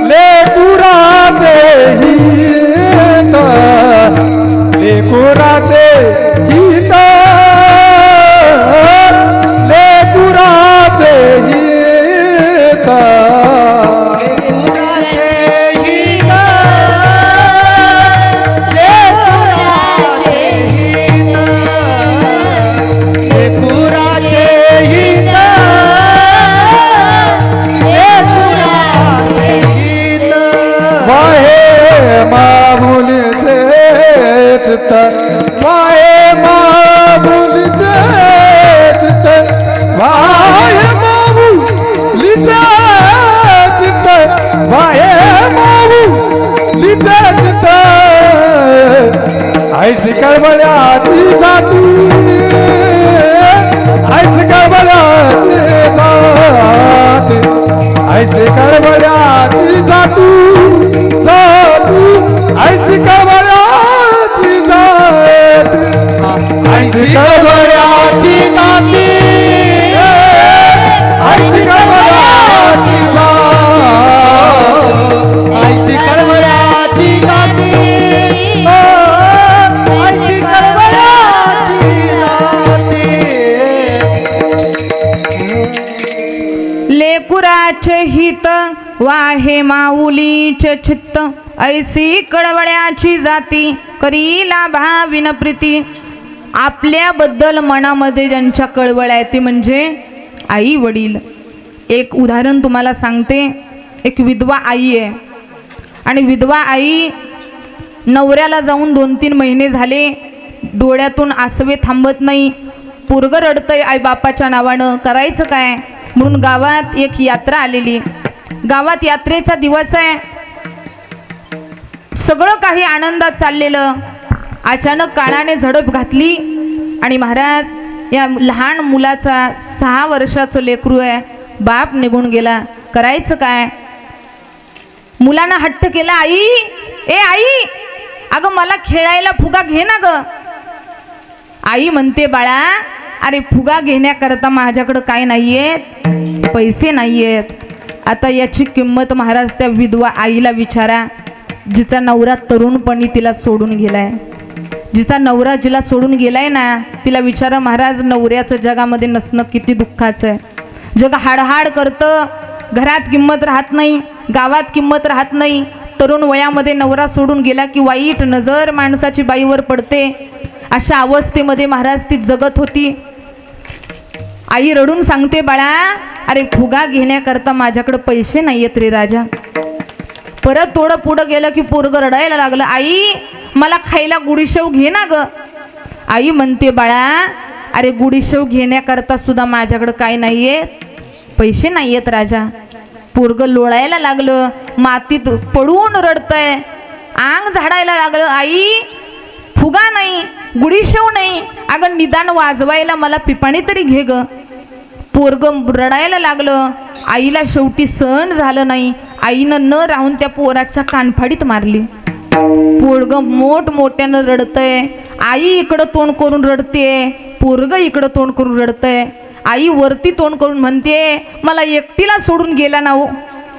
लेकुराचे हित, लेकुराचे हित, लेकुराचे हित, वाहे मामुलीचे चित्त, वाहे मामुलीचे चित्त, वाहे मामुलीचे चित्त, ऐसी कळवळ्याची जाती, ऐसी कळवळ्याची जाती, ऐसी कळवळ्याची जाती, ऐसी कळवळ्या ऐसी कळवळ्याची नाती, ऐसी कळवळ्याची ऐसी कळवळ्याची नाती, ऐसी कळवळ्याची नाती. लेकुराचे हित वाहे माऊलीचे चित्त, ऐसी कळवळ्याची जाती करीला भाविन प्रीती. आपल्याबद्दल मनामध्ये ज्यांच्या कळवळ आहे ते म्हणजे आई वडील. एक उदाहरण तुम्हाला सांगते. एक विधवा आई आहे, आणि विधवा आई नवऱ्याला जाऊन 2-3 महिने झाले, डोळ्यातून आसवे थांबत नाही, पोरगं रडतंय आईबापाच्या नावानं, करायचं काय? म्हणून गावात एक यात्रा आलेली. गावात यात्रेचा दिवस आहे, सगळं काही आनंदात चाललेलं. अचानक काळाने झडप घातली आणि महाराज या लहान मुलाचा 6 वर्षाचं लेकरू आहे, बाप निघून गेला, करायचं काय? मुलानं हट्ट केला, आई ए आई, अगं मला खेळायला फुगा घे ना ग. आई म्हणते बाळा अरे फुगा घेण्याकरता माझ्याकडं काय नाहीयेत, पैसे नाहीयेत. आता याची किंमत महाराज त्या विधवा आईला विचारा, जिचा नवरा तरुणपणी तिला सोडून गेलाय. जिचा नवरा जिला सोडून गेलाय ना, तिला विचारा महाराज नवऱ्याचं जगामध्ये नसणं किती दुःखाचं आहे. जग हाडहाड करतं, घरात किंमत राहत नाही, गावात किंमत राहत नाही. तरुण वयामध्ये नवरा सोडून गेला की वाईट नजर माणसाची बाईवर पडते. अशा अवस्थेमध्ये महाराज ती जगत होती. आई रडून सांगते बाळा अरे फुगा घेण्याकरता माझ्याकडे पैसे नाही आहेत रे राजा. परत थोडं पुढं गेलं की पोरगं रडायला लागलं, आई मला खायला गुडीशेव घे ना ग. आई म्हणते बाळा अरे गुडीशेव घेण्याकरता सुद्धा माझ्याकडे काय नाहीये, पैसे नाही आहेत राजा. पोरगं लोळायला लागलं, मातीत पडून रडतंय, आंग झाडायला लागलं. आई फुगा नाही, गुडीशेव नाही, अगं निदान वाजवायला मला पिपाणी तरी घे ग. पोरगं रडायला लागलं. आईला शेवटी सहन झालं नाही. आईनं न राहून त्या पोराच्या कानफाडीत मारली. पोरगं मोठमोठ्यानं रडतंय. आई इकडं तोंड करून रडते, पोरगं इकडं तोंड करून रडतंय. आई वरती तोंड करून म्हणते मला एकटीला सोडून गेला ना हो,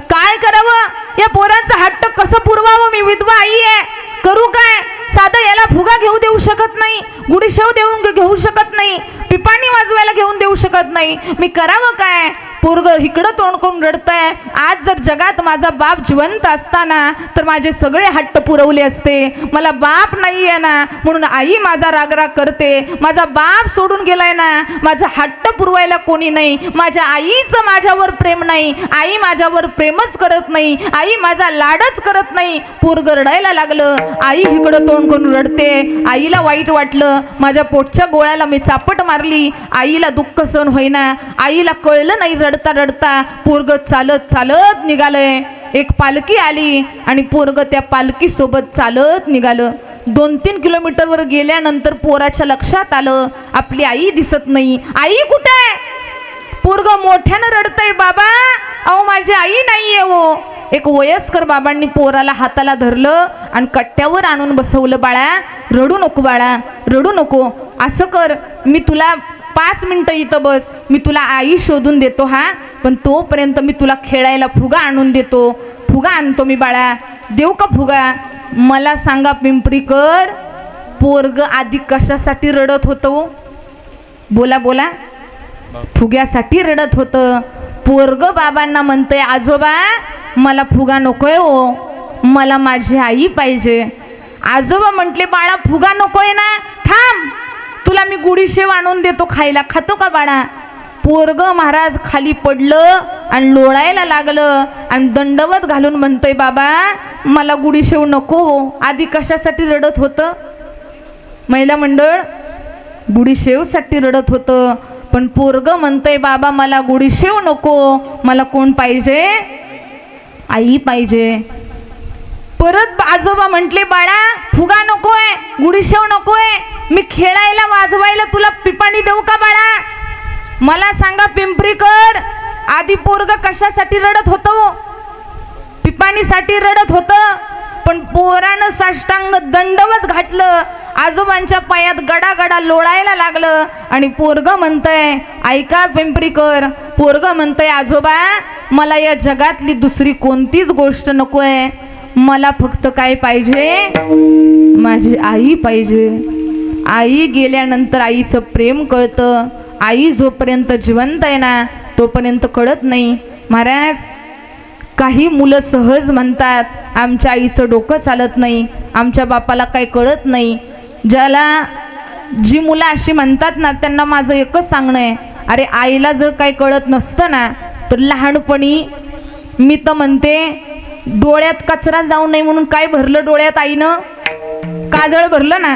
काय करावं, या पोरांचा हट्ट कसं पुरवावं, मी विधवा आई आहे, करू काय. साधं याला फुगा घेऊ देऊ शकत नाही, गुडीशेव देऊन घेऊ शकत नाही, पिपाणी वाजवायला घेऊन देऊ शकत नाही, मी करावं काय. पोरगं इकडं तोंड करून रडतंय. आज जर जगात माझा बाप जिवंत असताना तर माझे सगळे हट्ट पुरवले असते. मला बाप नाही आहे ना, म्हणून आई माझा रागराग करते. माझा बाप सोडून गेलाय ना, माझा हट्ट पुरवायला कोणी नाही. माझ्या आईचं माझ्यावर प्रेम नाही, आई माझ्यावर प्रेमच करत नाही, आई माझा लाडच करत नाही. पोरगं रडायला लागलं. आई इकडं तोंड करून रडते. आईला वाईट वाटलं, माझ्या पोटच्या गोळ्याला मी चापट मारली. आईला दुःख सहन होईना. आईला कळलं नाही. रडता रडता पोरगं चालत चालत निघालंय. एक पालखी आली आणि पोरगं त्या पालखी सोबत चालत निघालं. 2-3 किलोमीटरवर गेल्यानंतर पोराच्या लक्षात आलं आपली आई दिसत नाही. आई कुठे आहे? पोरगं मोठ्यानं रडतंय, बाबा अहो माझी आई नाहीये हो. एक वयस्कर बाबांनी पोराला हाताला धरलं आणि कट्ट्यावर आणून बसवलं. बाळा रडू नको, बाळा रडू नको, असं कर, मी तुला 5 मिनटं इथं बस, मी तुला आई शोधून देतो हा, पण तोपर्यंत मी तुला खेळायला फुगा आणून देतो. फुगा आणतो मी बाळा, देऊ का फुगा. मला सांगा पिंपरीकर, पोरग आधी कशासाठी रडत होतं? बोला बोला. फुग्यासाठी रडत होतं. पोरग बाबांना म्हणतंय आजोबा मला फुगा नकोय हो, मला माझी आई पाहिजे. आजोबा म्हटले बाळा फुगा नकोय ना, थांब तुला मी गुडीशेव आणून देतो खायला, खातो का बाळा. पोरग महाराज खाली पडलं आणि लोळायला लागलं आणि दंडवत घालून म्हणतंय बाबा मला गुडीशेव नको हो. आधी कशासाठी रडत होतं? महिला मंडळ गुडीशेवसाठी रडत होतं. पण पोरग म्हणतंय बाबा मला गुडीशेव नको, मला कोण पाहिजे? आई पाहिजे. परत आजोबा म्हटले बाळा फुगा नकोय, गुडीशेव नकोय, मी खेळायला वाजवायला तुला पिपाणी देऊ का बाळा. मला सांगा पिंपरीकर, आधी पोरग कशासाठी रडत होतं? पिपाणीसाठी रडत होतं. पण पोरानं साष्टांग दंडवत घातलं, आजोबांच्या पायात गडागडा लोळायला लागलं आणि पोरग म्हणतंय ऐका पिंपरीकर, पोरग म्हणतंय आजोबा मला या जगातली दुसरी कोणतीच गोष्ट नकोय, मला फक्त काय पाहिजे, माझी आई पाहिजे. आई गेल्यानंतर आईचं प्रेम कळतं. आई जोपर्यंत जिवंत आहे ना तोपर्यंत कळत नाही. महाराज काही मुलं सहज म्हणतात आमच्या आईचं डोकं चालत नाही, आमच्या बापाला काही कळत नाही. जी मुलं अशी म्हणतात ना त्यांना माझं एकच सांगणं आहे, अरे आईला जर काही कळत नसतं ना तर लहानपणी मी तर म्हणते डोळ्यात कचरा जाऊ नये म्हणून काय भरलं डोळ्यात आईनं? काजळ भरलं ना.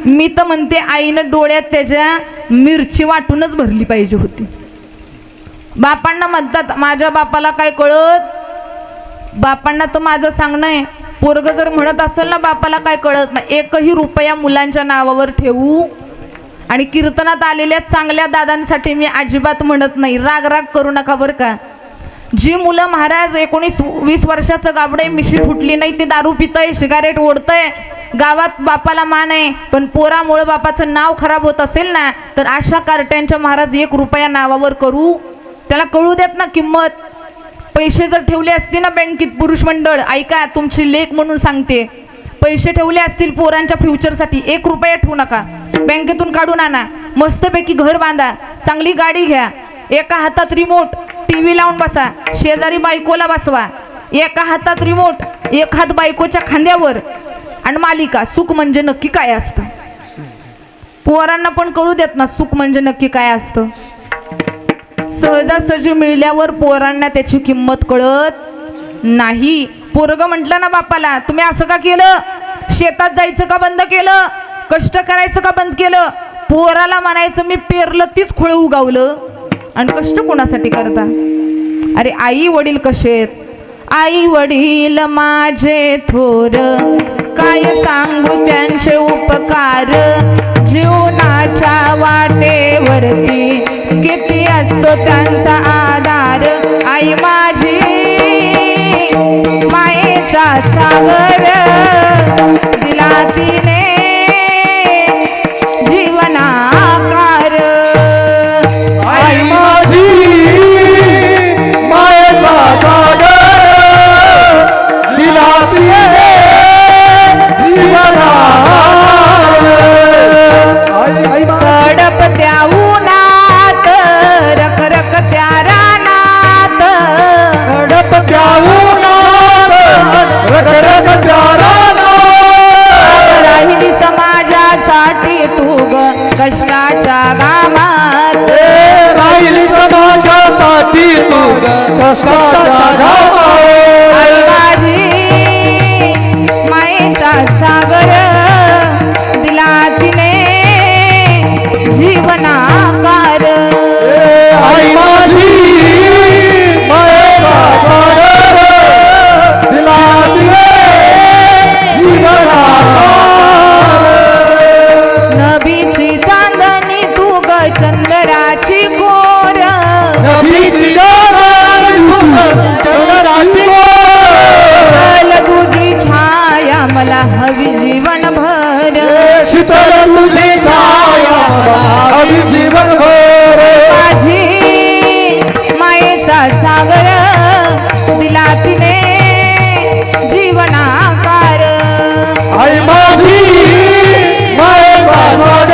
मी तर म्हणते आईनं डोळ्यात त्याच्या मिरची वाटूनच भरली पाहिजे होती. बापांना म्हणतात माझ्या बापाला काय कळत, बापांना तर माझं सांगणं आहे पोरग जर म्हणत असेल ना बापाला काय कळत नाही, 1ही रुपया मुलांच्या नावावर ठेवू. आणि कीर्तनात आलेल्या चांगल्या दादांसाठी मी अजिबात म्हणत नाही, राग राग करू नका बरं का. जी मुलं महाराज 19-20 वर्षाचं गाबडे, मिशी फुटली नाही, ते दारू पितंय, सिगारेट ओढतंय, गावात बापाला मान आहे, पण पोरामुळे बापाचं नाव खराब होत असेल ना, तर अशा कार्ट्यांच्या महाराज 1 रुपया नावावर करू, त्याला कळू देत ना किंमत. पैसे जर ठेवले असते ना बँकेत, पुरुष मंडळ ऐका, तुमची लेख म्हणून सांगते, पैसे ठेवले असतील पोरांच्या फ्युचरसाठी, 1 रुपया ठेवू नका, बँकेतून काढून आणा, मस्तपैकी घर बांधा, चांगली गाडी घ्या, एका हातात रिमोट, टीव्ही लावून बसा, शेजारी बायकोला बसवा, एका हातात रिमोट, एक हात बायकोच्या खांद्यावर, आणि मालिका. सुख म्हणजे नक्की काय असतं, पोरांना पण कळू देत ना सुख म्हणजे नक्की काय असतं. सहजासहजी मिळल्यावर पोरांना त्याची किंमत कळत नाही. पोरग म्हटलं ना बापाला, तुम्ही असं का केलं, शेतात जायचं का बंद केलं, कष्ट करायचं का बंद केलं, पोराला म्हणायचं मी पेरलं तीच खोळ उगावलं, आणि कष्ट कोणासाठी करता. अरे आई वडील कसे आहेत, आई वडील माझे थोर, काय सांगू त्यांचे उपकार, जीवनाच्या वाटेवरती किती असतो त्यांचा आधार. आई माझी मायेचा सागर, दिला तिने जीवनाकार. आई माझी मायेचा सागर, दिला तिने जीवनाकार. आई कडप त्या उन्हात, रखरख त्या रानात, कडप त्या उन्हात, रखरख त्या रानात, राहिली समाजासाठी तू ग कष्टाच्या गावात. राहिली समाजासाठी तू कष्टाच्या गावात. आई माझी मायेचा सागर, दिला तिने जीवनाकार. आई माझी मायेचा सागर, दिला तिने जीवनाकार. नभीची चांदणी तू ग चंद्राची गोर, नभीची गाणी चंद्राची गोर, तुझी छाया मला हवी जीवनभर. शीतल तुझी छाया अभी जीवनभर. माझी मायेचा सागर, दिला तिने जीवनाकार. आई माझी मायेचा सागर,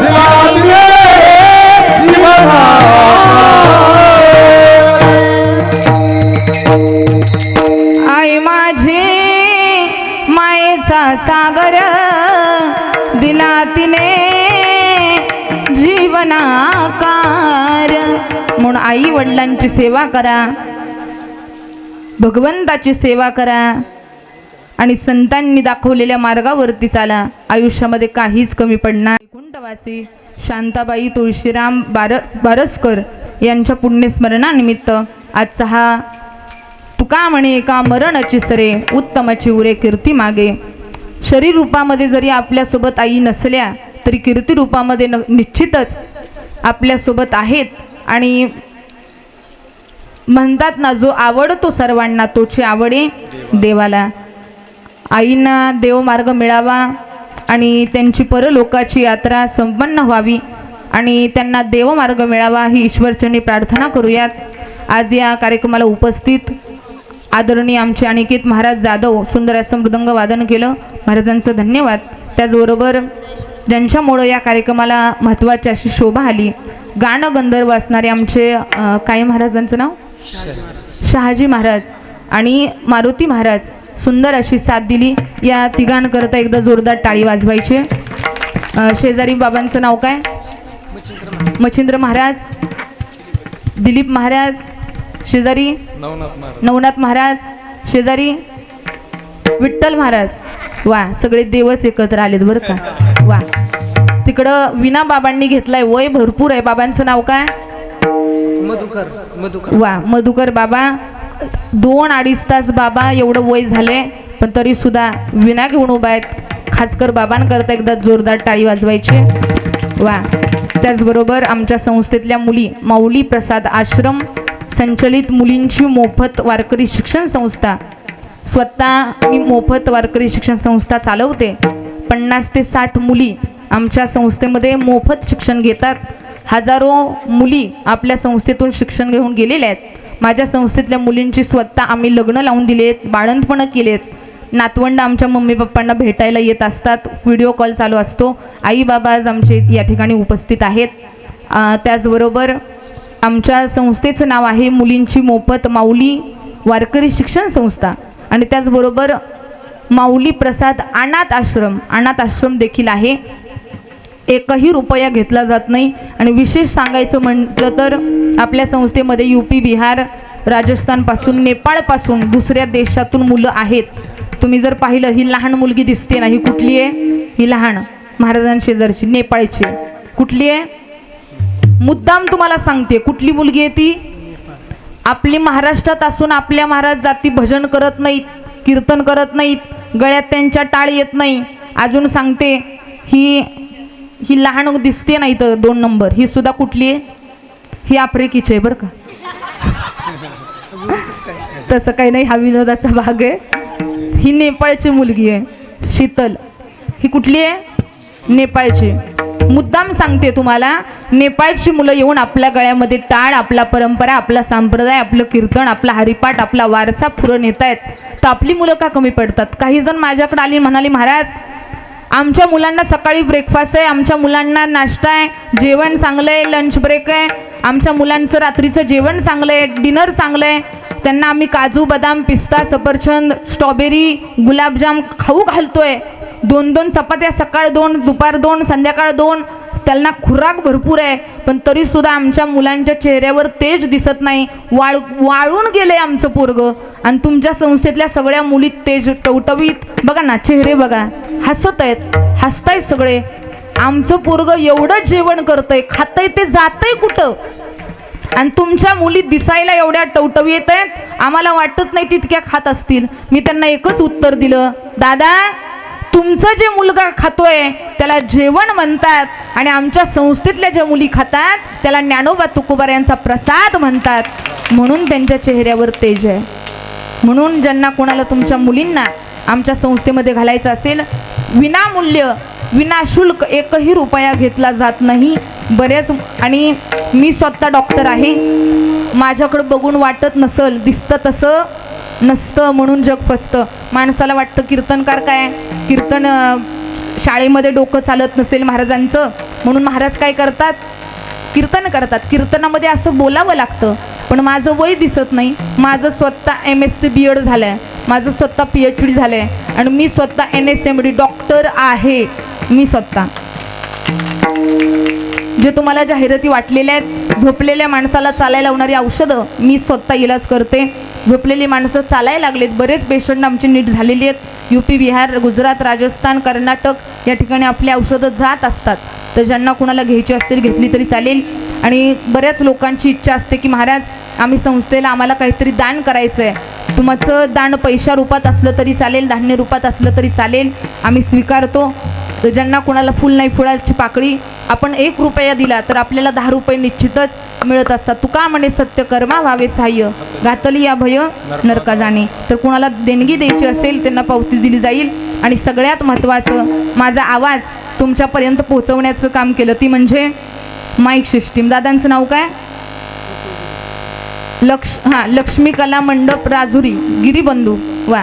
दिला तिने जीवनाकार. आई माझी मायेचा सागर, दिला तिने जीवनाकार. म्हणून आई वडिलांची सेवा करा, भगवंताची सेवा करा, आणि संतांनी दाखवलेल्या मार्गावरती चाला. आयुष्यामध्ये काहीच कमी पडणार. वैकुंठवासी शांताबाई तुळशीराम बारसकर यांच्या पुण्यस्मरणानिमित्त आजचा हा तुका म्हणे का मरणची सरे, उत्तमाची उरे कीर्ती मागे. शरीर रूपामध्ये जरी आपल्यासोबत आई नसल्या तरी कीर्ती रूपामध्ये निश्चितच आपल्यासोबत आहेत. आणि म्हणतात ना, जो आवडतो सर्वांना तोची आवडे देवाला. आईंना देवमार्ग मिळावा आणि त्यांची परलोकाची यात्रा संपन्न व्हावी आणि त्यांना देवमार्ग मिळावा ही ईश्वरचरणी प्रार्थना करूयात. आज या कार्यक्रमाला उपस्थित आदरणीय आमचे अनिकेत महाराज जाधव सुंदर असं मृदंग वादन केलं, महाराजांचं धन्यवाद. त्याचबरोबर ज्यांच्यामुळं या कार्यक्रमाला महत्त्वाची अशी शोभा आली, गाणं गंधर्व असणारे आमचे काय महाराजांचं नाव, शहाजी महाराज आणि मारुती महाराज सुंदर अशी साथ दिली. या तिघांकरता एकदा जोरदार टाळी वाजवायची. शेजारी बाबांचं नाव काय, मच्छिंद्र महाराज, दिलीप महाराज, शेजारी नवनाथ महाराज, शेजारी विठ्ठल महाराज. वा, सगळे देवच एकत्र आलेत बरं का. वा, तिकडं विना बाबांनी घेतलाय, वय भरपूर आहे. बाबांचं नाव काय, मधुकर. वा, मधुकर बाबा. 2-2.5 तास बाबा एवढं वय झाले, पण तरी सुद्धा विना घेऊन उभा आहेत. खासकर बाबांकरता एकदा जोरदार टाळी वाजवायची. वा, त्याचबरोबर आमच्या संस्थेतल्या मुली, माऊली प्रसाद आश्रम संचलित मुलींची मोफत वारकरी शिक्षण संस्था स्वतः मी मोफत वारकरी शिक्षण संस्था चालवते. 50 ते 60 मुली आमच्या संस्थेमध्ये मोफत शिक्षण घेतात. हजारो मुली आपल्या संस्थेतून शिक्षण घेऊन गेलेल्या आहेत. माझ्या संस्थेतल्या मुलींची स्वतः आम्ही लग्न लावून दिले आहेत, बाळंतपणं केलेत. नातवंड आमच्या मम्मी पप्पांना भेटायला येत असतात. व्हिडिओ कॉल चालू असतो. आई बाबा आज आमचे या ठिकाणी उपस्थित आहेत. त्याचबरोबर आमच्या संस्थेचं नाव आहे मुलींची मोफत माऊली वारकरी शिक्षण संस्था. आणि त्याचबरोबर माऊली प्रसाद अनाथ आश्रम देखील आहे. एकही रुपया घेतला जात नाही. आणि विशेष सांगायचं म्हटलं तर आपल्या संस्थेमध्ये UP, बिहार, राजस्थानपासून, नेपाळपासून, दुसऱ्या देशातून मुलं आहेत. तुम्ही जर पाहिलं, ही लहान मुलगी दिसते ना, ही कुठली आहे? ही लहान महाराजांशेजारची नेपाळची. कुठली आहे? मुद्दाम तुम्हाला सांगते कुठली मुलगी आहे ती. आपली महाराष्ट्रात असून आपल्या महाराज जाती भजन करत नाहीत, कीर्तन करत नाहीत, गळ्यात त्यांच्या टाळ येत नाही. अजून सांगते, ही लहान दिसते नाही तर 2 नंबर, ही सुद्धा कुठली आहे? ही आफ्रिकेची आहे बरं का. तसं काही नाही, हा विनोदाचा भाग आहे. ही नेपाळची मुलगी आहे शीतल. ही कुठली आहे? नेपाळची. मुद्दाम सांगते तुम्हाला, नेपाळची मुलं येऊन आपल्या गळ्यामध्ये टाळ, आपला परंपरा, आपला संप्रदाय, आपलं कीर्तन, आपला हरिपाठ, आपला वारसा पुढं नेत आहेत. तर आपली मुलं का कमी पडतात? काही जण माझ्याकडे आली, म्हणाली महाराज आमच्या मुलांना सकाळी ब्रेकफास्ट आहे, आमच्या मुलांना नाश्ता आहे, जेवण चांगलं आहे, लंच ब्रेक आहे, आमच्या मुलांचं रात्रीचं जेवण चांगलं आहे, डिनर चांगलं आहे, त्यांना आम्ही काजू बदाम पिस्ता सफरचंद स्ट्रॉबेरी गुलाबजाम खाऊ घालतोय. 2-2 चपात्या, सकाळ 2, दुपार 2, संध्याकाळ 2, त्यांना खुराक भरपूर आहे. पण तरीसुद्धा आमच्या मुलांच्या चेहऱ्यावर तेज दिसत नाही. वाळून गेले आमचं पोरगं. आणि तुमच्या संस्थेतल्या सगळ्या मुली तेज टवटवीत, बघा ना चेहरे बघा, हसत आहेत, हसतायत सगळे. आमचं पोरगं एवढं जेवण करतंय, खातंय, ते जातंय कुठं? आणि तुमच्या मुली दिसायला एवढ्या टवटवीत आहेत, आम्हाला वाटत नाही तितक्या खात असतील. मी त्यांना एकच उत्तर दिलं, दादा तुमचं जे मुलगा खातोय त्याला जेवण म्हणतात, आणि आमच्या संस्थेतल्या ज्या मुली खातात त्याला ज्ञानोबा तुकोबार यांचा प्रसाद म्हणतात. म्हणून त्यांच्या चेहऱ्यावर तेज आहे. म्हणून ज्यांना कोणाला तुमच्या मुलींना आमच्या संस्थेमध्ये घालायचं असेल, विनामूल्य विनाशुल्क एकही रुपया घेतला जात नाही. बरेच, आणि मी स्वतः डॉक्टर आहे. माझ्याकडं बघून वाटत नसल, दिसतं तसं नसतं, म्हणून जग फसतं. माणसाला वाटतं कीर्तनकार काय, कीर्तन शाळेमध्ये डोकं चालत नसेल महाराजांचं, म्हणून महाराज काय करतात? कीर्तन करतात. कीर्तनामध्ये असं बोलावं लागतं. पण माझं वय दिसत नाही. माझं स्वतः MSc BEd झालं आहे, माझं स्वतः PhD झालं आहे, आणि मी स्वतः NSMD डॉक्टर आहे. मी स्वतः जे तुम्हाला जाहिराती वाटलेल्या आहेत, झोपलेल्या माणसाला चालायला लावणारी औषधं मी स्वतः इलाज करते. झोपलेली माणसं चालायला लागलेत, बरेच पेशंट आमचे नीट झालेली आहेत. UP, बिहार, गुजरात, राजस्थान, कर्नाटक या ठिकाणी आपली औषधं जात असतात. तर ज्यांना कुणाला घ्यायची असतील घेतली तरी चालेल. आणि बऱ्याच लोकांची इच्छा असते की महाराज आम्ही संस्थेला आम्हाला काहीतरी दान करायचं आहे. तुमचं दान पैशा रूपात असलं तरी चालेल, धान्य रूपात असलं तरी चालेल, आम्ही स्वीकारतो. तर ज्यांना कोणाला फुल नाही फुलाची पाकळी, आपण 1 रुपया दिला तर आपल्याला 10 रुपये निश्चितच मिळत असतात. तुका म्हणे सत्य कर्मा व्हावे सहाय्य, घातली या भय नरका जाणे. तर कोणाला देणगी द्यायची असेल त्यांना पावती दिली जाईल. आणि सगळ्यात महत्त्वाचं, माझा आवाज तुमच्यापर्यंत पोहोचवण्याचं काम केलं ती म्हणजे माईक सिस्टीम. दादांचं नाव काय? लक्ष्मी कला मंडप राजुरी, गिरीबंधू. वा,